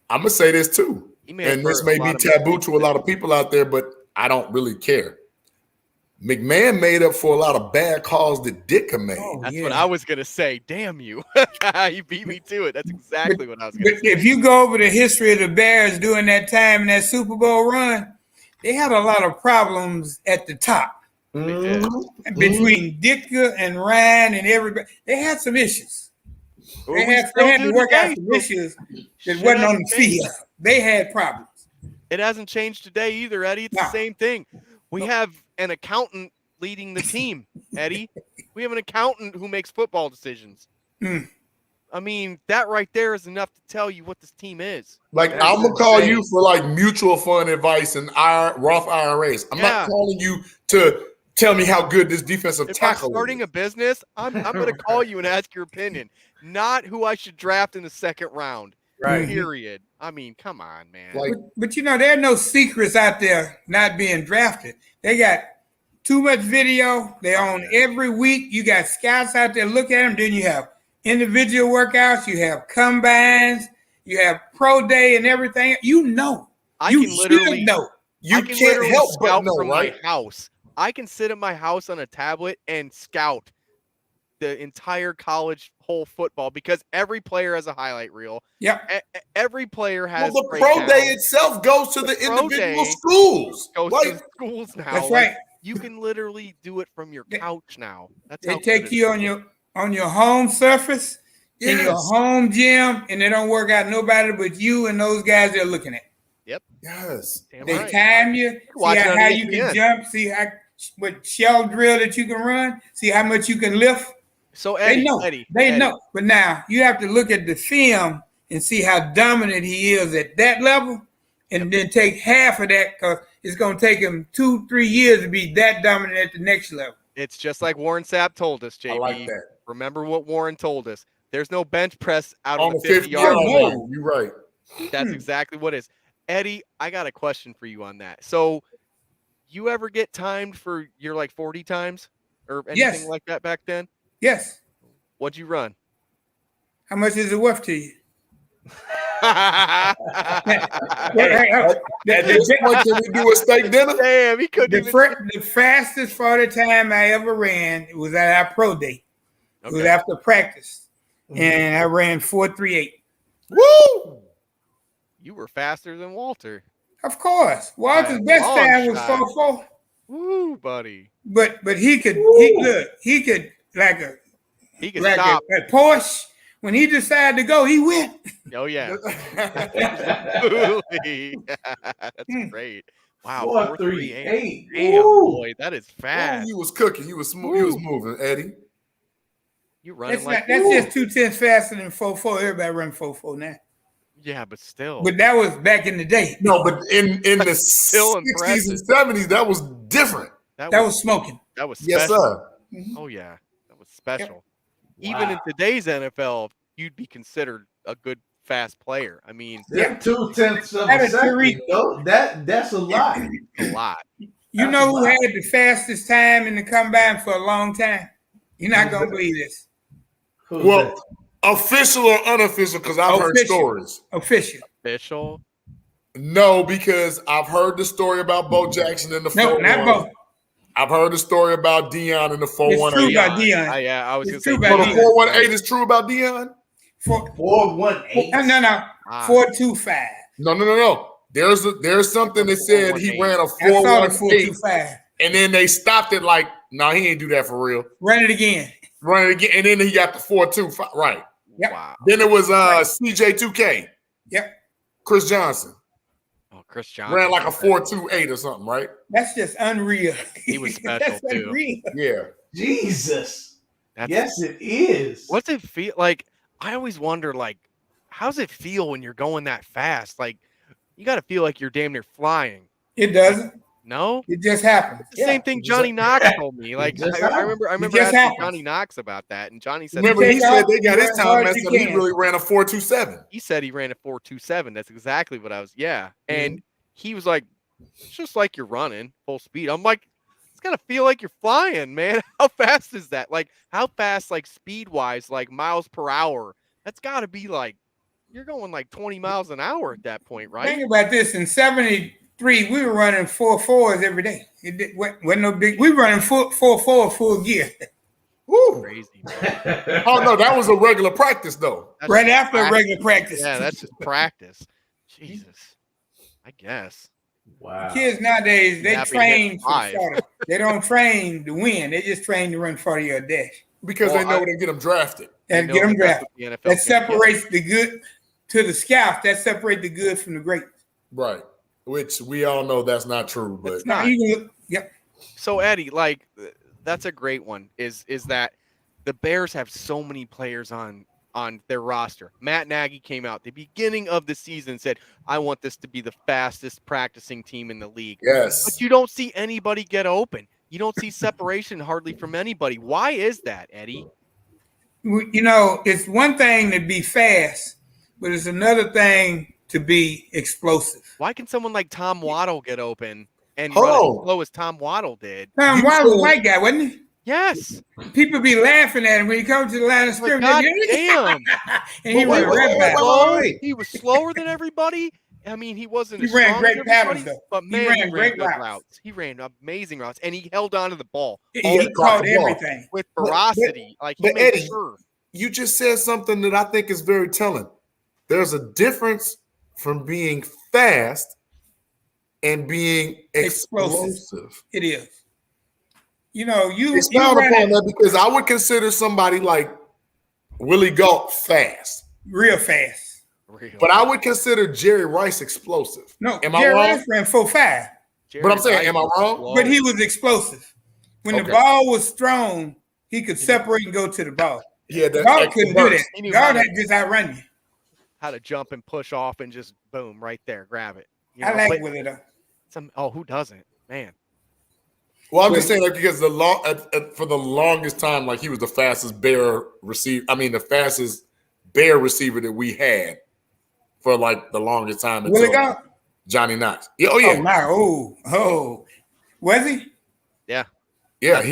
I'm going to say this too. And this may be taboo to a lot of people out there, but I don't really care. McMahon made up for a lot of bad calls that Ditka made. That's what I was going to say. Damn you. You beat me to it. That's exactly what I was going to say. If you go over the history of the Bears during that time in that Super Bowl run, they had a lot of problems at the top. Between Ditka and Ryan and everybody. They had some issues. They had to work out some issues that wasn't on the field. They had problems. It hasn't changed today either, Eddie. It's the same thing. We have an accountant leading the team, Eddie. We have an accountant who makes football decisions. I mean, that right there is enough to tell you what this team is. Like, I'm going to call you for, like, mutual fund advice and Roth IRAs. I'm not calling you to tell me how good this defensive tackle is. If I'm starting a business, I'm going to call you and ask your opinion, not who I should draft in the second round. Right. Period. I mean, come on, man. But you know, there are no secrets out there not being drafted. They got too much video. They own every week. You got scouts out there look at them. Then you have individual workouts. You have combines. You have pro day and everything. You know. I can literally know. You can't help but know, from right? my house. I can sit at my house on a tablet and scout the entire college whole football because every player has a highlight reel. Yep. Every player has. Well, the pro day itself goes to the individual schools. Goes to the schools now. That's right. You can literally do it from your couch now. That's they how take you on your home surface in your home gym, and they don't work out nobody but you and those guys they're looking at. Yep. Yes. They time you, see how you can jump, see what shell drill that you can run, see how much you can lift. So Eddie, they know. But now you have to look at the film and see how dominant he is at that level, and then take half of that because it's going to take him 2-3 years to be that dominant at the next level. It's just like Warren Sapp told us, JB. I like that. Remember what Warren told us. There's no bench press out on of the 50-yard line. line. You're right. That's exactly what it is. Eddie, I got a question for you on that. So you ever get timed for your like 40 times or anything like that back then? Yes. What'd you run? How much is it worth to you? At this point, can we do a steak dinner? Damn, he couldn't the fastest 40 time I ever ran was at our pro day. It was after practice. And I ran 4.38. Woo! You were faster than Walter. Of course. Walter's best time was 4.4. Woo, buddy. But he could like a Porsche. When he decided to go, he went. Oh yeah. Absolutely. That's great. Wow. 4.38. Damn, boy, that is fast. You was cooking. You was smooth. You was moving, Eddie. You running that's just 2/10 faster than 4.4. Everybody run 4.4 now. Yeah, but still. But that was back in the day. No, but in the 60s and 70s, that was different. That was smoking. That was special. Yes, sir. Oh yeah, that was special. Even in today's NFL, you'd be considered a good fast player. I mean, 2/10 of a second. Though, that's a lot. A lot. You know who had the fastest time in the combine for a long time? You're not gonna believe this. Well, official or unofficial? Because I've heard stories. Official. No, because I've heard the story about Bo Jackson in the 4-1. No, not Bo. I've heard the story about Deion in the 4-1. It's true about Deion. Yeah, I was It's going to true say. about So the Deion. 4-1-8 is true about Deion? 4.18. No. 4.25. No. There's something that said he ran a 4.18, and then they stopped it like, no, he ain't do that for real. Run it again. And then he got the 4.25. Right. Yep. Wow. Then it was CJ2K. Yep. Chris Johnson. Oh, Chris Johnson ran like a 4.28 or something, right? That's just unreal. He was special too. Unreal. Yeah. Jesus. Yes, it is. What's it feel like? I always wonder, like, how's it feel when you're going that fast? Like, you got to feel like you're damn near flying. It doesn't. No, it just happened. It's the same thing Johnny Knox told me. Like, I remember asking Johnny Knox about that, and Johnny said, "Remember, he said they got his time messed up. He really ran a 4.27. He said he ran a 4.27. That's exactly what I was. Yeah, and he was like, "It's just like you're running full speed." I'm like, "It's gotta feel like you're flying, man. How fast is that? Like, how fast, like speed wise, like miles per hour? That's got to be like you're going like 20 miles an hour at that point, right?" Think about this. In 73, we were running 4.4s every day. It wasn't no big. We were running 4.4 full gear. Woo. Crazy. Oh no, that was a regular practice though. That's right after a regular practice. Yeah, that's just practice. Jesus, I guess. Wow. Kids nowadays, they train for five. 40. They don't train to win. They just train to run 40-yard dash. Because they know when they get them drafted. And get them drafted. That separates the good to the scouts. That separates the good from the great. Right. which we all know that's not true. But It's not. Yep. So Eddie, like that's a great one. Is that the Bears have so many players on their roster. Matt Nagy came out the beginning of the season and said, I want this to be the fastest practicing team in the league. Yes. But you don't see anybody get open. You don't see separation hardly from anybody. Why is that, Eddie? You know, it's one thing to be fast, but it's another thing to be explosive. Why can someone like Tom Waddle get open and run as slow as Tom Waddle did? Tom Waddle was a white guy, wasn't he? Yes. People be laughing at him when he comes to the line of scrimmage. God damn. And he ran right back. He was slower than everybody. I mean, he wasn't. He ran great patterns, though. But man, he ran great good routes. He ran amazing routes, and he held on to the ball. He caught everything with ferocity. Like he but made Eddie, sure. You just said something that I think is very telling. There's a difference from being fast and being explosive. It is. You know, expound upon that, because I would consider somebody like Willie Gault fast. Real fast. But I would consider Jerry Rice explosive. No, am Jerry I wrong? Rice ran 4.5. But I'm saying, am I wrong? But he was explosive. When the ball was thrown, he could separate and go to the ball. Yeah, Gault couldn't do that. Gault had just outrun you. How to jump and push off and just boom right there, grab it. You I like Willie though. Who doesn't, man? Well, I'm just saying, like, because for the longest time, like, he was the fastest Bear receiver. I mean, the fastest Bear receiver that we had for like the longest time. Willie Gault? Johnny Knox. Yeah. Oh yeah. Oh, was he? Yeah. Yeah.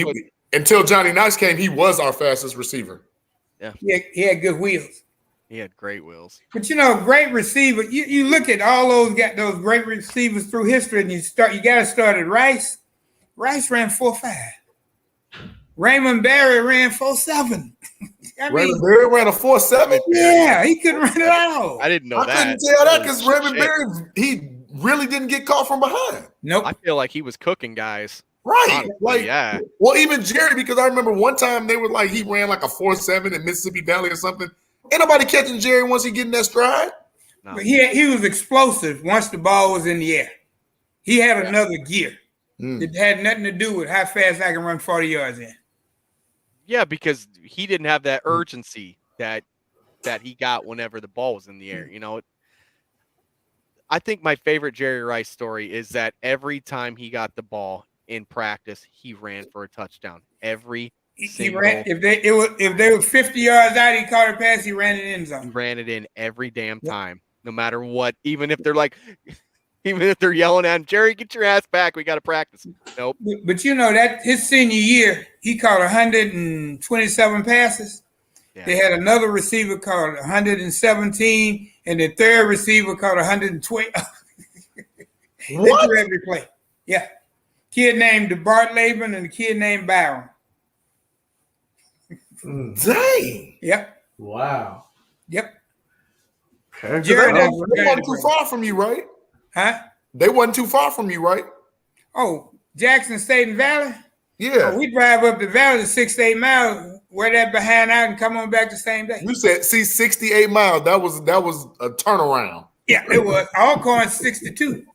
Until Johnny Knox came, he was our fastest receiver. Yeah. He had good wheels. He had great wheels. But you know, great receiver. You look at all those great receivers through history, and you got to start at Rice. Rice ran 4.5. Raymond Berry ran 4.7. Raymond Berry ran a 4.7. Yeah, he couldn't run it all. I didn't know that. I couldn't tell that because Raymond Berry, he really didn't get caught from behind. Nope. I feel like he was cooking guys. Right. Honestly, like, yeah. Well, even Jerry, because I remember one time they were like, he ran like a 4.7 in Mississippi Valley or something. Ain't nobody catching Jerry once he get in that stride. No. But he was explosive once the ball was in the air. He had another gear. It had nothing to do with how fast I can run 40 yards in. Yeah, because he didn't have that urgency that he got whenever the ball was in the air. You know, I think my favorite Jerry Rice story is that every time he got the ball in practice, he ran for a touchdown. He ran if they were 50 yards out, he caught a pass, he ran it in zone. He ran it in every damn time, no matter what. Even if they're like, even if they're yelling at him, Jerry, get your ass back. We got to practice. Nope. But you know that his senior year, he caught 127 passes. Yeah. They had another receiver caught 117, and the third receiver caught 120. They threw every play. Yeah. Kid named Bart Laban and a kid named Byron. Dang. Yep. Wow. Yep. Okay. Jerry, they wasn't too far from you, right? Huh? They wasn't too far from you, right? Oh, Jackson State and Valley? Yeah. Oh, we drive up the valley 6 to 8 miles, wear that behind out, and come on back the same day. You said, 68 miles. That was a turnaround. Yeah, it was. Alcorn 62.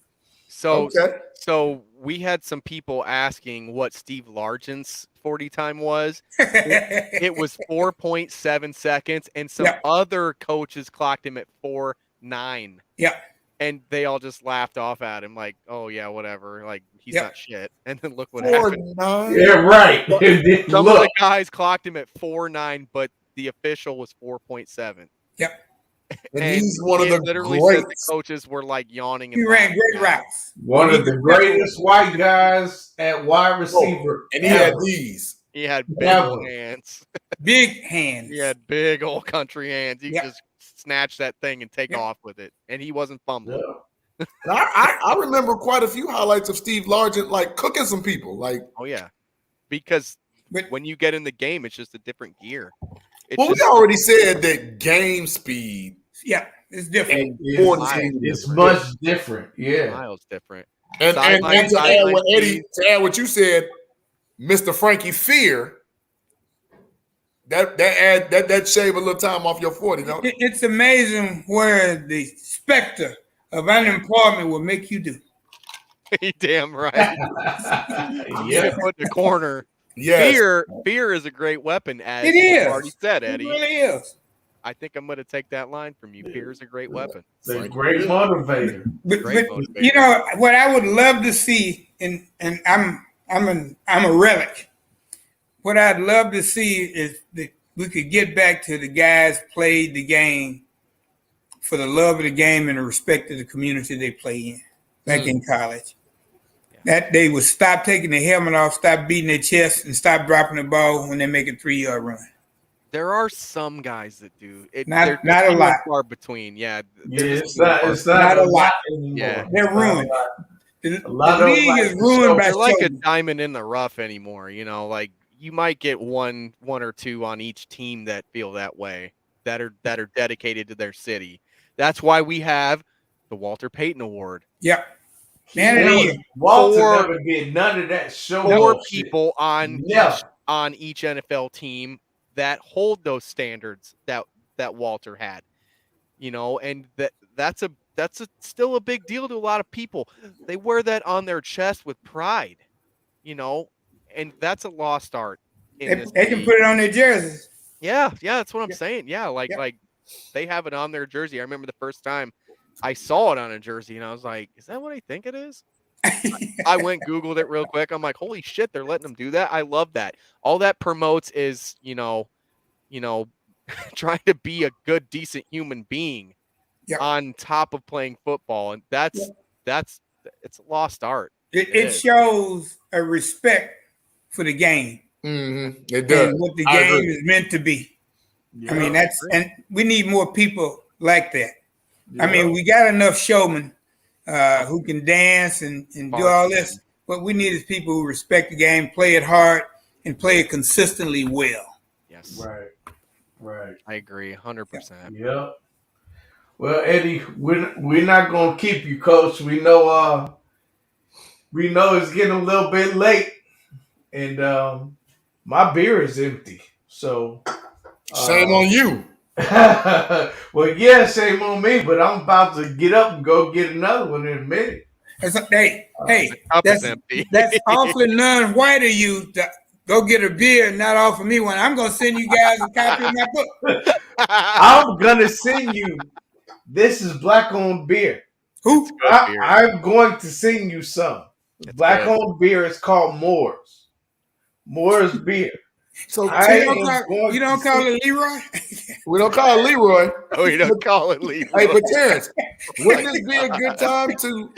So we had some people asking what Steve Largent's 40 time was. It was 4.7 seconds, and some other coaches clocked him at 4.9. Yeah. And they all just laughed off at him, like, "Oh yeah, whatever. Like he's not shit." And then look what happened. Yeah, right. Some of the guys clocked him at 4.9, but the official was 4.7. Yep. And he's one of the literally greats. said the coaches were like yawning. He ran great routes. One of the greatest white guys at wide receiver. And he had these. He had big hands. Big hands. He had big old country hands. He just snatch that thing and take off with it, and he wasn't fumbling. And I remember quite a few highlights of Steve Largent like cooking some people. Like, oh yeah, because when you get in the game, it's just a different gear. We already said that game speed. Yeah, it's different. It's much different. Yeah, miles different. And to add what Eddie, to add what you said, Mr. Frankie Fear. That shave a little time off your 40, don't it? It's amazing where the specter of unemployment will make you do. You damn right. Yeah. Put in the corner. Yes. Fear is a great weapon, as It you is. already said, Eddie. It really is. I think I'm going to take that line from you. Fear is a great weapon. It's a great motivator. But motivator. you know what I would love to see, and I'm a relic. What I'd love to see is that we could get back to the guys played the game for the love of the game and the respect of the community they play in back in college. That they would stop taking their helmet off, stop beating their chest, and stop dropping the ball when they make a 3-yard run. There are some guys that do. Not they're a lot. Far between. Yeah. It's not a lot anymore. Yeah. They're ruined. A lot the of league is ruined by they're like a shoulders. diamond in the rough anymore. You know, like you might get one or two on each team that feel that way, that are dedicated to their city. That's why we have the Walter Payton Award. Yep. Man, Walter never get none of that show. 4 people on each NFL team that hold those standards that Walter had. You know, and that's still a big deal to a lot of people. They wear that on their chest with pride, you know, and that's a lost art. They can put it on their jerseys. Yeah, that's what I'm saying. Yeah, like they have it on their jersey. I remember the first time I saw it on a jersey, and I was like, "Is that what I think it is?" I went Googled it real quick. I'm like, "Holy shit, they're letting them do that!" I love that. All that promotes is, you know, trying to be a good, decent human being on top of playing football, and it's a lost art. It shows a respect for the game. Mm-hmm. It does. And what the game is meant to be. Yeah, I mean, and we need more people like that. I mean, we got enough showmen who can dance and do all this. What we need is people who respect the game, play it hard, and play it consistently well. Yes. Right. I agree, 100%. Yep. Well, Eddie, we're not gonna keep you, Coach. We know it's getting a little bit late, and my beer is empty. So shame on you. Well, yeah, shame on me, but I'm about to get up and go get another one in a minute. Hey, that's awfully non-white of you to go get a beer and not offer me one. I'm gonna send you guys a copy of my book. I'm gonna send you. This is black-owned beer. Who? I'm going to send you some. Black-owned beer is called Moore's. Moore's beer. So you don't call it Leroy? We don't call it Leroy. Oh, you don't call it Leroy. Hey, but Terrence, wouldn't this be a good time to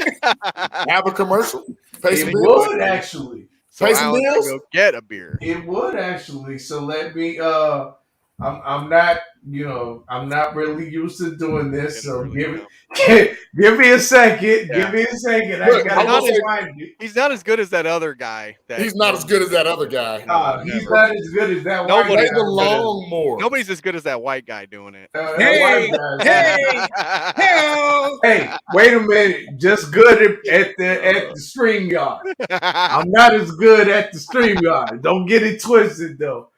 have a commercial? Pay some bills? Would actually. Pay some bills? Go get a beer. It would actually. So let me. I'm not. I'm not really used to doing this. So give me a second. Yeah. Give me a second. He's not as good as that other guy. He's not as good as that other guy. He's not as good as that white guy. Nobody's as good as that white guy doing it. Hey, wait a minute. Just good at the stream yard. I'm not as good at the stream yard. Don't get it twisted though.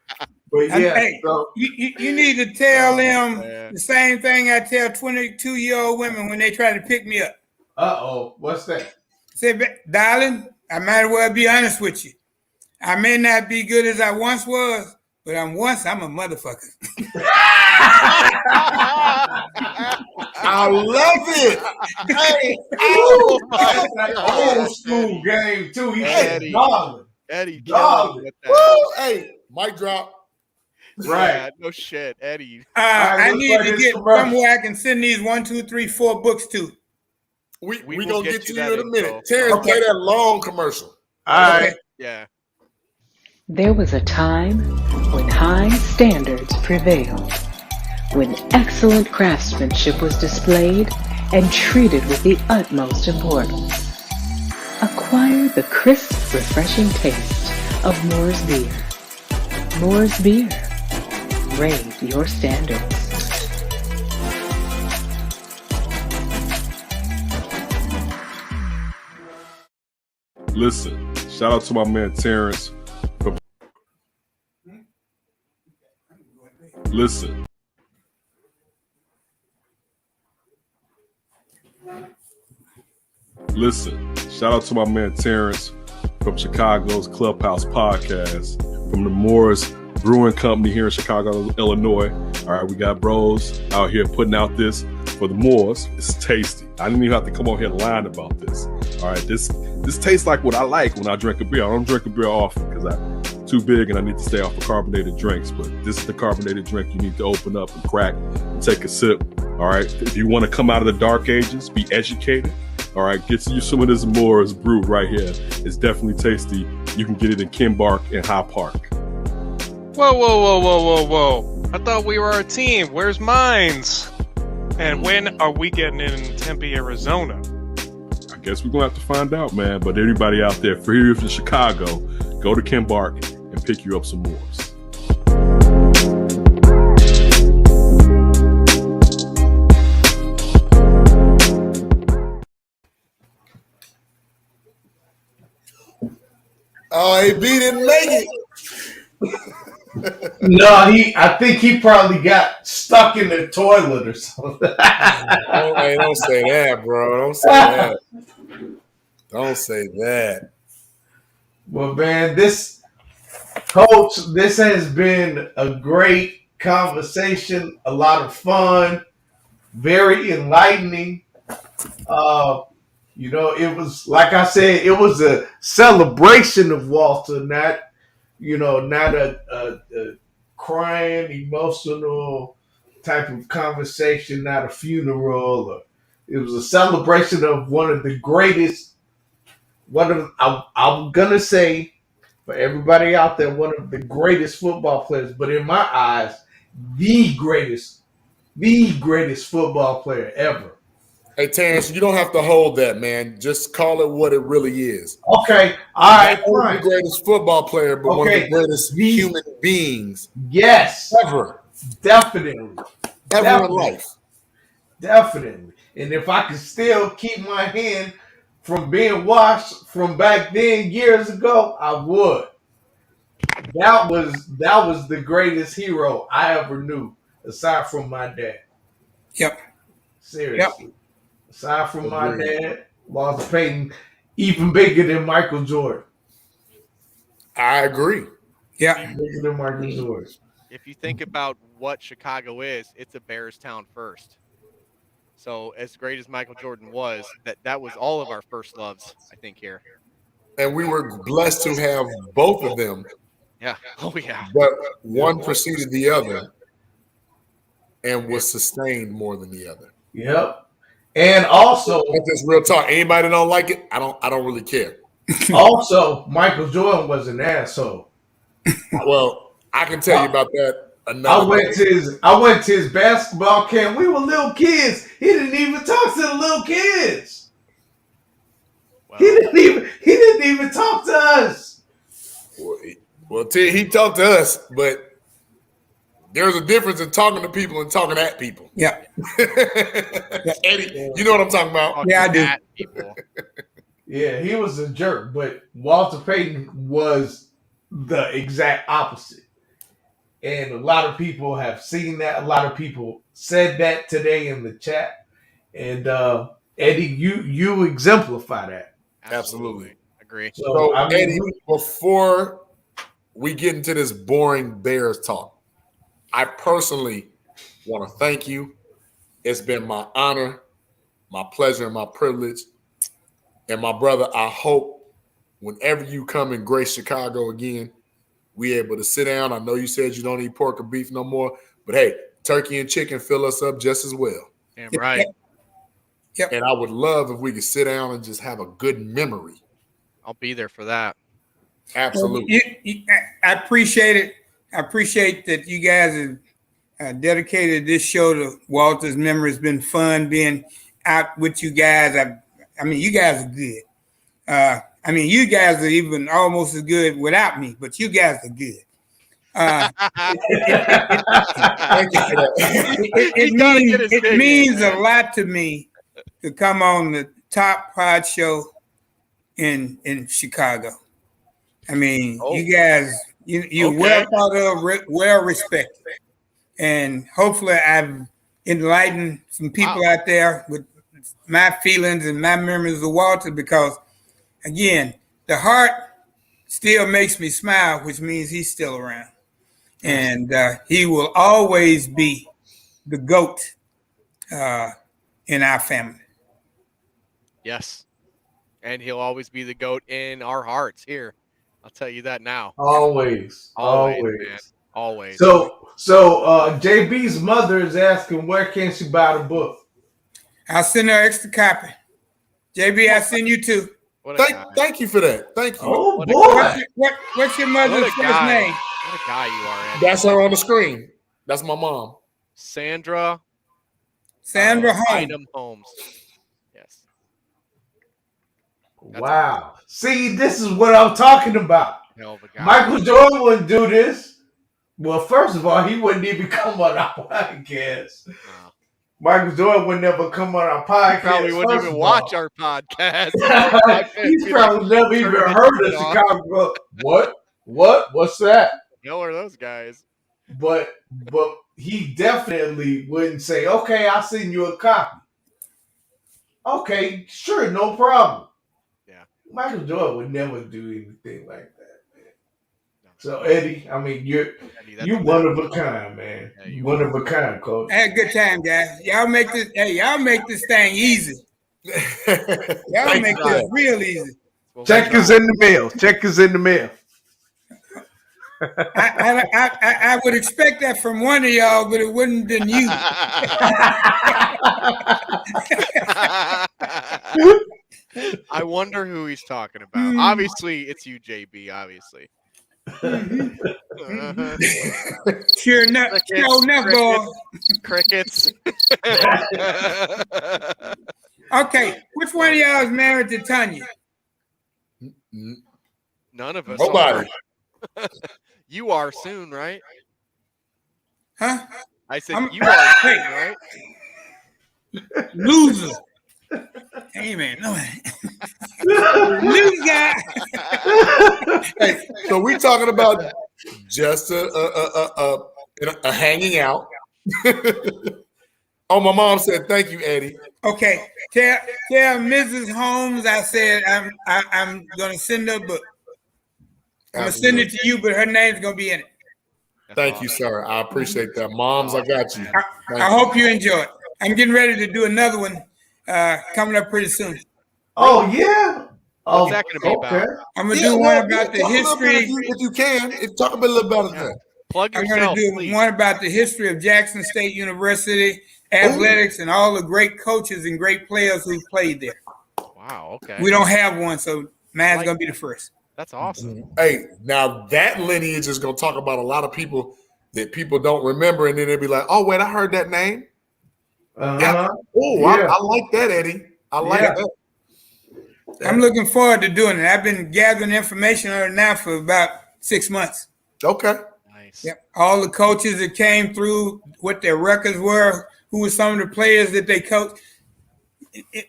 But yeah, hey, you need to tell them the same thing I tell 22-year-old women when they try to pick me up. What's that? Say, darling, I might as well be honest with you. I may not be good as I once was, but I'm a motherfucker. I love it. Hey, old school game too. He's darling. Eddie, darling. Hey, mic drop. Right. Yeah, no shit, Eddie. I need to get somewhere I can send these 1, 2, 3, 4 books to. We gonna get to you in a minute. Terrence, play that long commercial. All right. Yeah. There was a time when high standards prevailed, when excellent craftsmanship was displayed and treated with the utmost importance. Acquire the crisp, refreshing taste of Moore's beer. Moore's beer. Raise your standards. Listen, shout out to my man Terrence. Listen. Shout out to my man Terrence from Chicago's Clubhouse Podcast, from the Moores Brewing Company here in Chicago, Illinois. All right, we got bros out here putting out this for the Moores. It's tasty. I didn't even have to come on here and lie about this. All right, this tastes like what I like when I drink a beer. I don't drink a beer often because I'm too big and I need to stay off of carbonated drinks. But this is the carbonated drink you need to open up and crack and take a sip. All right, if you want to come out of the dark ages, be educated. All right, get you some of this Moores brew right here. It's definitely tasty. You can get it in Kimbark and High Park. Whoa. I thought we were a team. Where's Mines? And when are we getting in Tempe, Arizona? I guess we're going to have to find out, man. But everybody out there, for here from Chicago, go to Kimbark and pick you up some Moores. Oh, AB didn't make it. No, I think he probably got stuck in the toilet or something. Hey, don't say that, bro. Don't say that. Don't say that. Well, man, this has been a great conversation, a lot of fun, very enlightening. It was, like I said, it was a celebration of Walter, not a crying, emotional type of conversation, not a funeral. It was a celebration of one of the greatest, I'm going to say, for everybody out there, one of the greatest football players, but in my eyes, the greatest football player ever. Hey, Terrence, you don't have to hold that, man. Just call it what it really is. Okay. All right. Not only the greatest football player, but one of the greatest human beings. Yes. Ever. Definitely. Ever in life. Definitely. And if I could still keep my hand from being washed from back then years ago, I would. That was the greatest hero I ever knew, aside from my dad. Yep. Seriously. Yep. Aside from my dad, Walter Payton, even bigger than Michael Jordan. I agree. Yeah. Bigger than Michael Jordan. If you think about what Chicago is, it's a Bears town first. So as great as Michael Jordan was, that was all of our first loves, I think, here. And we were blessed to have both of them. Yeah. Oh, yeah. But one preceded the other and was sustained more than the other. Yep. And also, this real talk. Anybody that don't like it, I don't really care. Also, Michael Jordan was an asshole. Well, I can tell you about that. I went to his basketball camp. We were little kids. He didn't even talk to the little kids. Wow. He didn't even talk to us. Well, he talked to us, but there's a difference in talking to people and talking at people. Yeah. Eddie, you know what I'm talking about? Yeah, I do. Yeah, he was a jerk, but Walter Payton was the exact opposite. And a lot of people have seen that. A lot of people said that today in the chat. And Eddie, you exemplify that. Absolutely. Agree. So Eddie, before we get into this boring Bears talk, I personally want to thank you. It's been my honor, my pleasure, and my privilege. And my brother, I hope whenever you come and grace Chicago again, we able to sit down. I know you said you don't eat pork or beef no more, but hey, turkey and chicken fill us up just as well. Damn right. Yep. And I would love if we could sit down and just have a good memory. I'll be there for that. Absolutely. I appreciate it. I appreciate that you guys have dedicated this show to Walter's memory. It's been fun being out with you guys. I mean, you guys are good. You guys are even almost as good without me, but you guys are good. It means a lot to me to come on the top pod show in Chicago. I mean, you guys, you're well thought of, well respected, and hopefully I've enlightened some people out there with my feelings and my memories of Walter, because again, the heart still makes me smile, which means he's still around. And he will always be the GOAT in our family. Yes. And he'll always be the GOAT in our hearts here. I'll tell you that now. Always. Man. Always. So JB's mother is asking, where can she buy the book? I'll send her extra copy. JB, I'll send you two. Thank you for that. Thank you. Oh, boy. What's your mother's first name? What a guy you are, Andy. That's her on the screen. That's my mom. Sandra Holmes. Yes. Wow. See, this is what I'm talking about. Hell of a guy. Michael Jordan wouldn't do this. Well, first of all, he wouldn't even come on our podcast. Michael Jordan would never come on our podcast. He probably wouldn't even watch our podcast. He's probably never even heard of Chicago Club. What? What's that? Who are those guys? But he definitely wouldn't say, okay, I'll send you a copy. Okay, sure, no problem. Yeah. Michael Jordan would never do anything like that, man. So Eddie, I mean, you're one of a kind, man. Yeah, you one of a kind, coach. I had a good time, guys. Y'all make this thing easy. Y'all make this real easy. Check is in the mail. Check is in the mail. I would expect that from one of y'all, but it wouldn't have been you. I wonder who he's talking about. Obviously, it's you, JB. Obviously. Sure enough, crickets. Okay, which one of y'all is married to Tanya? None of us. Nobody. You are soon, right? Huh? I said you are soon, right? Loser. Hey man, no. New guy. Hey, so we talking about just a hanging out. Oh, my mom said thank you, Eddie. Okay, tell Mrs. Holmes I said I'm gonna send her a book. I'm gonna send it to you, but her name's gonna be in it. Thank you, sir. I appreciate that. Moms, I got you. I hope you enjoy it. I'm getting ready to do another one coming up pretty soon. Oh yeah. What's that going to be about? I'm gonna do one about the history. If you can, talk a little about that. Plug yourself. I'm gonna do one about the history of Jackson State University athletics and all the great coaches and great players who played there. Wow. Okay. We don't have one, so mine's gonna be the first. That's awesome. Hey, now that lineage is going to talk about a lot of people that people don't remember, and then they'll be like, "Oh, wait, I heard that name." I like that, Eddie. I like that. I'm looking forward to doing it. I've been gathering information on it now for about 6 months. Okay. Nice. Yep. All the coaches that came through, what their records were, who were some of the players that they coached.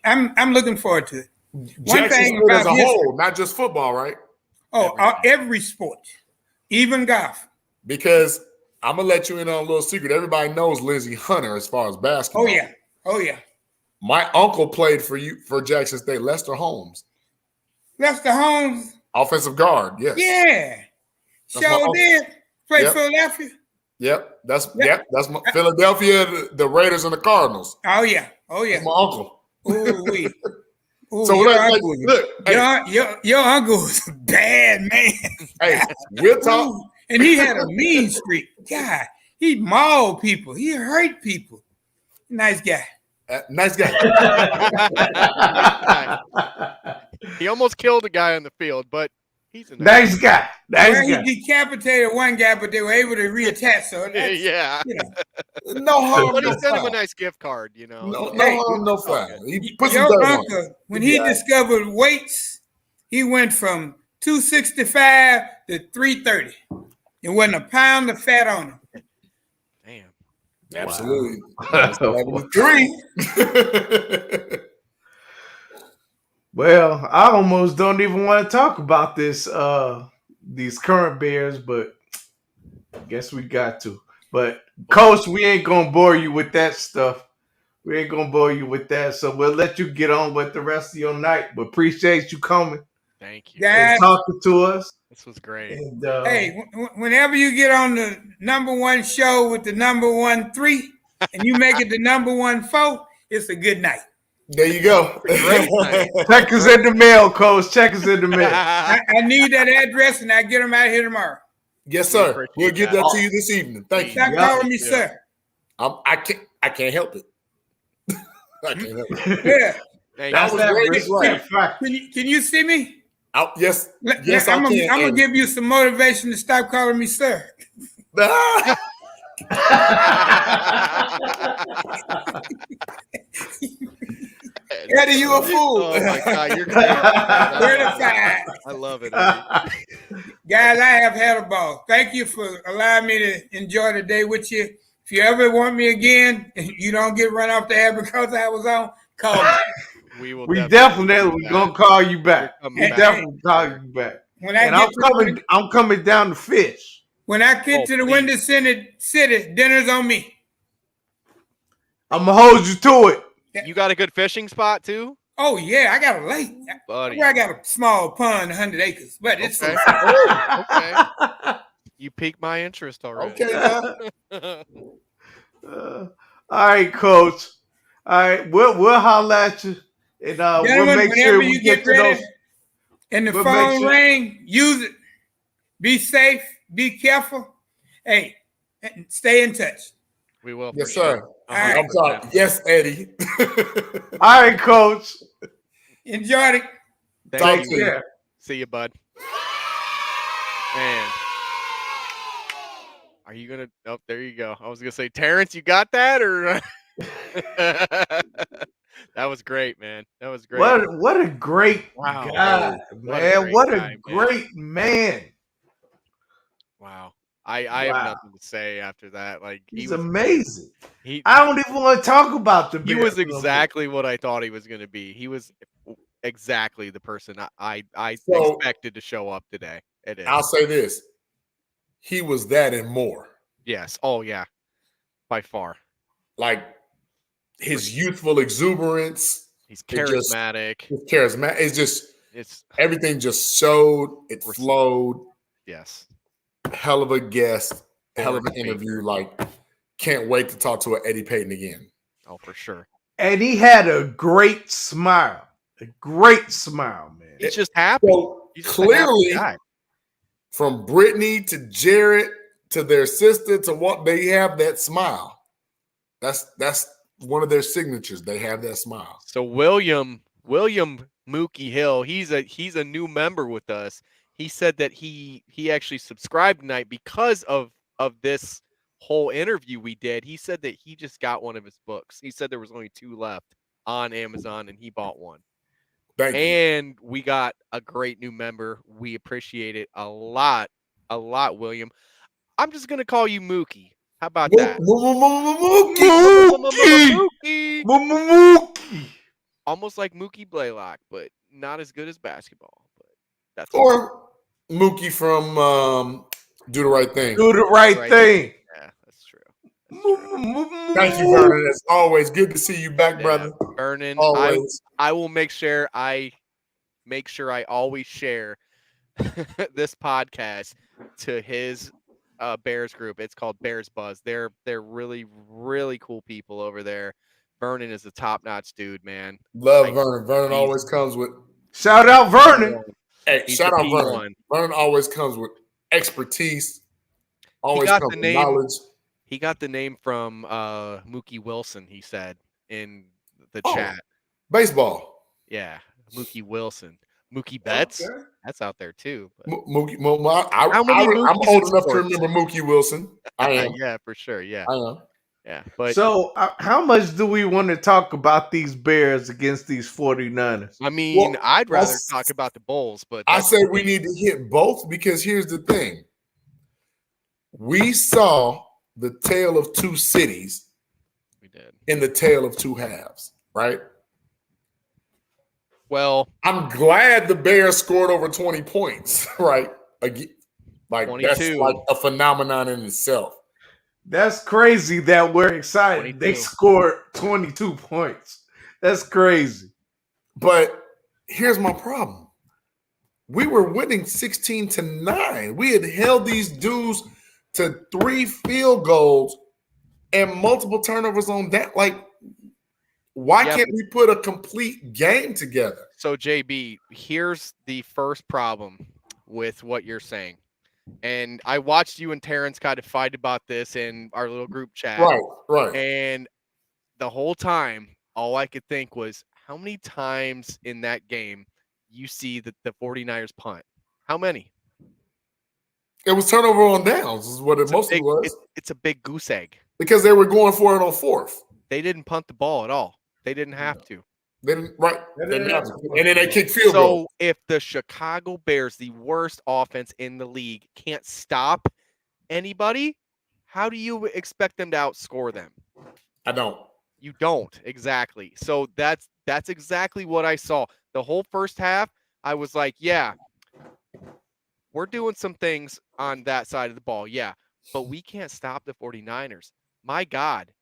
I'm looking forward to it. One thing about as a whole, not just football, right? Oh, every sport, even golf. Because I'm gonna let you in on a little secret. Everybody knows Lindsey Hunter as far as basketball. Oh yeah. My uncle played for Jackson State. Lester Holmes. Lester Holmes, offensive guard. Yes. Yeah. Sure did. Played Philadelphia. Yep. That's my Philadelphia, the Raiders, and the Cardinals. Oh yeah. That's my uncle. Ooh. Ooh, so your uncle was a bad man. Hey, we'll talk. And he had a mean streak. God, he mauled people. He hurt people. Nice guy. Nice guy. He almost killed a guy on the field, but he's a nice guy. He decapitated one guy, but they were able to reattach. So yeah. No harm. But he sent him a nice gift card, No harm, no foul. He put your uncle, when he discovered weights, he went from 265 to 330. There wasn't a pound of fat on him. Damn. Absolutely. Wow. 3. Well, I almost don't even want to talk about this these current Bears, but I guess we got to. But Coach, we ain't gonna bore you with that stuff. We ain't gonna bore you with that. So we'll let you get on with the rest of your night. But appreciate you coming. Thank you. Guys, and talking to us. This was great. And, hey, whenever you get on the number one show with the number 1 3 and you make it the number 1 4, it's a good night. There you go. Check us in the mail, Coach. Check us in the mail. I need that address, and I get them out here tomorrow. Yes, sir. We'll get that to you this evening. Thank you. Stop calling me sir. I can't help it. I can't help it. Yeah. That was great. Can you see me? Yes. Yes, I'm I can. gonna give you some motivation to stop calling me sir. Eddie, you a fool. Oh my God, you're great. Certified. I love it. Guys, I have had a ball. Thank you for allowing me to enjoy the day with you. If you ever want me again, and you don't get run off the air because I was on, call me. We definitely gonna call you back. We definitely call you back. I'm coming down to fish. When I get to the Windy City, dinner's on me. I'm gonna hold you to it. You got a good fishing spot too? Oh yeah, I got a lake. Buddy. I got a small pond, 100 acres, but it's okay. You piqued my interest already. Okay. All right, Coach. All right, we'll holler at you, and we'll make sure we get to ready those. And the phone ring, use it. Be safe. Be careful. Hey, stay in touch. We will. Yes, sir. Right. I'm sorry. Yes, Eddie. All right, Coach. Enjoy it. Thank you. Yeah. See you, bud. Man. Are you going to? Oh, there you go. I was going to say, Terrence, you got that? Or that was great, man. That was great. What a great guy, man. What a great man. Wow. I have nothing to say after that. Like he's amazing. I don't even want to talk about the He was exactly what I thought he was going to be. He was exactly the person I expected to show up today. It is. I'll say this. He was that and more. Yes. Oh, yeah. By far. Like his youthful exuberance. He's charismatic. It's everything just showed. It flowed. Yes. Hell of a guest. Hell of an interview. Like, can't wait to talk to Eddie Payton again. Oh, for sure. And he had a great smile. A great smile, man. He's just happy. So clearly, from Brittany to Jarrett to their sister to what they have that smile. That's one of their signatures. They have that smile. So William Mookie Hill, he's a new member with us. He said that he actually subscribed tonight because of this whole interview we did. He said that he just got one of his books. He said there was only 2 left on Amazon and he bought one. And we got a great new member. We appreciate it a lot, William. I'm just gonna call you Mookie. How about that? Mookie. Almost like Mookie Blaylock, but not as good as basketball. But that's Mookie from Do the Right Thing. Do the right thing. Yeah, that's true. Thank you, Vernon. As always, good to see you back, brother. Vernon, always. I will make sure I always share this podcast to his Bears group. It's called Bears Buzz. They're really, really cool people over there. Vernon is a top-notch dude, man. Love Vernon. Vernon always comes with shout out Vernon. Hey, shout out Vernon. Vernon always comes with expertise. Always comes with knowledge. He got the name from Mookie Wilson, he said in the chat. Baseball. Yeah, Mookie Wilson. Mookie Betts. Okay. That's out there too. Mookie, I'm old enough to remember Mookie Wilson. I am. Yeah, for sure. Yeah. I am. Yeah. But so how much do we want to talk about these Bears against these 49ers? I mean, I'd rather talk about the Bulls, but I said we need to hit both because here's the thing. We saw the tale of two cities. We did. In the tale of two halves, right? Well, I'm glad the Bears scored over 20 points, right? Like 22. That's like a phenomenon in itself. That's crazy that we're excited. 22. They scored 22 points. That's crazy. But here's my problem. we were winning 16-9. We had held these dudes to 3 field goals and multiple turnovers on that. Like, why can't we put a complete game together? So, JB, here's the first problem with what you're saying. And I watched you and Terrence kind of fight about this in our little group chat. Right. And the whole time, all I could think was, how many times in that game you see the 49ers punt? How many? It was turnover on downs is what it mostly was. It's a big goose egg. Because they were going for it on 4th. They didn't punt the ball at all. They didn't have to. They didn't, right. They didn't have to. And then they kicked field goal. So if the Chicago Bears, the worst offense in the league, can't stop anybody, how do you expect them to outscore them? I don't. You don't, exactly. So that's exactly what I saw. The whole first half, I was like, yeah, we're doing some things on that side of the ball, yeah, but we can't stop the 49ers. My God,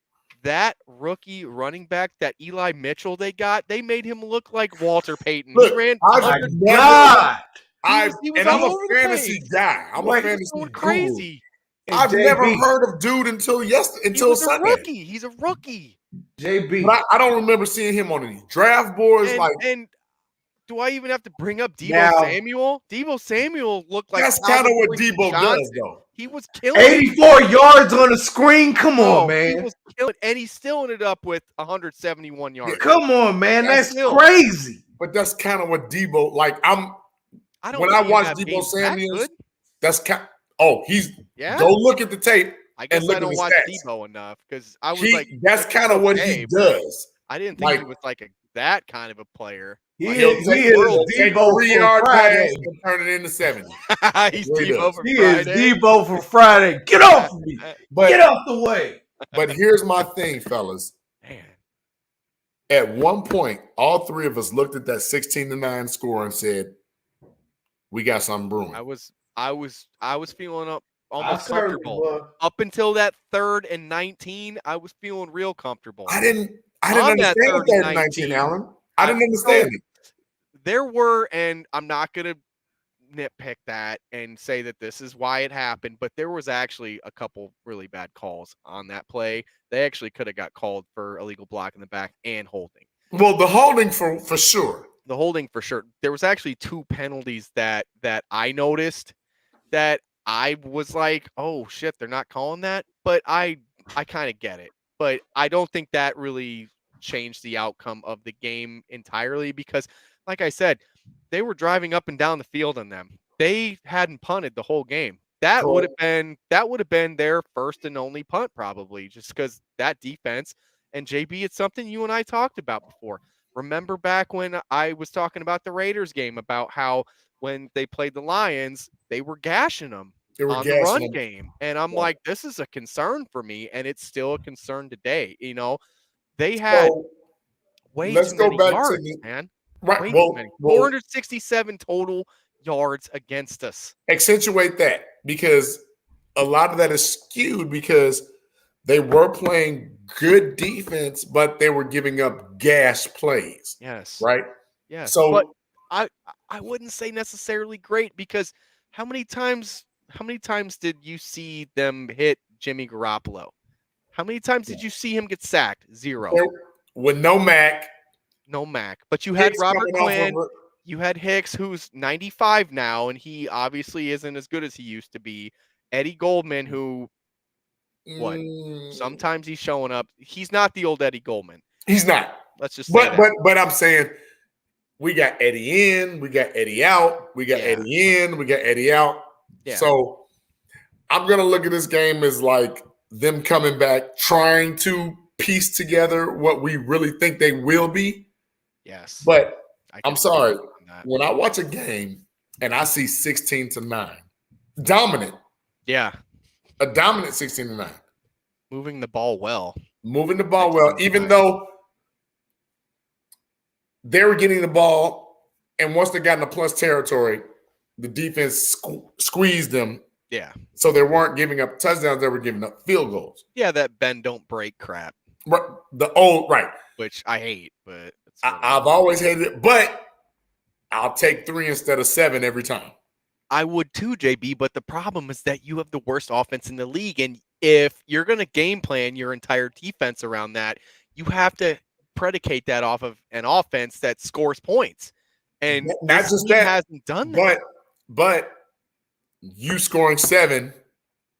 that rookie running back, that Eli Mitchell they made him look like Walter Payton. Look, he ran. I'm a fantasy guy. I'm a fantasy crazy. I've never heard of dude until Sunday. Rookie. He's a rookie. JB. But I don't remember seeing him on any draft boards. And do I even have to bring up Samuel? Debo Samuel looked like that's kind of what Debo does, though. He was killing 84 yards on the screen. Come on, man. He was killing, and he still ended up with 171 yards. Come on, man. That's crazy. But that's kind of what Debo when I watch Debo Samuel, that's go look at the tape. I guess and look I don't at watch stats. Debo enough because I was that's kind of what he does. I didn't think he was that kind of a player. He is Debo 3-yard pass and turn it into 70. He's Debo for Friday. He is Debo for Friday. Get off me. Get off the way. But here's my thing, fellas. Man. At one point, all 3 of us looked at that 16-9 score and said, "We got something brewing." I was feeling almost comfortable. Up until that 3rd and 19, I was feeling real comfortable. I didn't understand 3rd and 19, Alan. I didn't understand it. There were, and I'm not going to nitpick that and say that this is why it happened, but there was actually a couple really bad calls on that play. They actually could have got called for illegal block in the back and holding. Well, the holding for sure. The holding for sure. There was actually 2 penalties that I noticed that I was like, oh shit, they're not calling that. But I kind of get it. But I don't think that really changed the outcome of the game entirely because, like I said, they were driving up and down the field on them. They hadn't punted the whole game. That would have been their first and only punt probably, just because that defense. And JB, it's something you and I talked about before. Remember back when I was talking about the Raiders game about how when they played the Lions, they were gashing them on the run game. And I'm like, this is a concern for me, and it's still a concern today. You know, they had way too many yards, man. Right. Way too many. 467 total yards against us. Accentuate that because a lot of that is skewed because they were playing good defense, but they were giving up gas plays. Yes. Right? Yes. So but I wouldn't say necessarily great because how many times did you see them hit Jimmy Garoppolo? How many times did you see him get sacked? 0. With no Mac. No Mac. But you had Robert Quinn. You had Hicks, who's 95 now, and he obviously isn't as good as he used to be. Eddie Goldman, who sometimes he's showing up. He's not the old Eddie Goldman. He's not. Let's just say but I'm saying we got Eddie in, we got Eddie out, we got Eddie in, we got Eddie out. Yeah. So I'm gonna look at this game as like them coming back, trying to piece together what we really think they will be. Yes. But I'm sorry. When I watch a game and I see 16-9, dominant. Yeah. A dominant 16-9. Moving the ball well. Moving the ball well, even though they were getting the ball, and once they got in the plus territory, the defense squeezed them. Yeah. So they weren't giving up touchdowns, they were giving up field goals. Yeah, that bend don't break crap. Right. The old right. Which I hate, but I've always hated it. But I'll take 3 instead of 7 every time. I would too, JB, but the problem is that you have the worst offense in the league. And if you're going to game plan your entire defense around that, you have to predicate that off of an offense that scores points. And not this just team that, hasn't done that. But you scoring 7,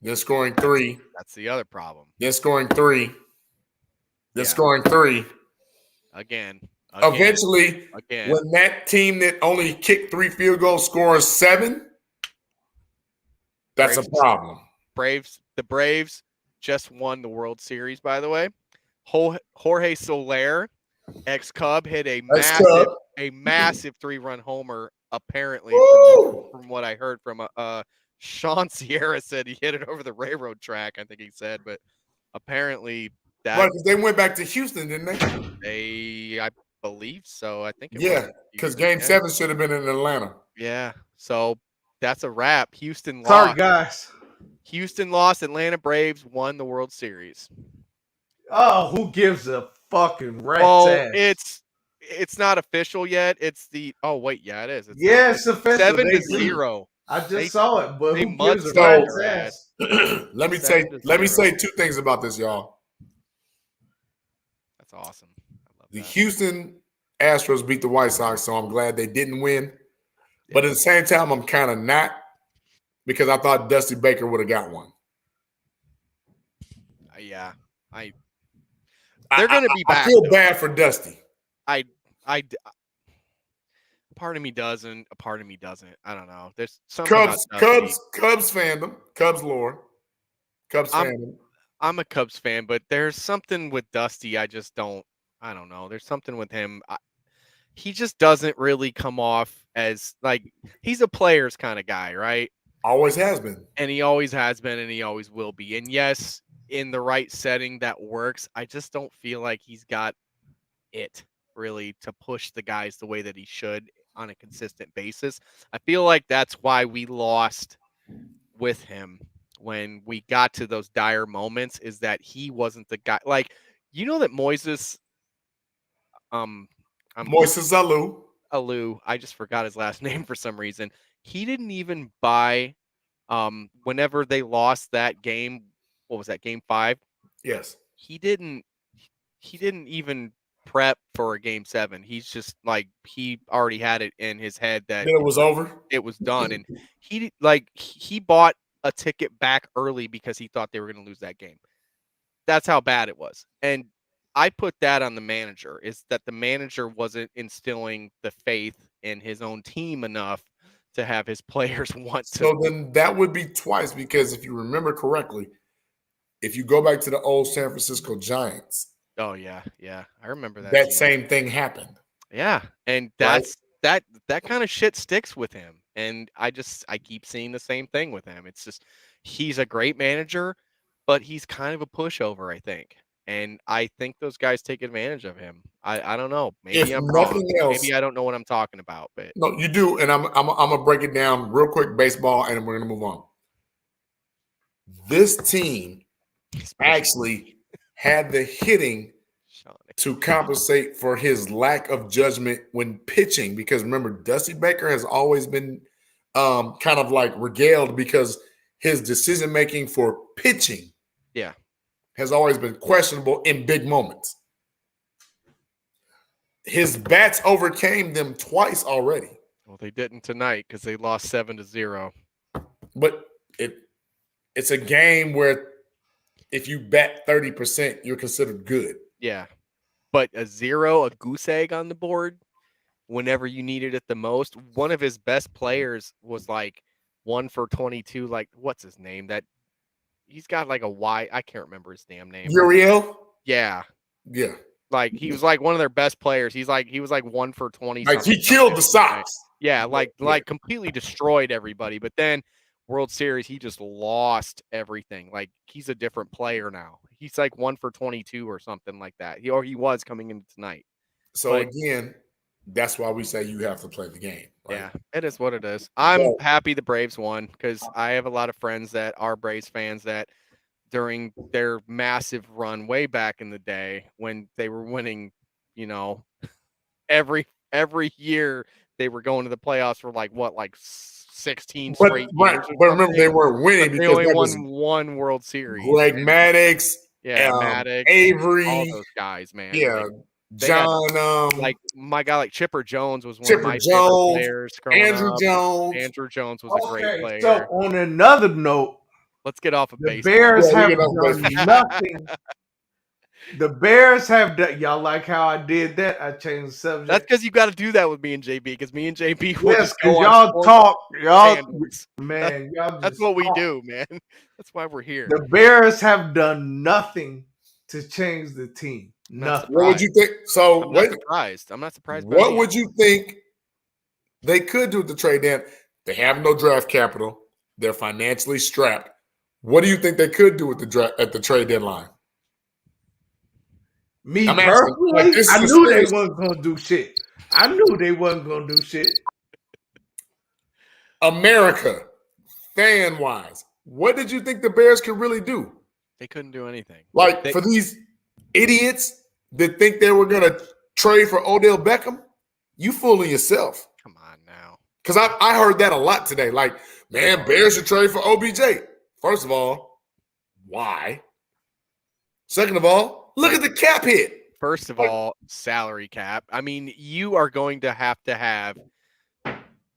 then scoring 3. That's the other problem. Then scoring 3. Then scoring 3. Again. Eventually, when that team that only kicked 3 field goals scores 7, that's a problem. The Braves just won the World Series, by the way. Jorge Soler, ex-Cub, hit a massive 3-run homer, apparently, from what I heard from Sean Sierra said he hit it over the railroad track, I think he said, but apparently that... Right, because they went back to Houston, didn't they? I believe so. I think because Game 7 should have been in Atlanta. Yeah, so that's a wrap. Houston lost. Sorry, guys. Houston lost. Atlanta Braves won the World Series. Oh, who gives a fucking rat's ass? It's not official yet. It's the it is. It's official. 7-0. I just saw it, but they who gives a so, rat's ass? Let me say 2 things about this, y'all. That's awesome. The Houston Astros beat the White Sox, so I'm glad they didn't win. But at the same time, I'm kind of not, because I thought Dusty Baker would have got one. Yeah, they're going to be back. I feel bad for Dusty. Part of me doesn't. A part of me doesn't. I don't know. There's something Cubs fandom. Cubs lore. Cubs fandom. I'm a Cubs fan, but there's something with Dusty. I don't know. There's something with him. He just doesn't really come off as like he's a player's kind of guy, right? Always has been. And he always has been, and he always will be. And yes, in the right setting, that works. I just don't feel like he's got it really to push the guys the way that he should on a consistent basis. I feel like that's why we lost with him when we got to those dire moments, is that he wasn't the guy. Like, you know that Moises Alou, I just forgot his last name for some reason. He didn't even buy whenever they lost that game. What was that, game 5? Yes. He didn't even prep for a game 7. He's just like, he already had it in his head that it was over. It was done. And he bought a ticket back early because he thought they were going to lose that game. That's how bad it was. And I put that on the manager, is that the manager wasn't instilling the faith in his own team enough to have his players want to. So then that would be twice, because if you remember correctly, if you go back to the old San Francisco Giants. Oh yeah. Yeah. I remember that. That same thing happened. Yeah. And that's that kind of shit sticks with him. And I keep seeing the same thing with him. It's just, he's a great manager, but he's kind of a pushover, I think. And I think those guys take advantage of him. I don't know. Maybe I'm wrong. Maybe I don't know what I'm talking about. But no, you do. And I'm gonna break it down real quick, baseball, and we're gonna move on. This team actually had the hitting to compensate for his lack of judgment when pitching, because remember, Dusty Baker has always been kind of like regaled because his decision making for pitching has always been questionable in big moments. His bats overcame them twice already. Well, they didn't tonight because they lost 7-0. But it's a game where if you bat 30%, you're considered good. Yeah. But a 0, a goose egg on the board whenever you needed it the most. One of his best players was like 1 for 22. Like, what's his name? That he's got like a Y. I can't remember his damn name. Uriel? Yeah. Yeah. Like, he was like one of their best players. He was like 1 for 20. Like, he killed the Sox. Yeah, like completely destroyed everybody. But then World Series, he just lost everything. Like, he's a different player now. He's like 1 for 22 or something like that. He was coming into tonight. So again, that's why we say you have to play the game. Right? Yeah, it is what it is. I'm happy the Braves won, because I have a lot of friends that are Braves fans that during their massive run way back in the day when they were winning, every year they were going to the playoffs for like 16 But straight right, years. but remember they weren't winning They because only that was won one World Series. Greg Maddux, Maddox, Avery, all those guys, man. yeah, Like, John, like my guy, like Chipper Jones was one Chipper of my Jones, favorite players growing Andrew up. Jones. Andrew Jones was a great player. So on another note, let's get off of the baseball. Bears Yeah, have we get off done baseball. nothing. The Bears have done. Y'all like how I did that? I changed the subject. That's because you got to do that with me and JB. Because me and JB will Yes, just go because on y'all sports talk. Y'all, tangents. man, y'all. That's just what we talk. do, man. That's why we're here. The Bears have done nothing to change the team. Nothing. What would you think? So I'm not surprised. I'm not surprised. By What any would of you think they could do with the trade deadline? They have no draft capital. They're financially strapped. What do you think they could do with the draft at the trade deadline? Me I'm asking, personally, like, this I is knew they serious. wasn't gonna do shit. I knew they wasn't gonna do shit. America, fan-wise, what did you think the Bears could really do? They couldn't do anything. Like, for these idiots that think they were going to trade for Odell Beckham, you fooling yourself. Come on now. Because I heard that a lot today. Like, man, Bears should trade for OBJ. First of all, why? Second of all, look at the cap hit. First of all, salary cap. I mean, you are going to have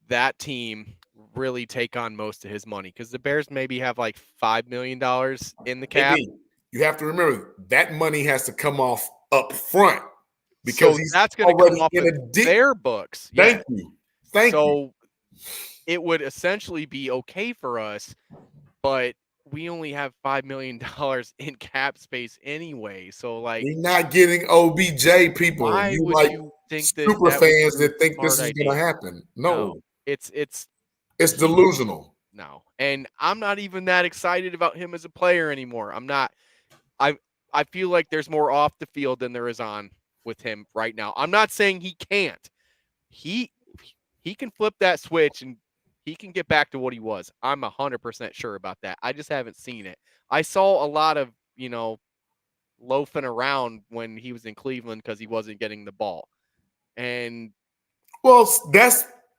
that team really take on most of his money because the Bears maybe have like $5 million in the cap. You have to remember that money has to come off up front because so that's going to come off of their books. Thank you. So it would essentially be okay for us, but we only have $5 million in cap space anyway. So like, you're not getting OBJ, people. Why you would like you think super that fans would be that think this smart is going to idea? happen. No, it's delusional. No, and I'm not even that excited about him as a player anymore. I'm not. I feel like there's more off the field than there is on with him right now. I'm not saying he can't. He can flip that switch and he can get back to what he was. I'm 100% sure about that. I just haven't seen it. I saw a lot of, loafing around when he was in Cleveland because he wasn't getting the ball. And well,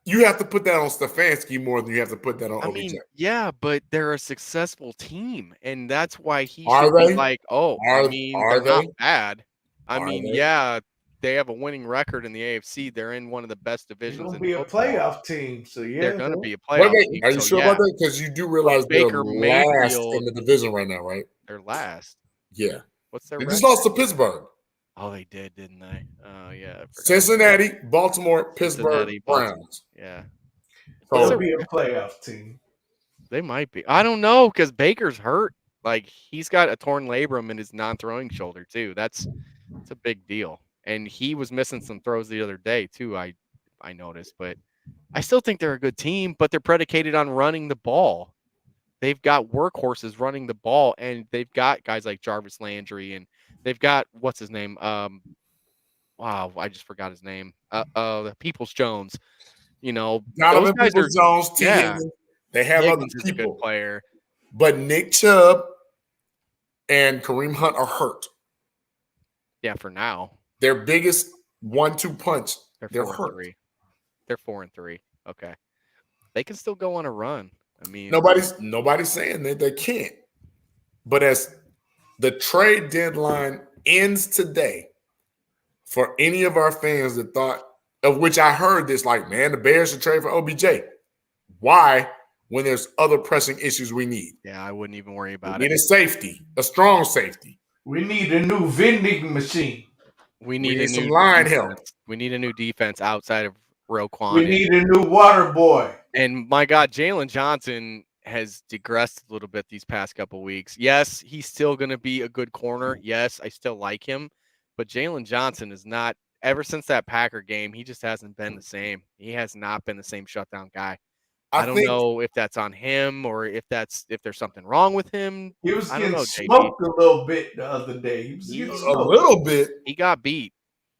you have to put that on Stefanski more than you have to put that on OBJ. Yeah, but they're a successful team, and that's why he Are should be they? like, Are they're they? not bad. Are they? Yeah, they have a winning record in the AFC. They're in one of the best They're divisions gonna in be a football. playoff team. So yeah, They're gonna be a playoff team. Are you so sure yeah. about that? Because you do realize they're Baker last Mayfield- in the division right now, right? They're last. Yeah. What's their They record? just lost to Pittsburgh. Oh, they did, didn't they? Oh, yeah. I forgot. Cincinnati, Baltimore, Pittsburgh, Cincinnati, Baltimore. Browns. Yeah. They'll be a playoff team. They might be. I don't know because Baker's hurt. Like he's got a torn labrum in his non-throwing shoulder too. That's a big deal. And he was missing some throws the other day too. I noticed, but I still think they're a good team. But they're predicated on running the ball. They've got workhorses running the ball, and they've got guys like Jarvis Landry, and they've got what's his name? Wow, I just forgot his name. Peoples Jones. Donovan those guys Peoples-Jones, T. yeah. Higgins. They have Higgins other is a people. good player. But Nick Chubb and Kareem Hunt are hurt. Yeah, for now. Their biggest 1-2 punch, they're hurt. 4-3. They're 4-3. Okay. They can still go on a run. I mean, nobody's saying that they can't. But as the trade deadline ends today, for any of our fans that thought, of which I heard this, like, man, the Bears should trade for OBJ. Why? When there's other pressing issues we need. Yeah, I wouldn't even worry about We it. need a safety, a strong safety. We need a new vending machine. We need a some new line defense. help. We need a new defense outside of Roquan. We need a new water boy. And my God, Jalen Johnson has digressed a little bit these past couple weeks. Yes, he's still going to be a good corner. Yes, I still like him. But Jalen Johnson is not, ever since that Packer game, he just hasn't been the same. He has not been the same shutdown guy. I don't know if that's on him or if there's something wrong with him. He was I don't getting know, JP. smoked a little bit the other day. He was getting A smoked. little bit. He got beat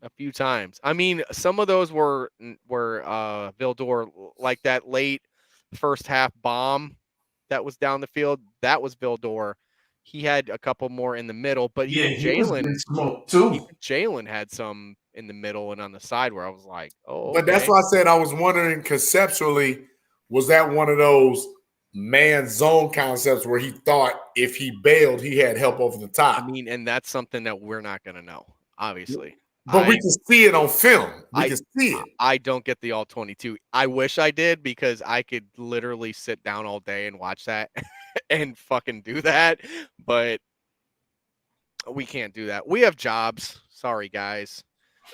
a few times. I mean, some of those were Vildor, like that late first half bomb that was down the field. That was Vildor. he had a couple more in the middle, but Yeah, even he was Jalen, getting smoked too. even Jalen had some in the middle and on the side where I was like, oh, But that's okay. why I said I was wondering conceptually, was that one of those man zone concepts where he thought if he bailed, he had help over the top? I mean, and that's something that we're not going to know, obviously. But we can see it on film. We can see it. I don't get the all 22. I wish I did because I could literally sit down all day and watch that and fucking do that. But we can't do that. We have jobs. Sorry, guys.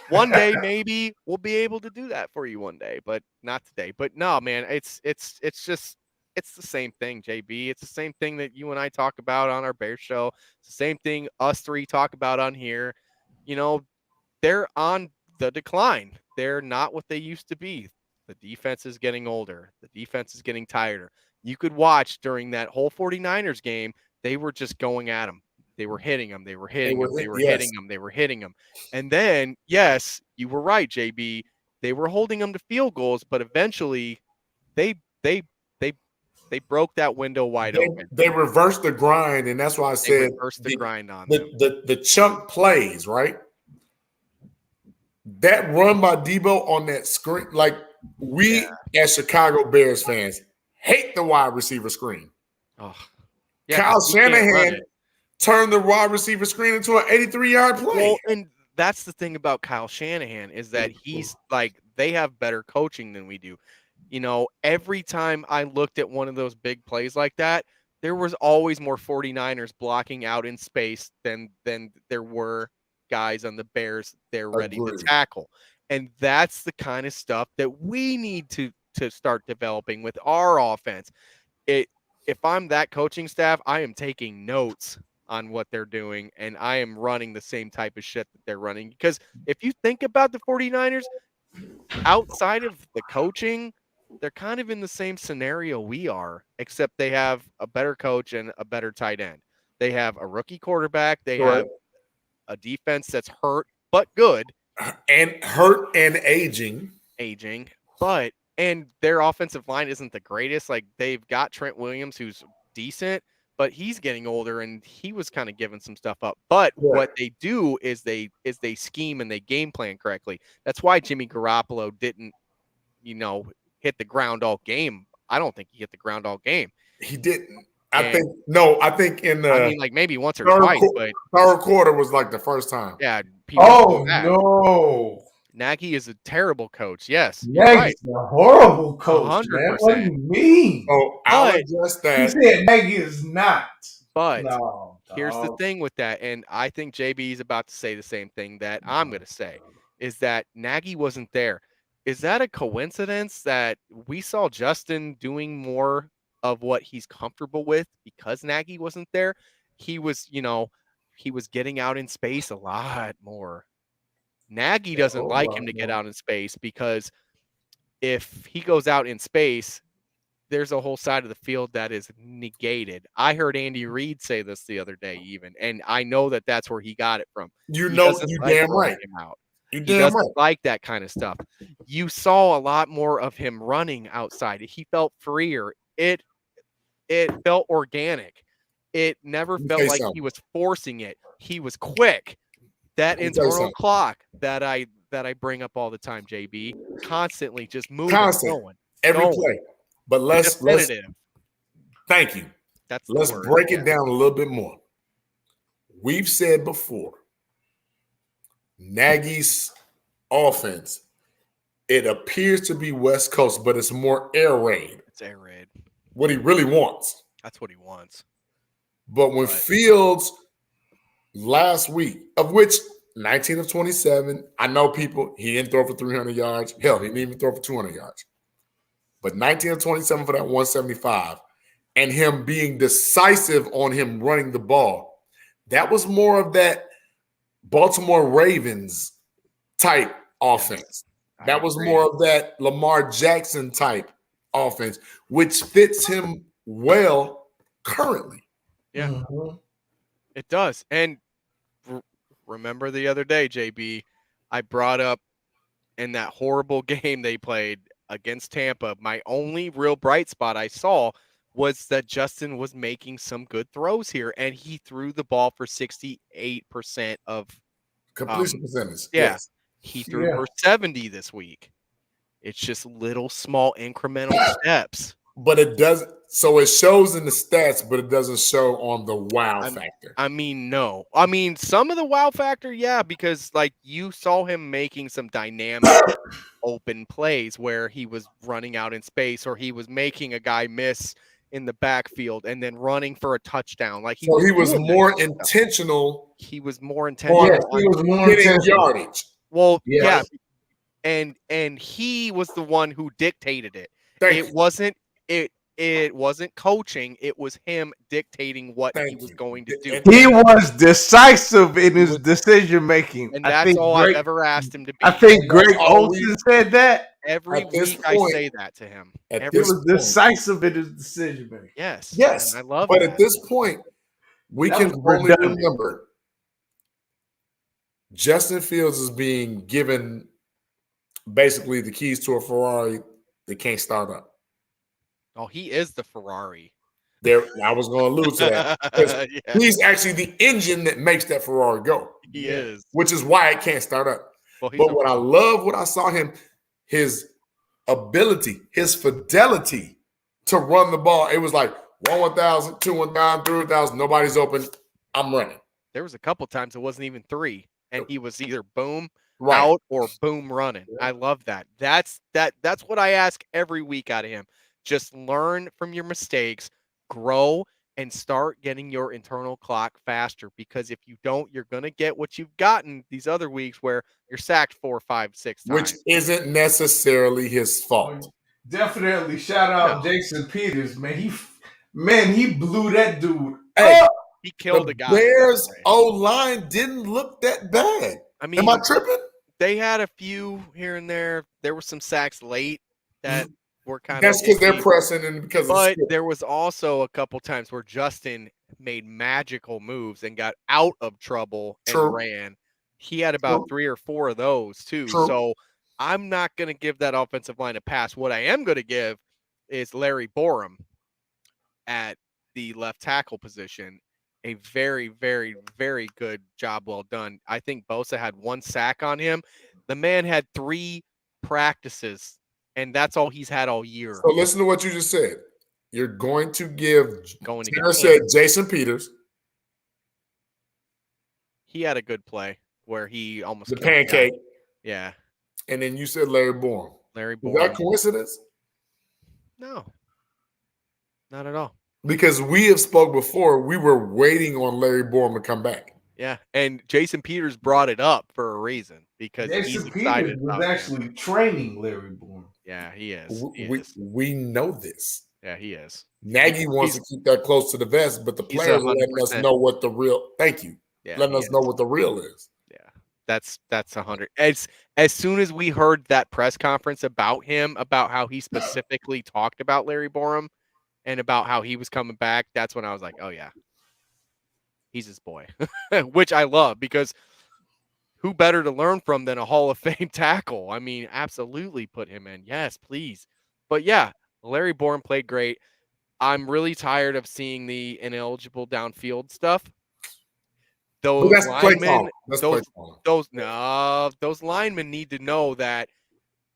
One day maybe we'll be able to do that for you one day, but not today. But no, man, it's just it's the same thing, JB. It's the same thing that you and I talk about on our Bear show. It's the same thing us three talk about on here. You know, they're on the decline. They're not what they used to be. The defense is getting older. The defense is getting tighter. You could watch during that whole 49ers game, they were just going at them. They were hitting them. They were hitting them. They were hitting them. They were hitting them. And then, yes, you were right, JB. They were holding them to field goals, but eventually they broke that window wide open. They reversed the grind, and that's why I said reversed the grind on the chunk plays, right? That run by Debo on that screen, like we as Chicago Bears fans hate the wide receiver screen. Oh, Kyle Shanahan turned the wide receiver screen into an 83-yard play. Well, and that's the thing about Kyle Shanahan is that he's like, they have better coaching than we do. You know, every time I looked at one of those big plays like that, there was always more 49ers blocking out in space than there were guys on the Bears they're ready to tackle. And that's the kind of stuff that we need to start developing with our offense. If I'm that coaching staff, I am taking notes on what they're doing, and I am running the same type of shit that they're running. Because if you think about the 49ers, outside of the coaching, they're kind of in the same scenario we are, except they have a better coach and a better tight end. They have a rookie quarterback. They have a defense that's hurt but good. And hurt and aging. But and their offensive line isn't the greatest. Like, they've got Trent Williams, who's decent, but he's getting older and he was kind of giving some stuff up. But what they do is they scheme and they game plan correctly. That's why Jimmy Garoppolo didn't, hit the ground all game. I don't think he hit the ground all game. He didn't. I think in the, I mean, like maybe once or twice, but third quarter was like the first time. Yeah. No. Nagy is a terrible coach. Yes. Nagy's a horrible coach, 100%. man. What do you mean? Oh, I'll adjust that. He said Nagy is not. But here's the thing with that, and I think JB is about to say the same thing that I'm going to say, is that Nagy wasn't there. Is that a coincidence that we saw Justin doing more of what he's comfortable with because Nagy wasn't there? He was getting out in space a lot more. Nagy doesn't like him to get out in space because if he goes out in space, there's a whole side of the field that is negated. I heard Andy Reid say this the other day even, and I know that that's where he got it from. You damn right. He doesn't like that kind of stuff. You saw a lot more of him running outside. He felt freer. It felt organic. It never felt like he was forcing it. He was quick. That internal clock that I bring up all the time, JB, constantly just moving, going, every play. But let's thank you. Let's break it down a little bit more. We've said before, Nagy's offense, it appears to be West Coast, but it's more air raid. It's air raid. What he really wants. That's what he wants. But when Fields last week, of which 19 of 27, I know people, he didn't throw for 300 yards. Hell, he didn't even throw for 200 yards. But 19 of 27 for that 175, and him being decisive on him running the ball, that was more of that Baltimore Ravens type offense. That was more of that Lamar Jackson type offense, which fits him well currently. Yeah, it does. And remember the other day, JB, I brought up in that horrible game they played against Tampa, my only real bright spot I saw was that Justin was making some good throws here, and he threw the ball for 68% of completion percentage. Yeah, Yes. he threw for 70 this week. It's just little small incremental steps. But it doesn't. So it shows in the stats, but it doesn't show on the wow factor. I mean, no. I mean, some of the wow factor, yeah, because like you saw him making some dynamic open plays where he was running out in space, or he was making a guy miss in the backfield and then running for a touchdown. Like he was more intentional. He was more intentional. Yes, he was more intentional. Yardage. Well, yes. Yeah. And he was the one who dictated it. It wasn't coaching. It was him dictating what he was going to do. He was decisive in his decision making, and that's all I've ever asked him to be. I think Greg Olsen said that every week. I say that to him. He was decisive in his decision making. Yes, yes, I love. But that. At this point, we can only remember Justin Fields is being given basically the keys to a Ferrari that can't start up. Oh, he is the Ferrari. There, I was going to allude to that. Yeah. He's actually the engine that makes that Ferrari go. He is. Which is why it can't start up. Well, but what I saw him, his ability, his fidelity to run the ball. It was like 1,000, 2,000, 3,000. Nobody's open. I'm running. There was a couple times it wasn't even 3, and he was either boom out or boom running. I love that. That's what I ask every week out of him. Just learn from your mistakes, grow, and start getting your internal clock faster. Because if you don't, you're going to get what you've gotten these other weeks where you're sacked 4, 5, 6 times. Which isn't necessarily his fault. Definitely shout out Jason Peters, man. He blew that dude up. He killed the guy. Bears O-line didn't look that bad. I mean, am I tripping? They had a few here and there. There were some sacks late that were kind That's because they're pressing and because but there was also a couple times where Justin made magical moves and got out of trouble and ran. He had about 3 or 4 of those too. So I'm not going to give that offensive line a pass. What I am going to give is Larry Borum at the left tackle position. A very, very, very good job. Well done. I think Bosa had 1 sack on him. The man had 3 practices, and that's all he's had all year. So listen to what you just said. You're going to give said Jason Peters. He had a good play where he almost the pancake. Yeah. And then you said Larry Borum. Larry Borum. Is that coincidence? No. Not at all. Because we have spoke before, we were waiting on Larry Borum to come back. Yeah, and Jason Peters brought it up for a reason because Jason he's excited. Peters was actually training Larry Borum. Yeah, he is. We know this. Yeah, he is. Nagy wants to keep that close to the vest, but the players are letting us know what the real. Thank you. Yeah, letting us know what the real is. Yeah, that's 100. As soon as we heard that press conference about him, about how he specifically talked about Larry Borum. And about how he was coming back, that's when I was like, oh, yeah, he's his boy, which I love because who better to learn from than a Hall of Fame tackle? I mean, absolutely put him in. Yes, please. But, yeah, Larry Borum played great. I'm really tired of seeing the ineligible downfield stuff. Those linemen, those linemen need to know that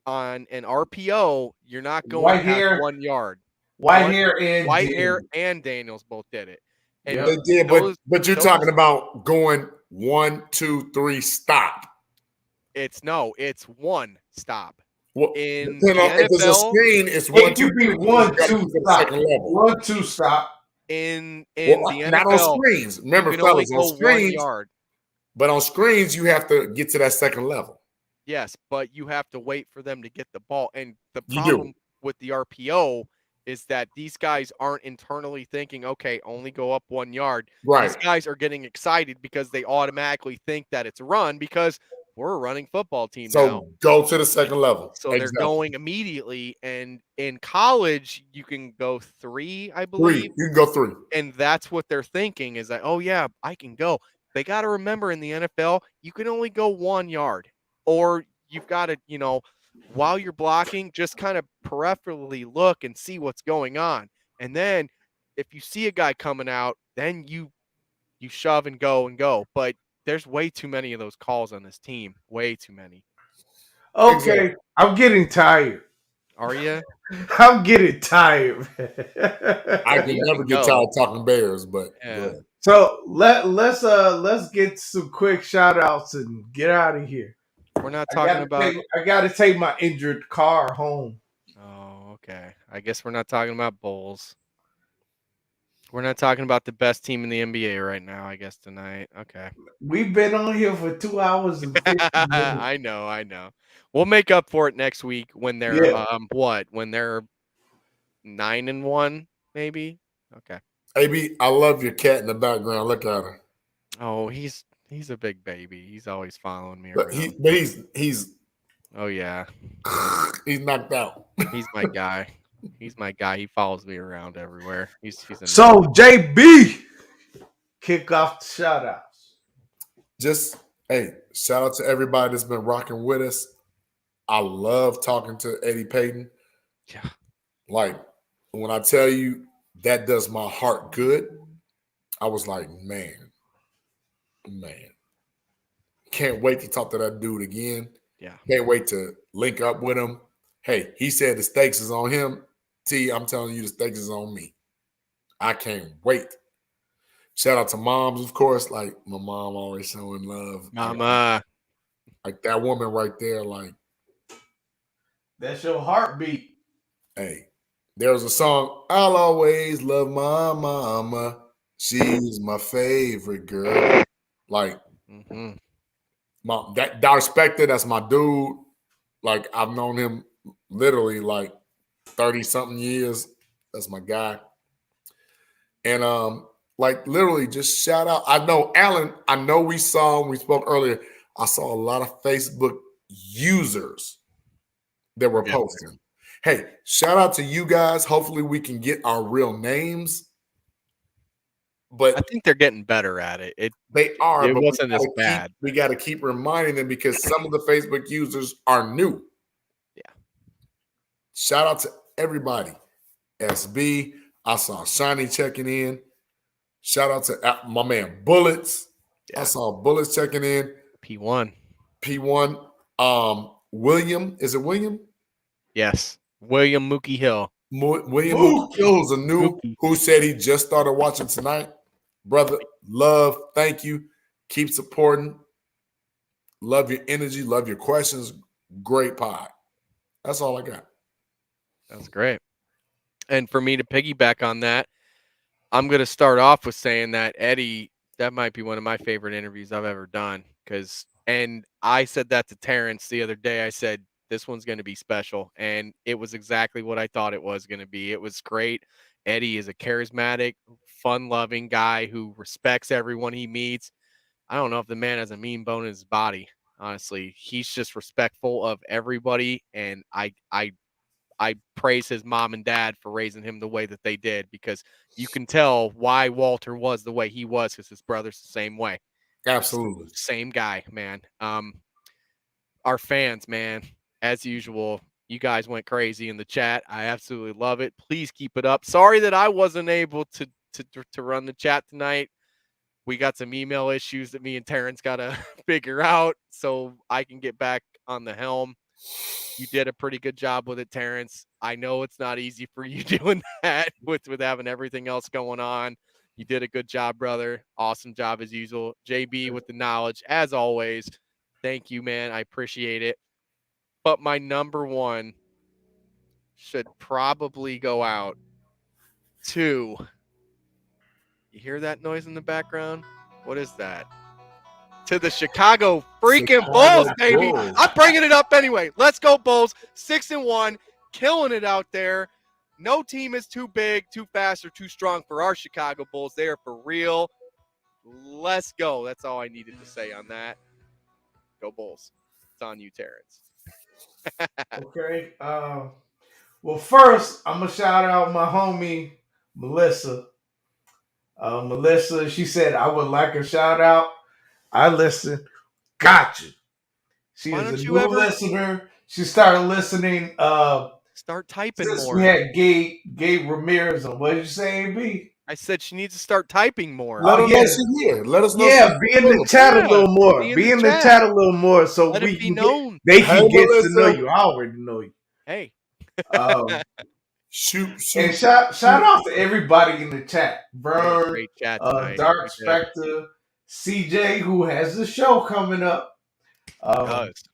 on an RPO, you're not going past 1 yard. Whitehair and Daniels both did it. And they did, but you're talking about going 1, 2, 3, stop. It's 1 stop. Well, in the NFL, if it's a screen, it's 1, 2, 3, 1, 2 stop. 1, 2 stop. In the NFL, not on screens. Remember, fellas, on screens. 1 yard. But on screens, you have to get to that second level. Yes, but you have to wait for them to get the ball. And the problem with the RPO is that these guys aren't internally thinking, okay, only go up 1 yard. Right. These guys are getting excited because they automatically think that it's a run because we're a running football team now. So go to the second level. So they're going immediately. And in college, you can go 3, I believe. 3. You can go 3. And that's what they're thinking is that, oh, yeah, I can go. They got to remember in the NFL, you can only go 1 yard. Or you've got to, while you're blocking, just kind of peripherally look and see what's going on. And then if you see a guy coming out, then you shove and go. But there's way too many of those calls on this team. Way too many. Okay, Exactly. I'm getting tired. Are you? I'm getting tired, man. I can never get tired talking Bears, but Yeah. So let's get some quick shout outs and get out of here. We're not talking about. I gotta take my injured car home. Oh, okay. I guess we're not talking about Bulls. We're not talking about the best team in the NBA right now, I guess, tonight. Okay. We've been on here for 2 hours and 50 minutes. I know. We'll make up for it next week when they're when they're 9-1, maybe. Okay. AB, I love your cat in the background. Look at her. Oh, he's a big baby. He's always following me But around. he's Oh yeah. he's knocked out. He's my guy. He's my guy. He follows me around everywhere. He's So JB, kick off the shout outs. Just shout out to everybody that's been rocking with us. I love talking to Eddie Payton. Yeah. Like when I tell you that does my heart good, I was like, man. Can't wait to talk to that dude again. Yeah. Can't wait to link up with him. Hey, he said the stakes is on him. T, I'm telling you, the stakes is on me. I can't wait. Shout out to moms, of course. Like my mom always showing love. Mama. Like that woman right there, like. That's your heartbeat. Hey, there was a song, I'll always love my mama. She's my favorite girl. Like, that Dar Spector, that's my dude. Like, I've known him literally like 30-something years. That's my guy. And like literally just shout out. I know Alan, we spoke earlier, I saw a lot of Facebook users that were posting. Hey, shout out to you guys. Hopefully we can get our real names. But I think they're getting better at it. They are. It but wasn't as bad. We got to keep reminding them because some of the Facebook users are new. Yeah. Shout out to everybody. SB. I saw Shiny checking in. Shout out to my man Bullets. Yeah. I saw Bullets checking in. P1. William. Is it William? Yes. William Mookie Hill. William Mookie Hill is a new who said he just started watching tonight. Brother, love, thank you. Keep supporting. Love your energy. Love your questions. Great pod. That's all I got. That's great. And for me to piggyback on that, I'm going to start off with saying that Eddie, that might be one of my favorite interviews I've ever done. And I said that to Terrence the other day. I said, this one's going to be special. And it was exactly what I thought it was going to be. It was great. Eddie is a charismatic, fun-loving guy who respects everyone he meets. I don't know if the man has a mean bone in his body, honestly. He's just respectful of everybody, and I praise his mom and dad for raising him the way that they did, because you can tell why Walter was the way he was, because his brother's the same way. Absolutely. Same guy, man. Our fans, man, as usual, you guys went crazy in the chat. I absolutely love it. Please keep it up. Sorry that I wasn't able to run the chat tonight. We got some email issues that me and Terrence got to figure out so I can get back on the helm. You did a pretty good job with it, Terrence. I know it's not easy for you doing that with having everything else going on. You did a good job, brother. Awesome job as usual. JB with the knowledge, as always. Thank you, man. I appreciate it. But my number one should probably go out to, you hear that noise in the background? What is that? To the Chicago freaking Bulls, baby. Bulls. I'm bringing it up anyway. Let's go, Bulls. 6-1, killing it out there. No team is too big, too fast, or too strong for our Chicago Bulls. They are for real. Let's go. That's all I needed to say on that. Go Bulls. It's on you, Terrence. Okay. Well, first, I'm going to shout out my homie, Melissa. Melissa, she said I would like a shout out. I listen. Got you. She is a new listener. She started listening Start typing Since more. we had Gabe Ramirez on, what did you say, AB? I said she needs to start typing more. Let her know she's here. Let us know. Yeah, be in the chat a little more. Be in the chat a little more, so Let we it be can known. they can get to know Melissa. you. I already know you. Hey. Shoot. And shout out to everybody in the chat. Vern, Great chat tonight. Dark Spectre, CJ, who has a show coming up.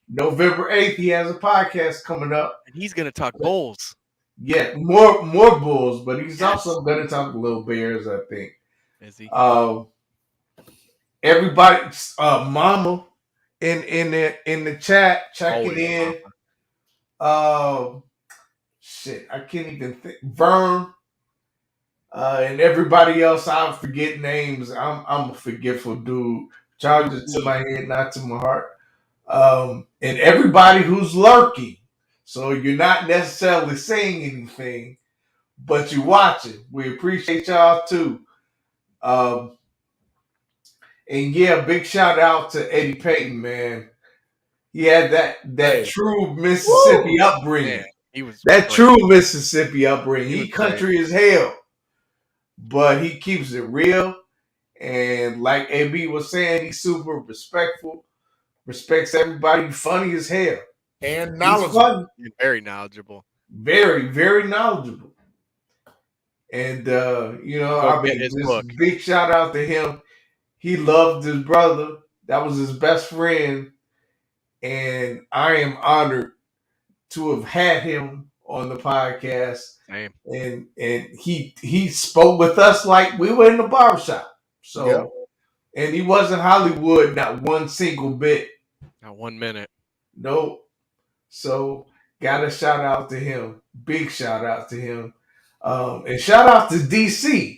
November 8th, he has a podcast coming up. And he's gonna talk Bulls. Yeah, more Bulls, but he's also gonna talk Little Bears, I think. Is he? Everybody, Mama in the chat checking in. Shit, I can't even think. Vern, and everybody else. I forget names. I'm a forgetful dude. Charge it to my head, not to my heart. And everybody who's lurking. So you're not necessarily saying anything, but you're watching. We appreciate y'all too. And yeah, big shout out to Eddie Payton, man. He had that true Mississippi upbringing. Man, he was that great. true Mississippi upbringing. He He was country as hell, but he keeps it real. And like AB was saying, he's super respectful, respects everybody, funny as hell. And He's knowledgeable. funny. Very knowledgeable. Very, very knowledgeable. And I mean, his just book. big shout out to him. He loved his brother. That was his best friend. And I am honored to have had him on the podcast. Same. And he spoke with us like we were in the barbershop. So and he wasn't Hollywood, not one single bit. Not 1 minute. Nope. So got a shout out to him. Big shout out to him. And shout out to DC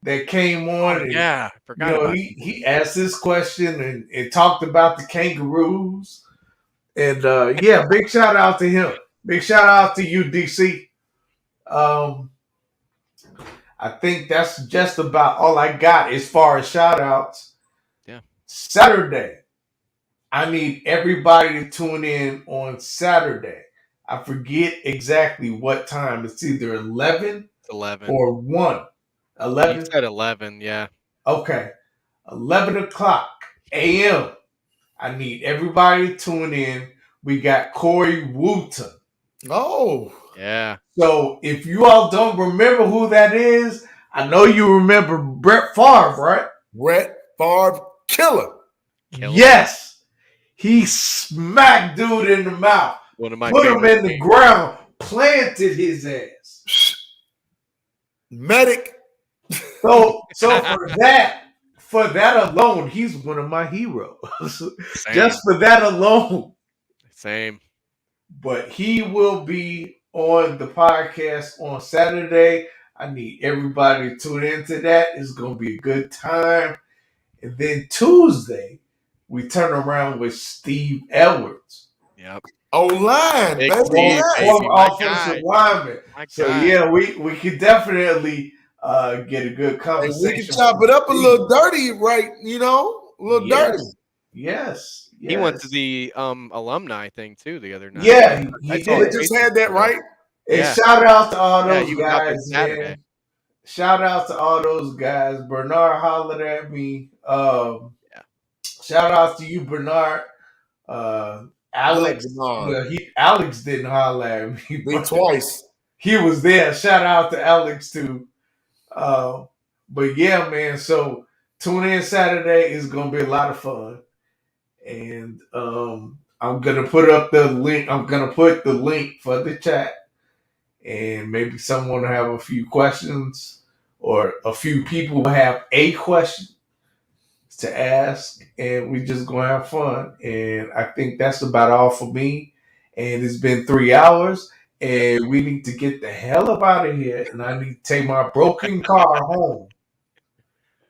that came on. And, I forgot about he asked this question and talked about the kangaroos. And big shout out to him. Big shout out to you, DC. I think that's just about all I got as far as shout outs. Yeah. Saturday. I need everybody to tune in on Saturday. I forget exactly what time. It's either 11 or 1. 11? You said 11, yeah. Okay. 11 o'clock a.m. I need everybody to tune in. We got Corey Wooten. Oh. Yeah. So if you all don't remember who that is, I know you remember Brett Favre, right? Brett Favre killer. Yes. He smacked dude in the mouth. One of my put him favorite in the games. ground, planted his ass. Medic. So for that alone, he's one of my heroes. Just for that alone. Same. But he will be on the podcast on Saturday. I need everybody to tune into that. It's going to be a good time. And then Tuesday, we turn around with Steve Edwards. Yep. O-line, Big baby. Steve, Former my offensive guy. lineman. My So guy. yeah, we could definitely get a good And conversation. we can chop it up a little dirty, right? A little dirty. Yes. He went to the alumni thing too the other night. Yeah, he I did. told They just Jason had that, about right? And Yeah. shout out to all Yeah, those he was out there guys, Saturday. man. Shout out to all those guys. Bernard hollered at me. Shout out to you, Bernard. Alex. Bernard. Well, Alex didn't holler at me. Me but twice. He was there. Shout out to Alex too. But yeah, man. So tune in Saturday. It's gonna be a lot of fun. And I'm gonna put up the link. I'm gonna put the link for the chat. And maybe someone will have a few questions, or a few people will have a question to ask, and we just gonna have fun. And I think that's about all for me. And it's been 3 hours, and we need to get the hell up out of here. And I need to take my broken car home.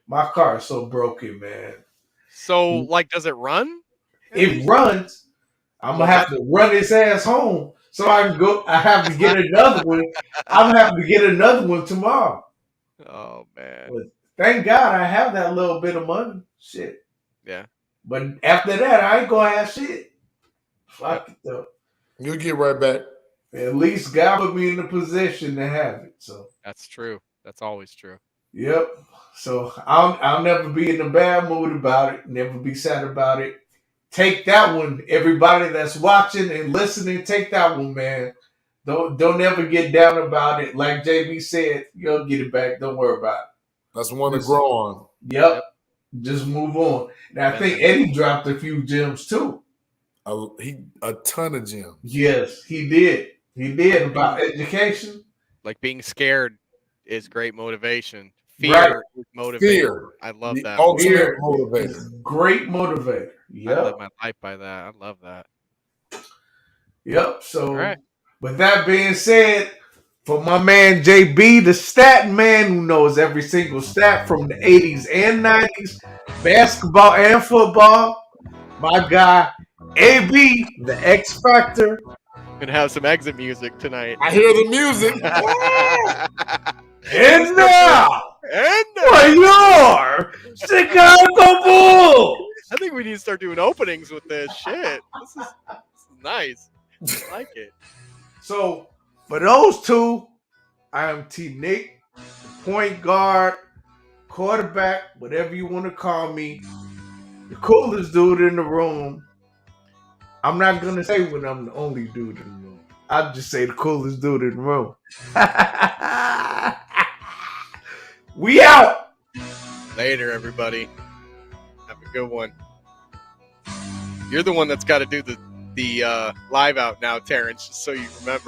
My car is so broken, man. So, like, does it run? It runs. I'm gonna have to run his ass home so I can go. I have to get another one. I'm gonna have to get another one tomorrow. Oh man. But thank God I have that little bit of money. Shit. Yeah. But after that, I ain't gonna have shit. Fuck it though. You'll get right back. At least God put me in the position to have it. So That's true. That's always true. yep. So I'll never be in a bad mood about it. Never be sad about it. Take that one, everybody that's watching and listening. Take that one, man. Don't ever get down about it. Like JB said, you'll get it back. Don't worry about it. That's one to grow on. Yep. Just move on. Now I think Eddie dropped a few gems too. A ton of gems. Yes, he did. He did about education. Like being scared is great motivation. Fear is motivation. Fear. I love that. Ultimate motivator. Great motivator. Yep. I live my life by that. I love that. Yep. So, with that being said, for my man JB, the stat man who knows every single stat from the 80s and 90s, basketball and football, my guy, AB, the X Factor. Gonna have some exit music tonight. I hear the music. And now, for your Chicago Bulls. I think we need to start doing openings with this shit. This is nice. I like it. So, for those two, I am T. Nick, point guard, quarterback, whatever you want to call me, the coolest dude in the room. I'm not going to say when I'm the only dude in the room. I'll just say the coolest dude in the room. We out. Later, everybody. Have a good one. You're the one that's got to do the live out now, Terrence, just so you remember.